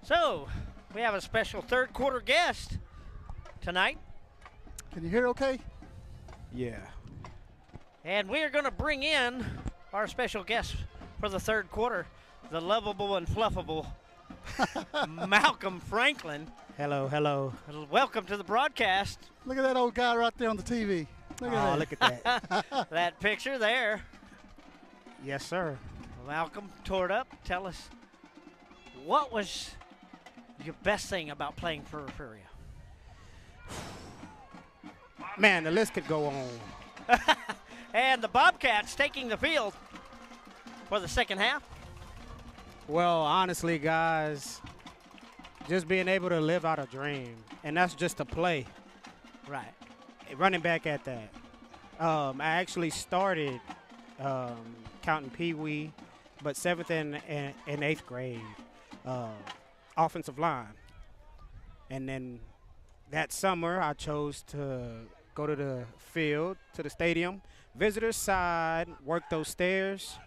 So, we have a special third quarter guest tonight. Can you hear okay? Yeah. And we are going to bring in our special guest for the third quarter, the lovable and fluffable Malcolm Franklin. Hello, hello. Welcome to the broadcast. Look at that old guy right there on the TV. Look at that. Look at that. That picture there. Yes, sir. Malcolm, tore it up. Tell us, what was your best thing about playing for Refugio? Man, the list could go on. And the Bobcats taking the field for the second half. Well, honestly, guys, just being able to live out a dream, and that's just to play. Right. Running back at that. I actually started counting Pee-wee, but 7th and 8th grade, offensive line. And then that summer, I chose to go to the field, to the stadium, visitor side, work those stairs,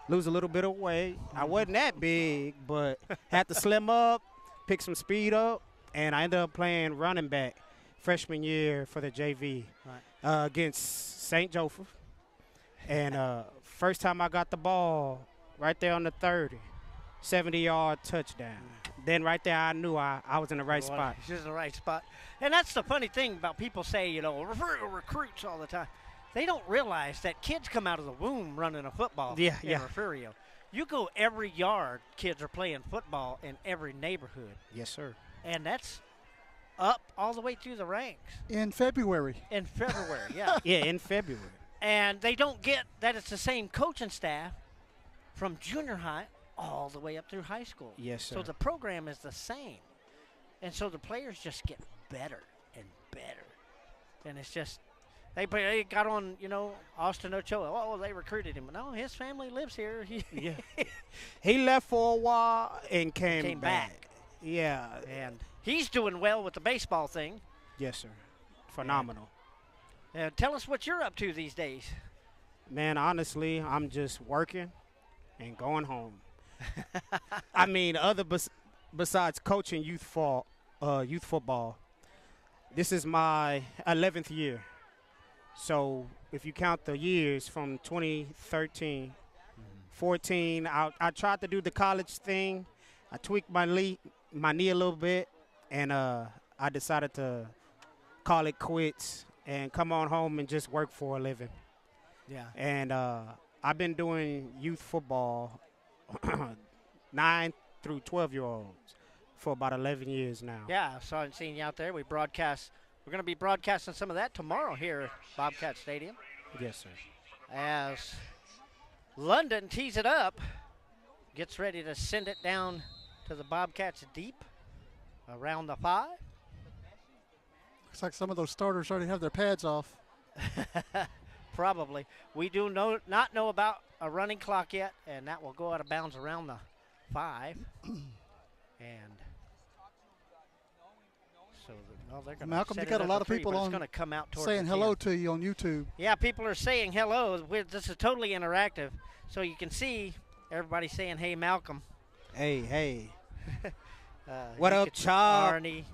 lose a little bit of weight. I wasn't that big, but had to slim up, pick some speed up, and I ended up playing running back freshman year for the JV against St. Joseph. And first time I got the ball, right there on the 30, 70-yard touchdown. Then right there I knew I was in the right spot. She's in the right spot. And that's the funny thing about people say, Refugio recruits all the time. They don't realize that kids come out of the womb running a football in Refugio. You go every yard, kids are playing football in every neighborhood. Yes, sir. And that's up all the way through the ranks. In February. In February, yeah. Yeah, in February. And they don't get that it's the same coaching staff from junior high all the way up through high school. Yes, sir. So the program is the same. And so the players just get better and better. And it's just, they got on, Austin Ochoa. Oh, they recruited him. No, his family lives here. Yeah. He left for a while and came back. Yeah. And he's doing well with the baseball thing. Yes, sir. Phenomenal. And tell us what you're up to these days. Man, honestly, I'm just working and going home. I mean, besides coaching youth football, this is my 11th year. So if you count the years from 2013, 14, I tried to do the college thing. I tweaked my knee a little bit, and I decided to call it quits and come on home and just work for a living. Yeah. And I've been doing youth football 9 through 12-year-olds for about 11 years now. Yeah, I saw and seen you out there. We're going to be broadcasting some of that tomorrow here at Bobcat Stadium. Yes, sir. As London tees it up, gets ready to send it down to the Bobcats deep around the 5. Looks like some of those starters already have their pads off. Probably. We do not know about a running clock yet, and that will go out of bounds around the 5. And so they're going to Malcolm, you got a lot of people on gonna come out saying hello to you on YouTube. Yeah, people are saying hello. This is totally interactive, so you can see everybody saying, "Hey, Malcolm." Hey. What up, Chop? Arnie.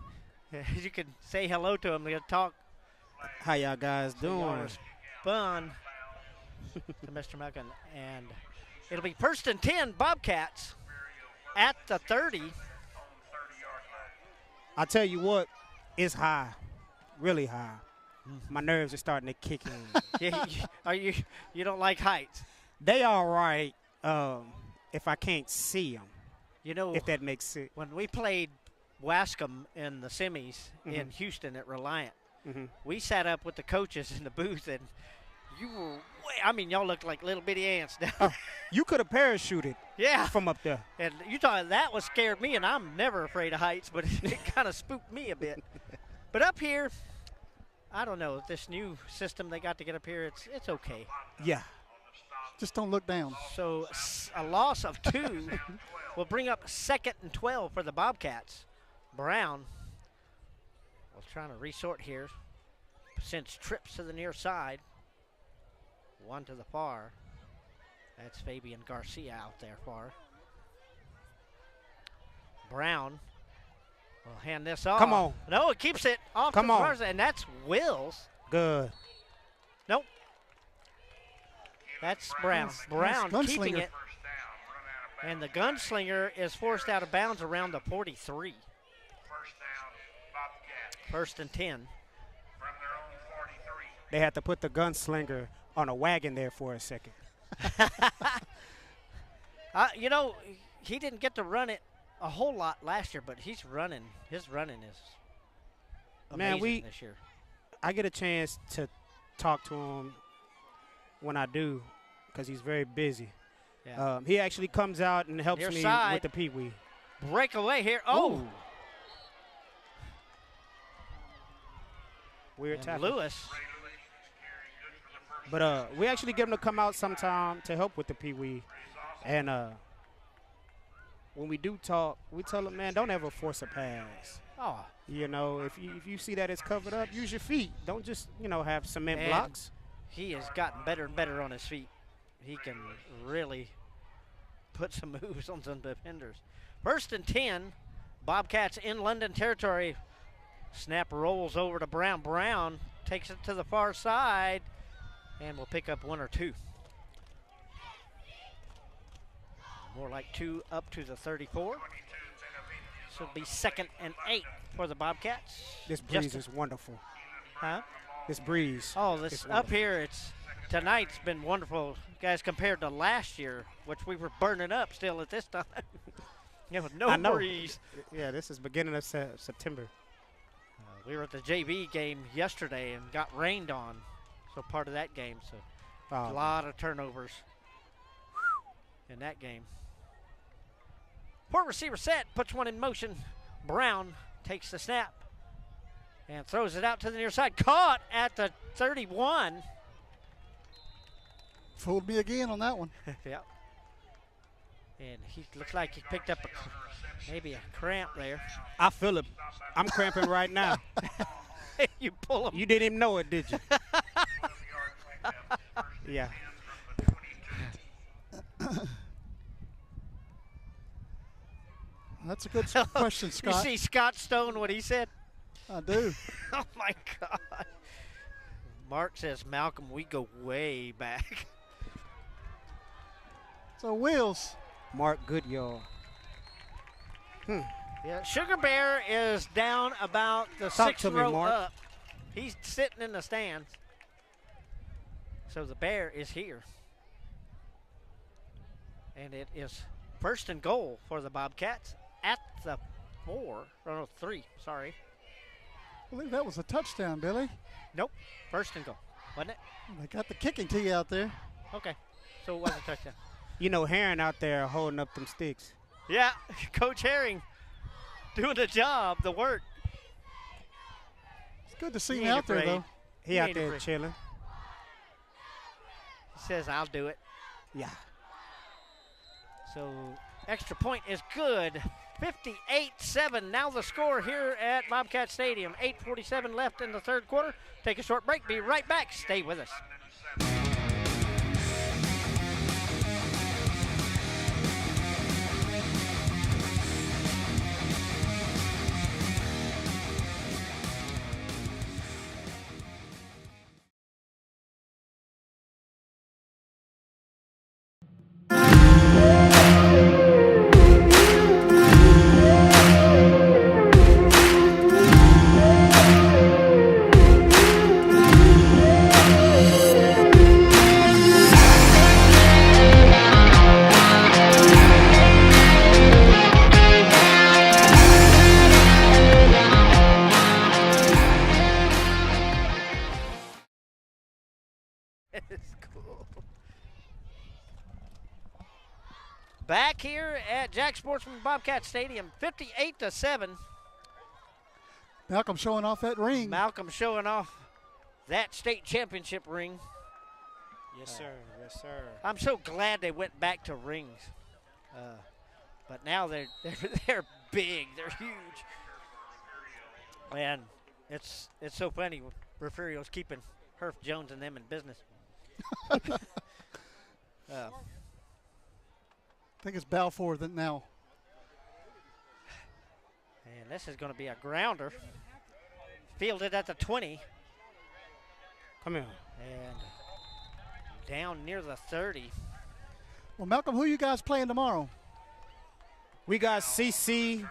You can say hello to them. They'll talk. How y'all guys doing? Respond to Mr. Malcolm. And it'll be first and 10 Bobcats at the 30. I tell you what, it's high, really high. My nerves are starting to kick in. You don't like heights? They all right if I can't see them. If that makes sense. When we played Wascom in the semis in Houston at Reliant, We sat up with the coaches in the booth, and you were y'all looked like little bitty ants down. You could have parachuted from up there. And you thought that was scared me, and I'm never afraid of heights, but it kind of spooked me a bit. But up here, I don't know, this new system they got to get up here, it's okay. Yeah. Just don't look down. So a loss of 2 will bring up 2nd and 12 for the Bobcats. Brown was trying to resort here. Sends trips to the near side. 1 to the far. That's Fabian Garcia out there far. Brown will hand this off. Come on. No, it keeps it off Come to on. Garza, and that's Wills. Good. Nope. That's Brown. Brown keeping it. And the gunslinger is forced out of bounds around the 43. First and 10. They had to put the gunslinger on a wagon there for a second. You know, he didn't get to run it a whole lot last year, but he's running. His running is amazing this year. I get a chance to talk to him when I do, because he's very busy. Yeah. He actually comes out and helps Near me side. with the peewee. Breakaway here. Oh. Ooh. Weird And tackle. Lewis. But we actually get him to come out sometime to help with the peewee. And when we do talk, we tell him, man, don't ever force a pass. Oh. You know, if you see that it's covered up, use your feet. Don't just, have cement And blocks. He has gotten better and better on his feet. He can really put some moves on some defenders. First and 10, Bobcats in London territory. Snap rolls over to Brown. Brown takes it to the far side and will pick up 1 or 2. More like 2 up to the 34. So it'll be 2nd and 8 for the Bobcats. This breeze is wonderful. Huh? This breeze. Oh, this up here, tonight's been wonderful, guys, compared to last year, which we were burning up still at this time. With no breeze. Yeah, this is beginning of September. We were at the JV game yesterday and got rained on, so part of that game. So a lot of turnovers in that game. 4 receiver set, puts one in motion. Brown takes the snap and throws it out to the near side. Caught at the 31. Fooled me again on that one. Yeah. And he looks like he picked up maybe a cramp there. I feel it. I'm cramping right now. You pull him. You didn't even know it, did you? Yeah. That's a good question, Scott. You see Scott Stone, what he said? I do. Oh, my God. Mark says, Malcolm, we go way back. So, Wheels. Mark Goodyear. Yeah, Sugar Bear is down about the Talk 6th to me, row Mark. up. He's sitting in the stands. So the Bear is here. And it is 1st and goal for the Bobcats at the 3, sorry. I believe that was a touchdown, Billy. Nope, 1st and goal, wasn't it? They got the kicking tee out there. Okay, so it was a touchdown. You know, Herring out there holding up them sticks. Yeah, Coach Herring doing the job, the work. It's good to see He him ain't out there, afraid. though. He out ain't there afraid. chilling. He says, I'll do it. Yeah. So extra point is good. 58-7. Now the score here at Bobcat Stadium. 8:47 left in the 3rd quarter. Take a short break. Be right back. Stay with us. It's cool. Back here at Jack Sportsman Bobcat Stadium, 58-7. Malcolm showing off that ring. Malcolm showing off that state championship ring. Yes, sir. Yes, sir. I'm so glad they went back to rings. But now they're big. They're huge. Man, it's so funny. Refugio's keeping Herf Jones and them in business. I think it's Balfour that now. And this is going to be a grounder. Fielded at the 20. Come here. And down near the 30. Well, Malcolm, who you guys playing tomorrow? We got CCTM,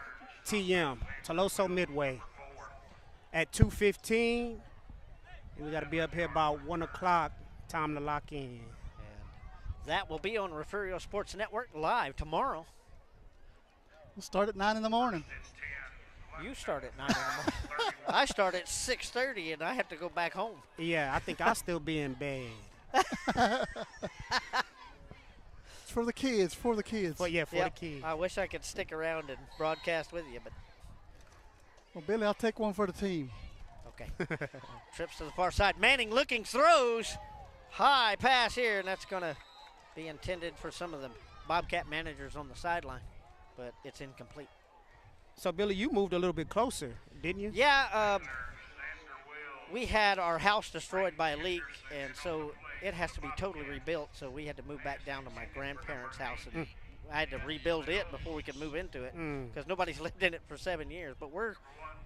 Toloso Midway, at 2:15. And we got to be up here about 1 o'clock. Time to lock in. And that will be on Refugio Sports Network live tomorrow. We'll start at 9 in the morning. You start at 9 in the morning. I start at 6:30, and I have to go back home. Yeah, I think I'll still be in bed. It's for the kids, for the kids. But yeah, for the kids. I wish I could stick around and broadcast with you, but. Well, Billy, I'll take one for the team. Okay. Trips to the far side. Manning looking, throws. High pass here, and that's going to be intended for some of the Bobcat managers on the sideline, but it's incomplete. So, Billy, you moved a little bit closer, didn't you? Yeah, we had our house destroyed by a leak, and so it has to be totally rebuilt, so we had to move back down to my grandparents' house, and I had to rebuild it before we could move into it because nobody's lived in it for 7 years. But we're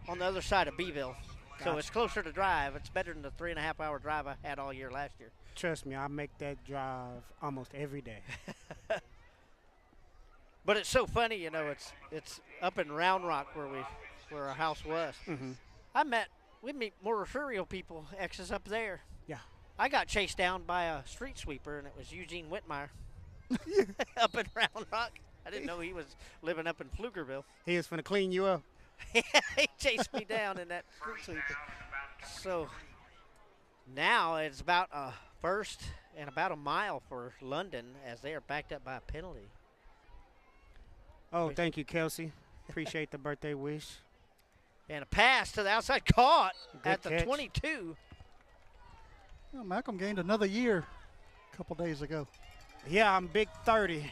on the other side of Beeville, so it's closer to drive. It's better than the 3.5-hour drive I had all year last year. Trust me, I make that drive almost every day. But it's so funny, you know. It's up in Round Rock where our house was. We meet more Refugio people, exes up there. Yeah. I got chased down by a street sweeper, and it was Eugene Whitmire up in Round Rock. I didn't know he was living up in Pflugerville. He was finna clean you up. He chased me down in that street sweeper. So now it's about a first and about a mile for London as they are backed up by a penalty. Oh, thank you, Kelsey. Appreciate the birthday wish. And a pass to the outside, caught Good at the catch. 22. Well, Malcolm gained another year a couple days ago. Yeah, I'm big 30.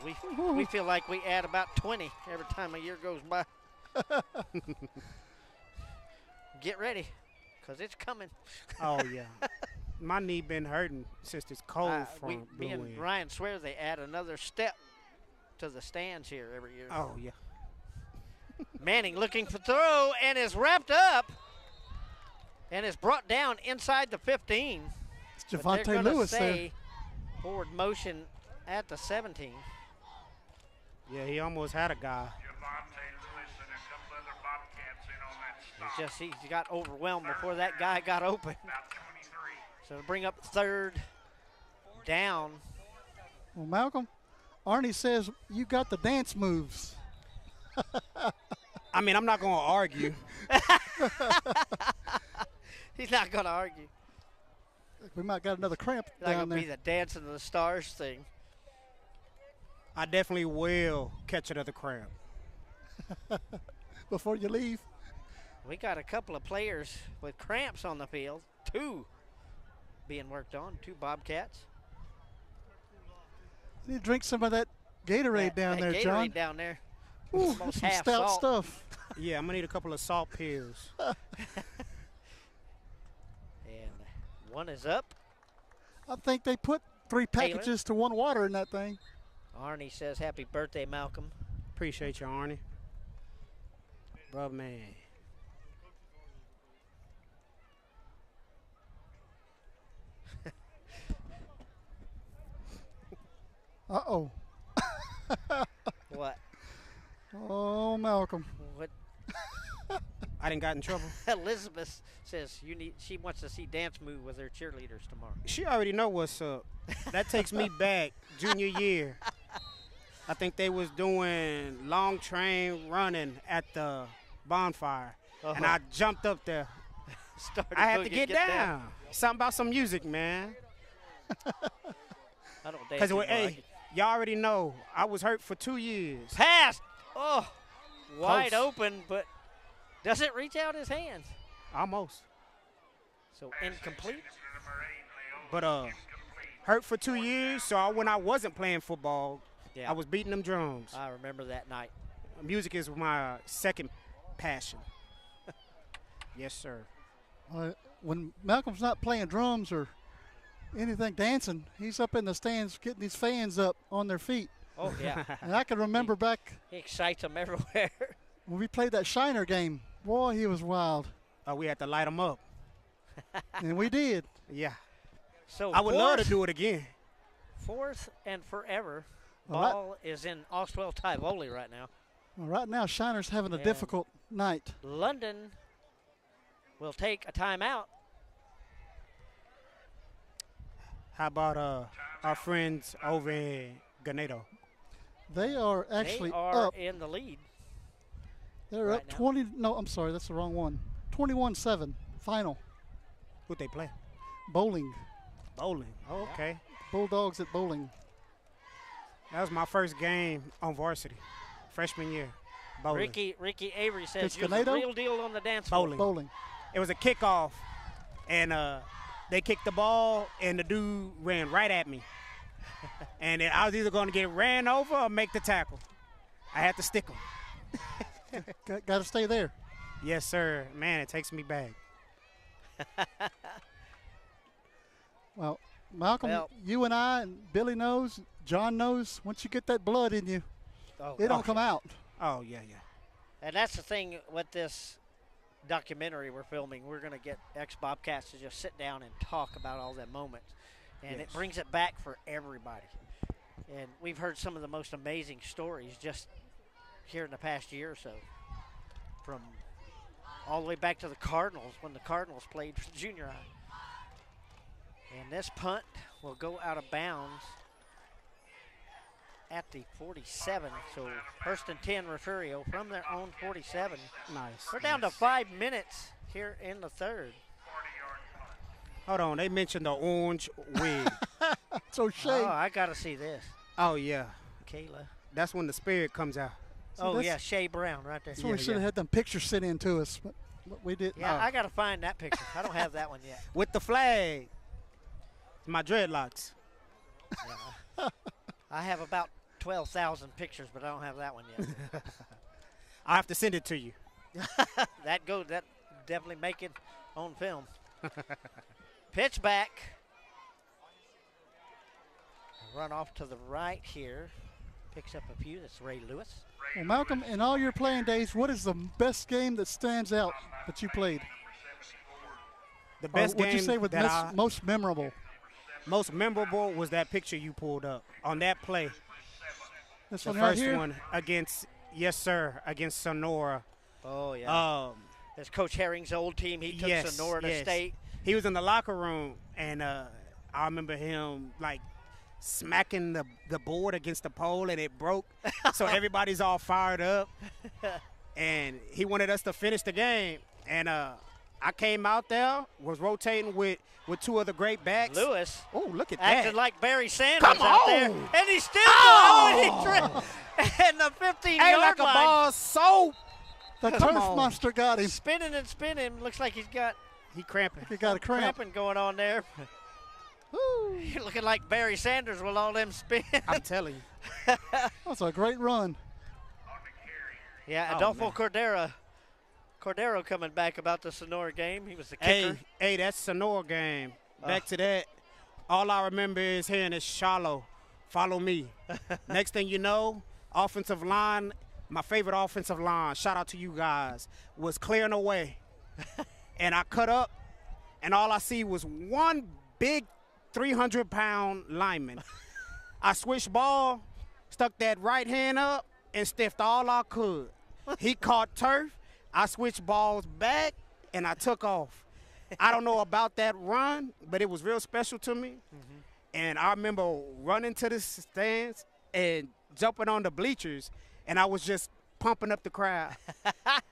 We feel like we add about 20 every time a year goes by. Get ready, because it's coming. Oh, yeah. My knee been hurting since this cold front Me blew and in. Ryan swear they add another step to the stands here every year. Oh, yeah. Manning looking for throw and is wrapped up and is brought down inside the 15. It's Javante Lewis there. Forward motion at the 17. Yeah, he almost had a guy. Javante Lewis and a couple other Bobcats in on that stop. He got overwhelmed before that guy got open. About 23. So to bring up third down. Well, Malcolm, Arnie says you got the dance moves. I mean, I'm not going to argue. He's not going to argue. We might got another cramp It's not down going to there. be the Dancing of the Stars thing. I definitely will catch another cramp. Before you leave. We got a couple of players with cramps on the field. 2 being worked on, 2 Bobcats. You drink some of that Gatorade down there, Gatorade John. down there. Ooh, Almost some half stout salt. stuff. Yeah, I'm going to need a couple of salt pills. And one is up. I think they put 3 packages to 1 water in that thing. Arnie says, happy birthday, Malcolm. Appreciate you, Arnie. Bro, man. Uh-oh. What? Oh, Malcolm. What? I didn't got in trouble. Elizabeth says she wants to see dance move with her cheerleaders tomorrow. She already know what's up. That takes me back junior year. I think they was doing long train running at the bonfire, and I jumped up there. I had to get down. Something about some music, man. I don't dance Because, anymore. hey, y'all already know I was hurt for 2 years. Pass. Oh, wide Close. open, but doesn't reach out his hands. Almost. So incomplete. But hurt for 2 years, so when I wasn't playing football, Yeah. I was beating them drums. I remember that night. Music is my second passion. Yes, sir. When Malcolm's not playing drums or anything dancing, he's up in the stands getting these fans up on their feet. Oh, yeah. And I can remember back He excites them everywhere. when we played that Shiner game. Boy, he was wild. We had to light them up. And we did. Yeah. So I would love to fourth- do it again. Fourth and forever. Well, that- Ball is in Oswell Tivoli right now. Well, right now, Shiner's having a And difficult night. London will take a timeout. How about our friends over in Ganado? They are actually they are up. in the lead. They're right up now. 20. No, I'm sorry, that's the wrong one. 21-7 final. Who'd they play? Bowling. Bowling. Oh, okay. Bulldogs at bowling. That was my first game on varsity, freshman year. Bowling. Ricky Avery says It's you're the Ganado? real deal on the dance floor. Bowling. Bowling. It was a kickoff, and they kicked the ball, and the dude ran right at me. And I was either going to get ran over or make the tackle. I had to stick him. Got to stay there. Yes, sir. Man, it takes me back. Well, Malcolm, Well- you and I and Billy knows, John knows, once you get that blood in you, it don't come out. Oh, yeah, yeah. And that's the thing with this documentary we're filming. We're going to get ex-Bobcats to just sit down and talk about all them moments. And it Yes. brings it back for everybody. And we've heard some of the most amazing stories just here in the past year or so. From all the way back to the Cardinals, when the Cardinals played for junior high. And this punt will go out of bounds at the 47. So first and 10, Refugio from their own 47. Nice. We're down to 5 minutes here in the third. Hold on. They mentioned the orange wig. So Shay, Oh, I got to see this. Oh, yeah. Kayla. That's when the spirit comes out. Oh, that's- yeah, Shay Brown right there. that's when we should have had them pictures sent in to us, but we didn't. Yeah, I got to find that picture. I don't have that one yet. With the flag. My dreadlocks. I have about 12,000 pictures, but I don't have that one yet. I have to send it to you. That definitely make it on film. Pitch back. Run off to the right here. Picks up a few. That's Ray Lewis. Well, Malcolm, in all your playing days, what is the best game that stands out that you played? The best or would game you say was that most memorable? most memorable was that picture you pulled up on that play. This The one right first here? one against, yes, sir, against Sonora. Oh, yeah. Um, That's Coach Herring's old team. He took yes, Sonora to yes. state. He was in the locker room, and I remember him, like, smacking the board against the pole, and it broke. So everybody's all fired up. And he wanted us to finish the game. And I came out there, was rotating with two other great backs. Lewis. Oh, look at Acted that. like Barry Sanders Come out there. on. And he's still Oh. going. And the 15-yard Ain't like a line. ball soap. The Come turf on. monster got him. Spinning and spinning. Looks like he's got He cramping. He got a cramp. cramping going on there. You're looking like Barry Sanders with all them spins. I'm telling you. That's a great run. Yeah, Oh, Adolfo man. Cordero coming back about the Sonora game. He was the kicker. Hey, that's Sonora game. Back to that. All I remember is hearing is shallow. Follow me. Next thing you know, offensive line, my favorite offensive line, shout out to you guys, was clearing away. And I cut up, and all I see was one big 300-pound lineman. I switched ball, stuck that right hand up, and stiffed all I could. He caught turf. I switched balls back, and I took off. I don't know about that run, but it was real special to me. Mm-hmm. And I remember running to the stands and jumping on the bleachers, and I was just pumping up the crowd.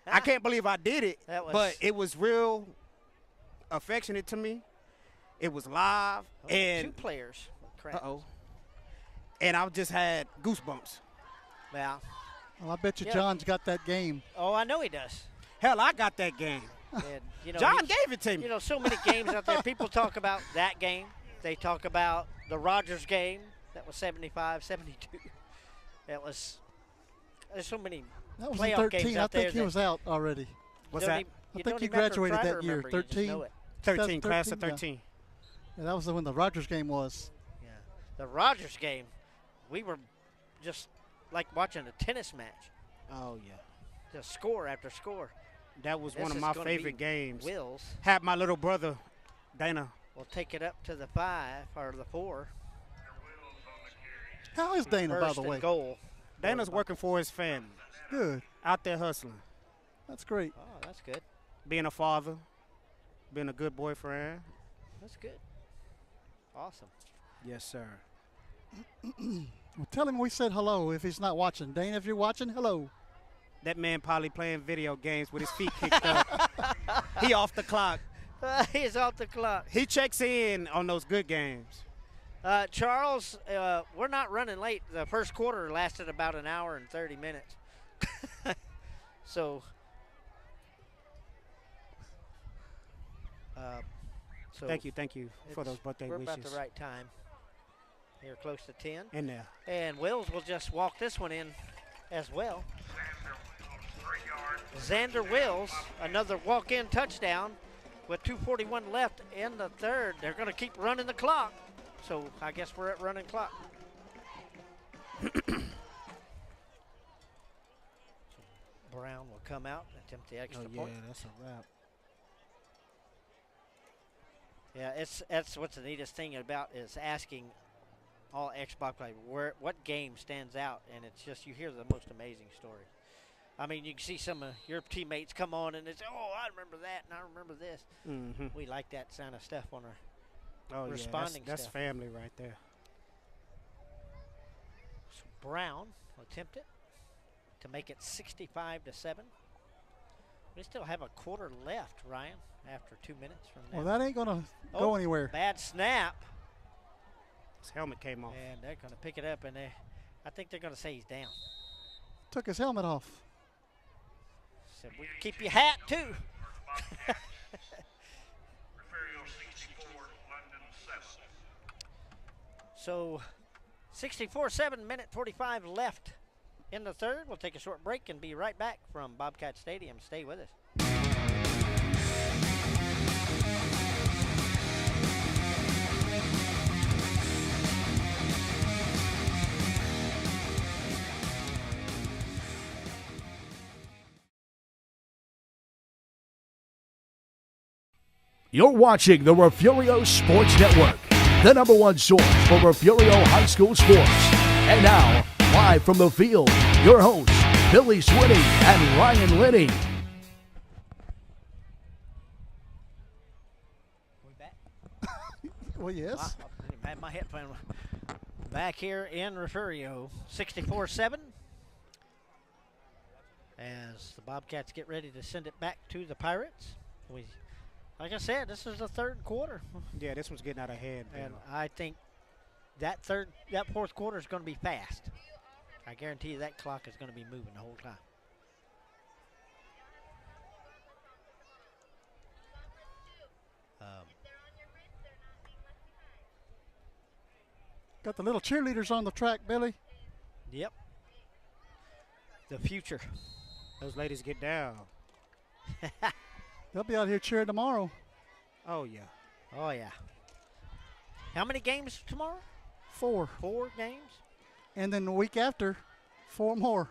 I can't believe I did it, That was- but it was real affectionate to me. It was live, and 2 players. And I just had goosebumps. Yeah. Well, I bet you John's got that game. Oh, I know he does. Hell, I got that game. And, John gave it to me. So many games out there. People talk about that game. They talk about the Rogers game. That was 75, 72. There's so many That was playoff in 13. games I out there. think he was out already. What's that? I think he graduated that year. 13. 13, class of 13. Yeah, that was when the Rogers game was. Yeah. The Rogers game, we were just like watching a tennis match. Oh, yeah. Just score after score. That was one of my favorite games. Wills. Had my little brother, Dana. We'll take it up to the 5 or the 4. How is Dana, by the way? Goal. Dana's working for his family. Good. Out there hustling. That's great. Oh, that's good. Being a father, being a good boyfriend. That's good. Awesome. Yes, sir. Well, tell him we said hello if he's not watching. Dana, if you're watching, hello. That man probably playing video games with his feet kicked up. He off the clock. He's off the clock. He checks in on those good games. Charles, we're not running late. The first quarter lasted about an hour and 30 minutes. So thank you for those birthday we're wishes. We're about the right time. Here close to 10. In there. And Wills will just walk this one in as well. Xander Wills, another walk-in touchdown with 2:41 left in the third. They're going to keep running the clock. So I guess we're at running clock. Brown will come out, attempt the extra point. Yeah, that's a wrap. Yeah, that's what's the neatest thing about is asking all Xbox players what game stands out, and it's just you hear the most amazing stories. I mean, you can see some of your teammates come on and they say, "Oh, I remember that, and I remember this." Mm-hmm. We like that kind of stuff on our responding that's stuff. family right there. So Brown will attempt it to make it 65-7. We still have a quarter left, Ryan, after 2 minutes from now. Well, that ain't going to go anywhere. Bad snap. His helmet came off. And they're going to pick it up, and I think they're going to say he's down. Took his helmet off. Said, "We keep your hat, too." Refugio 64, London 7. So 64-7, minute 45 left in the third. We'll take a short break and be right back from Bobcat Stadium. Stay with us. You're watching the Refugio Sports Network, the #1 source for Refugio High School sports. And now, live from the field, your hosts, Billy Swinney and Ryan Linney. We back? Well, yes. I had my headphone back here in Refugio, 64-7. As the Bobcats get ready to send it back to the Pirates. Like I said, this is the third quarter. Yeah, this one's getting out of hand. And I think that fourth quarter is going to be fast. I guarantee you that clock is going to be moving the whole time. Got the little cheerleaders on the track, Billy. Yep. The future. Those ladies get down. They'll be out here cheering tomorrow. Oh, yeah. Oh, yeah. How many games tomorrow? 4. 4 games? And then the week after, 4 more.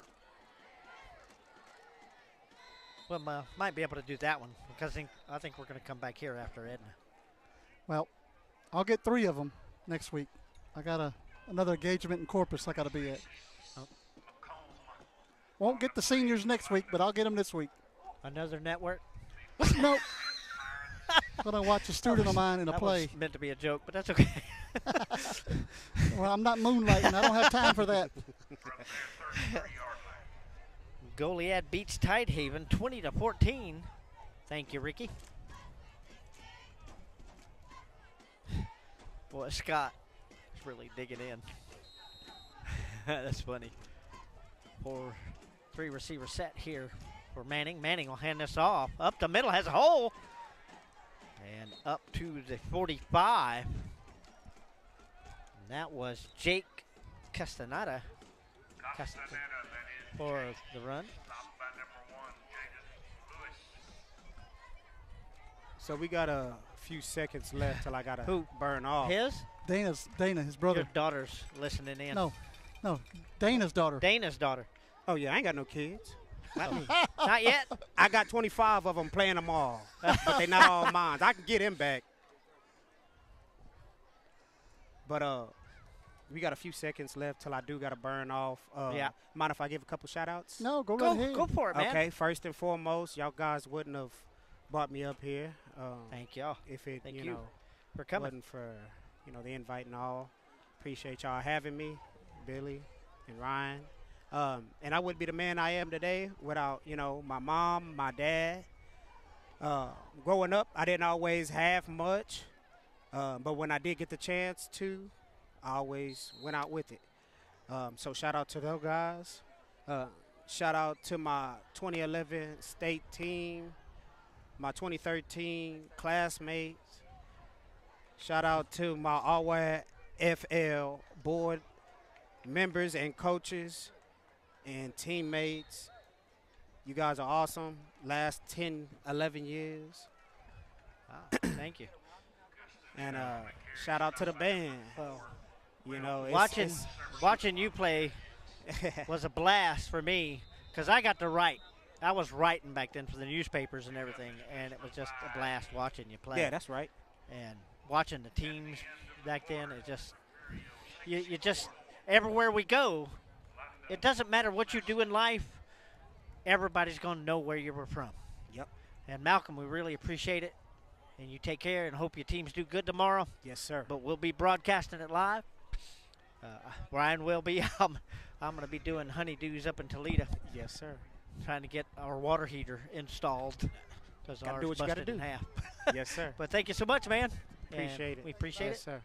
Well, might be able to do that one because I think we're going to come back here after Edna. Well, I'll get 3 of them next week. I got another engagement in Corpus I got to be at. Oh. Won't get the seniors next week, but I'll get them this week. Another network? Nope. I'm going to watch a student of mine in a play. That was meant to be a joke, but that's okay. Well, I'm not moonlighting. I don't have time for that. Goliad beats Tidehaven 20-14. Thank you, Ricky. Boy, Scott is really digging in. That's funny. 4-3 receiver set here for Manning. Manning will hand this off. Up the middle, has a hole. And up to the 45. And that was Jake Castaneda for the run. So we got a few seconds left till I got to burn off. His? Dana, his brother. Your daughter's listening in. No, Dana's daughter. Dana's daughter. Oh, yeah, I ain't got no kids. Not me. Not yet. I got 25 of them playing them all, but they not all mine. I can get them back. But we got a few seconds left till I do got to burn off. Yeah. Mind if I give a couple shout-outs? No, go right ahead. Go for it, man. Okay, first and foremost, y'all guys wouldn't have brought me up here. Thank y'all. If it, Thank you you know, for coming. wasn't for, the invite and all. Appreciate y'all having me, Billy and Ryan. And I wouldn't be the man I am today without, my mom, my dad. Growing up, I didn't always have much, but when I did get the chance to, I always went out with it. So shout out to those guys. Shout out to my 2011 state team, my 2013 classmates. Shout out to my RYFL board members and coaches and teammates. You guys are awesome. Last 10, 11 years. Thank you. And shout out to the band. Watching you play was a blast for me because I got to write. I was writing back then for the newspapers and everything, and it was just a blast watching you play. Yeah, that's right. And watching the teams back then, it just you just everywhere we go, it doesn't matter what you do in life, everybody's going to know where you were from. Yep. And Malcolm, we really appreciate it. And you take care and hope your teams do good tomorrow. Yes, sir. But we'll be broadcasting it live. Ryan will be. I'm going to be doing honeydews up in Toledo. Yes, sir. Trying to get our water heater installed because ours do what you busted gotta in do. half. Yes, sir. But thank you so much, man. Appreciate it. We appreciate yes, it. sir.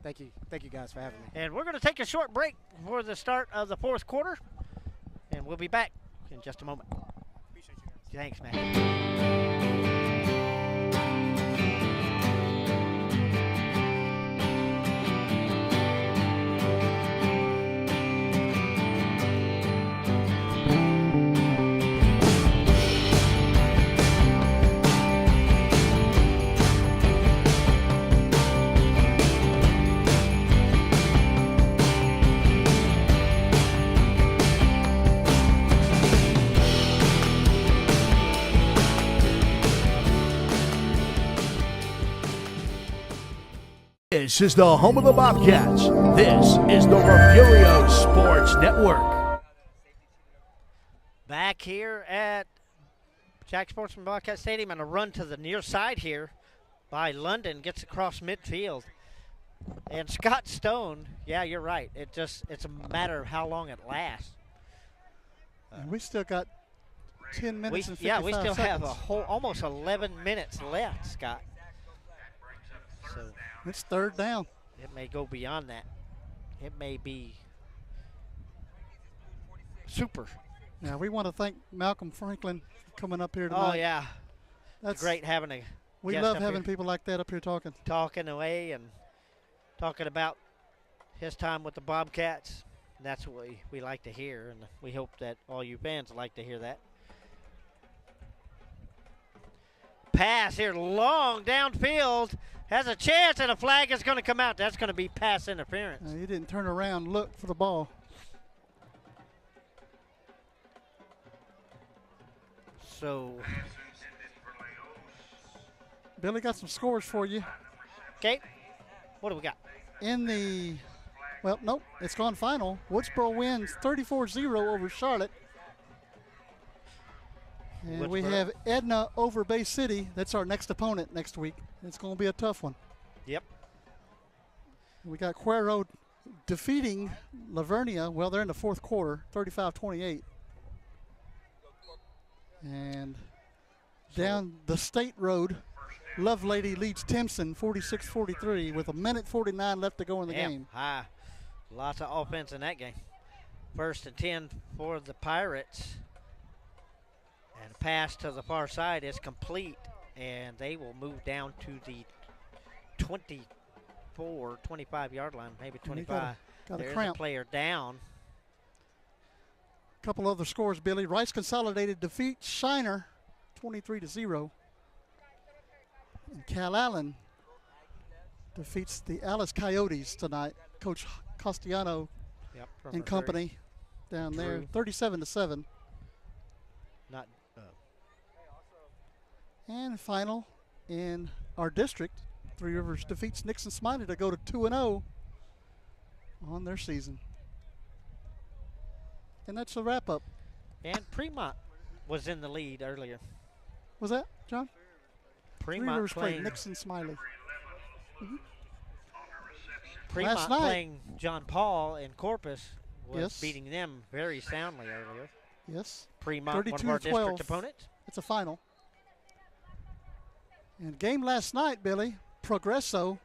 Thank you. Thank you guys for having me. And we're going to take a short break before the start of the fourth quarter. And we'll be back in just a moment. Appreciate you guys. Thanks, man. This is the home of the Bobcats. This is the Refugio Sports Network. Back here at Jack Sportsman Bobcat Stadium, and a run to the near side here by London gets across midfield. And Scott Stone, yeah, you're right. It's a matter of how long it lasts. And we still got 10 minutes and 55 yeah, we still seconds. have a whole almost 11 minutes left, Scott. So it's third down. it may go beyond that. It may be super. Now, we want to thank Malcolm Franklin for coming up here tonight. Oh, yeah. That's Great having a We guest love up having here. people like that up here talking. Talking away and talking about his time with the Bobcats. That's what we like to hear, and we hope that all you fans like to hear that. Pass here, long downfield, has a chance, and a flag is going to come out. That's going to be pass interference. He didn't turn around, look for the ball. So, Billy got some scores for you. okay, what do we got? In the, well, nope, it's gone final. Woodsboro wins 34-0 over Charlotte. And we Woodsboro. have Edna over Bay City. That's our next opponent next week. It's going to be a tough one. Yep. We got Cuero defeating Lavernia. Well, they're in the fourth quarter, 35-28. And down the state road, Lovelady leads Timpson 46-43 with 1:49 left to go in the game. High. Lots of offense in that game. 1st and 10 for the Pirates. And pass to the far side is complete, and they will move down to the 24, 25-yard line, maybe 25. Got a There's cramp. a player down. A couple other scores, Billy. Rice Consolidated defeats Shiner 23-0. And Cal Allen defeats the Alice Coyotes tonight. Coach Castellano and company down there, 37-7. Not. And final in our district, Three Rivers defeats Nixon Smiley to go to 2-0 on their season. And that's a wrap up. And Fremont was in the lead earlier. Was that, John? Three Fremont Rivers played playing Nixon Smiley. Fremont Last night. playing John Paul in Corpus was Yes. beating them very soundly earlier. Yes. Fremont, one of our district opponents. It's a final. And game last night, Billy, Progresso,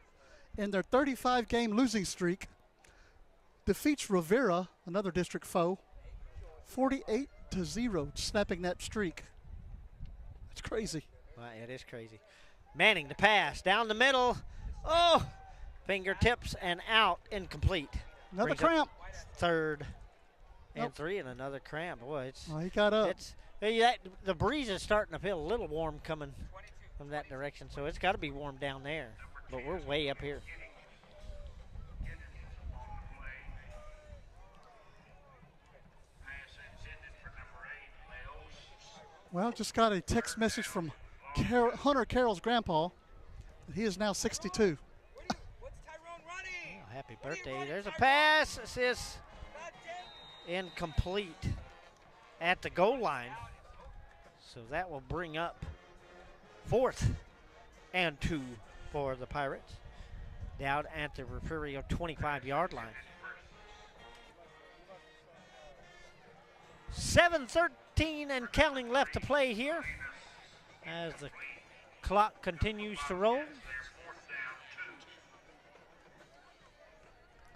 in their 35-game losing streak, defeats Rivera, another district foe, 48-0, snapping that streak. That's crazy. Well, it is crazy. Manning to pass down the middle. Oh, fingertips and out, incomplete. Another Brings up cramp. 3rd and Nope. 3, and another cramp. Boy, it's. Oh, he got up. The breeze is starting to feel a little warm coming from that direction, so it's got to be warm down there. But we're way up here. Well, just got a text message from Hunter Carroll's grandpa. He is now 62. Oh, happy birthday. There's a pass. Assist. Incomplete at the goal line. So that will bring up 4th and 2 for the Pirates. Down at the Refugio 25-yard line. 7:13 and counting left to play here as the clock continues to roll.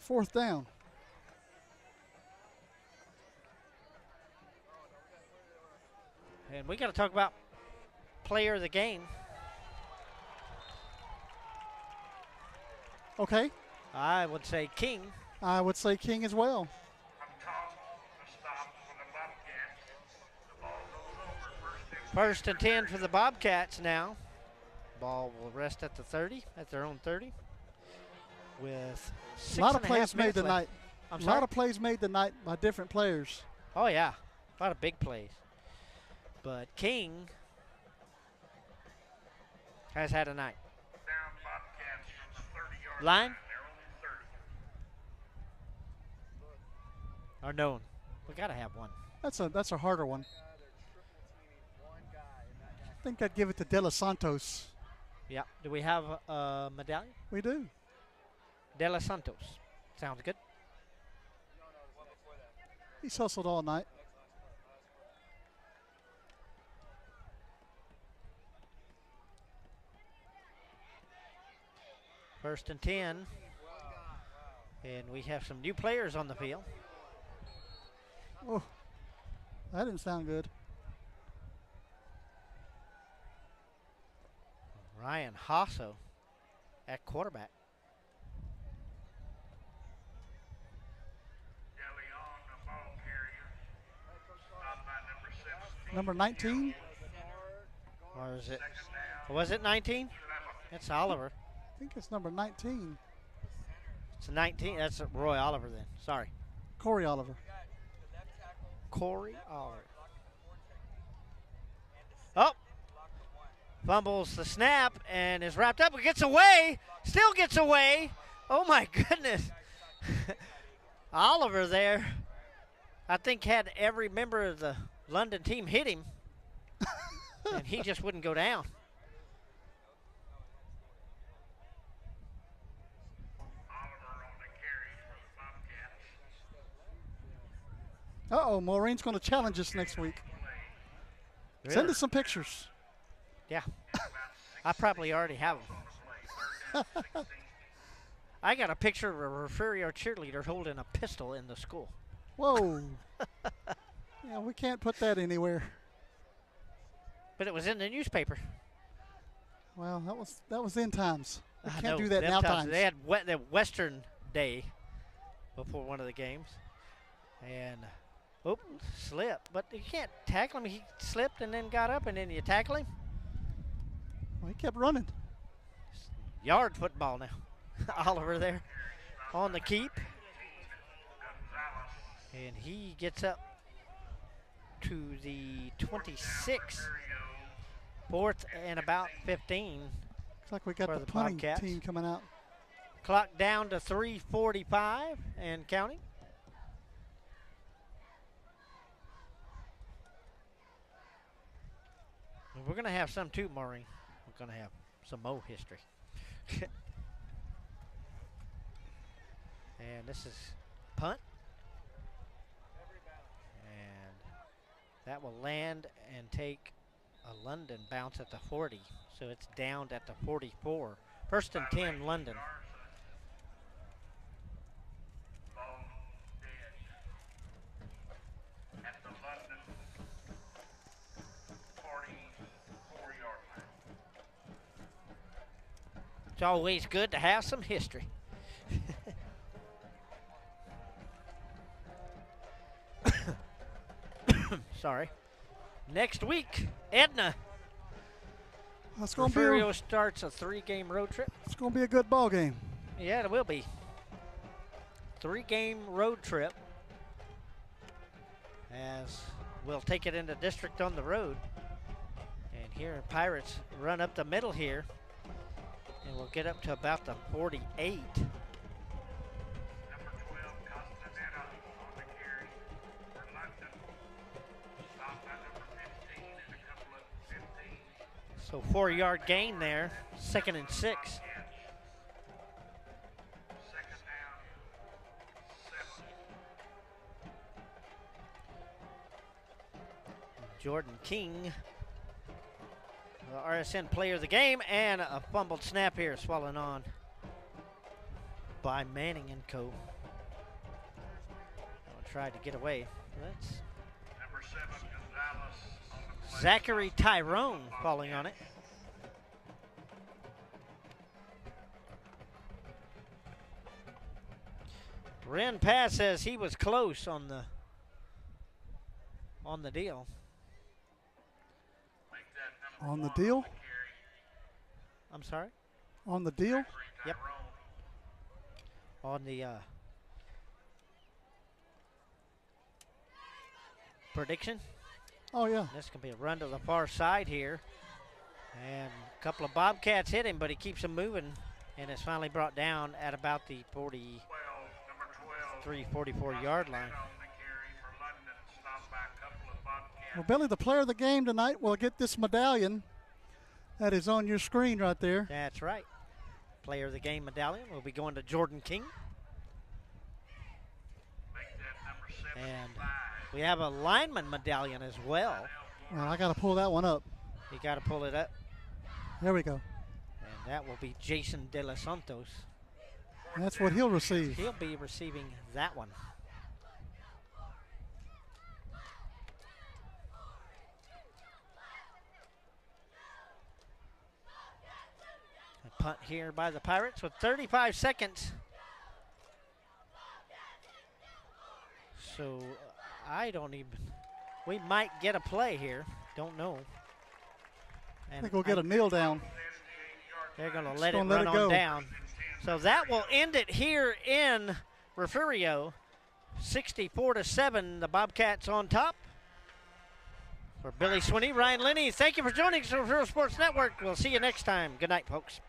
4th down. And we got to talk about player of the game. Okay. I would say King. I would say King as well. 1st and 10 for the Bobcats now. Ball will rest at the 30, at their own 30. With A lot of 6.5 plays made minutes left. tonight. I'm A sorry? lot of plays made tonight by different players. Oh, yeah. A lot of big plays. But King has had a night. Line? Or known. We got to have one. That's a harder one. I think I'd give it to De Los Santos. Yeah. Do we have a medallion? We do. De Los Santos. Sounds good. He's hustled all night. First and 10. And we have some new players on the field. Oh, that didn't sound good. Ryan Hasso at quarterback. Number 19? Or is it? Was it 19? It's Oliver. I think it's number 19. It's 19. That's Roy Oliver then. Sorry. Corey Oliver. Corey Oliver. Oh. Fumbles the snap and is wrapped up. It gets away. Still gets away. Oh, my goodness. Oliver there, I think, had every member of the London team hit him. And he just wouldn't go down. Uh-oh, Maureen's going to challenge us next week. Really? Send us some pictures. Yeah. I probably already have them. I got a picture of a Refugio cheerleader holding a pistol in the school. Whoa. Yeah, we can't put that anywhere. But it was in the newspaper. Well, that was end times. We I can't know, do that them now times. They had the Western Day before one of the games. And, slip. But you can't tackle him. He slipped and then got up, and then you tackle him. Well, he kept running. Yard football now. Oliver there on the keep. And he gets up to the 26. Fourth and about 15. Looks like we got the punting team coming out. Clock down to 3:45 and counting. And we're going to have some too, Maureen. We're going to have some Mo history. And this is punt. And that will land and take a London bounce at the 40. So it's down at the 44. First and 10, London. It's always good to have some history. Sorry. Next week, Edna. Refugio starts a 3-game road trip. It's going to be a good ball game. Yeah, it will be. 3-game road trip. As we'll take it into district on the road. And here Pirates run up the middle here. And we'll get up to about the 48. So 4-yard gain there, 2nd and 6. Jordan King, the RSN player of the game, and a fumbled snap here, swallowed on by Manning and Co. Tried to get away. That's Zachary Tyrone falling on it. Ren Pass says he was close on the deal. On the deal? I'm sorry? On the deal? Yep. On the prediction. Oh, yeah. This can be a run to the far side here. And a couple of Bobcats hit him, but he keeps him moving. And it's finally brought down at about the 43, 44-yard line. Well, Billy, the player of the game tonight will get this medallion that is on your screen right there. That's right. Player of the game medallion will be going to Jordan King. And we have a lineman medallion as well. Well, I got to pull that one up. You got to pull it up. There we go. And that will be Jason De Los Santos. That's what he'll receive. He'll be receiving that one. A punt here by the Pirates with 35 seconds. So I don't even, we might get a play here. Don't know. And I think we'll get a kneel down. They're going to let it run on down. So that will end it here in Refugio. 64-7, the Bobcats on top. For Billy Swinney, Ryan Linney, thank you for joining us on Refugio Sports Network. We'll see you next time. Good night, folks.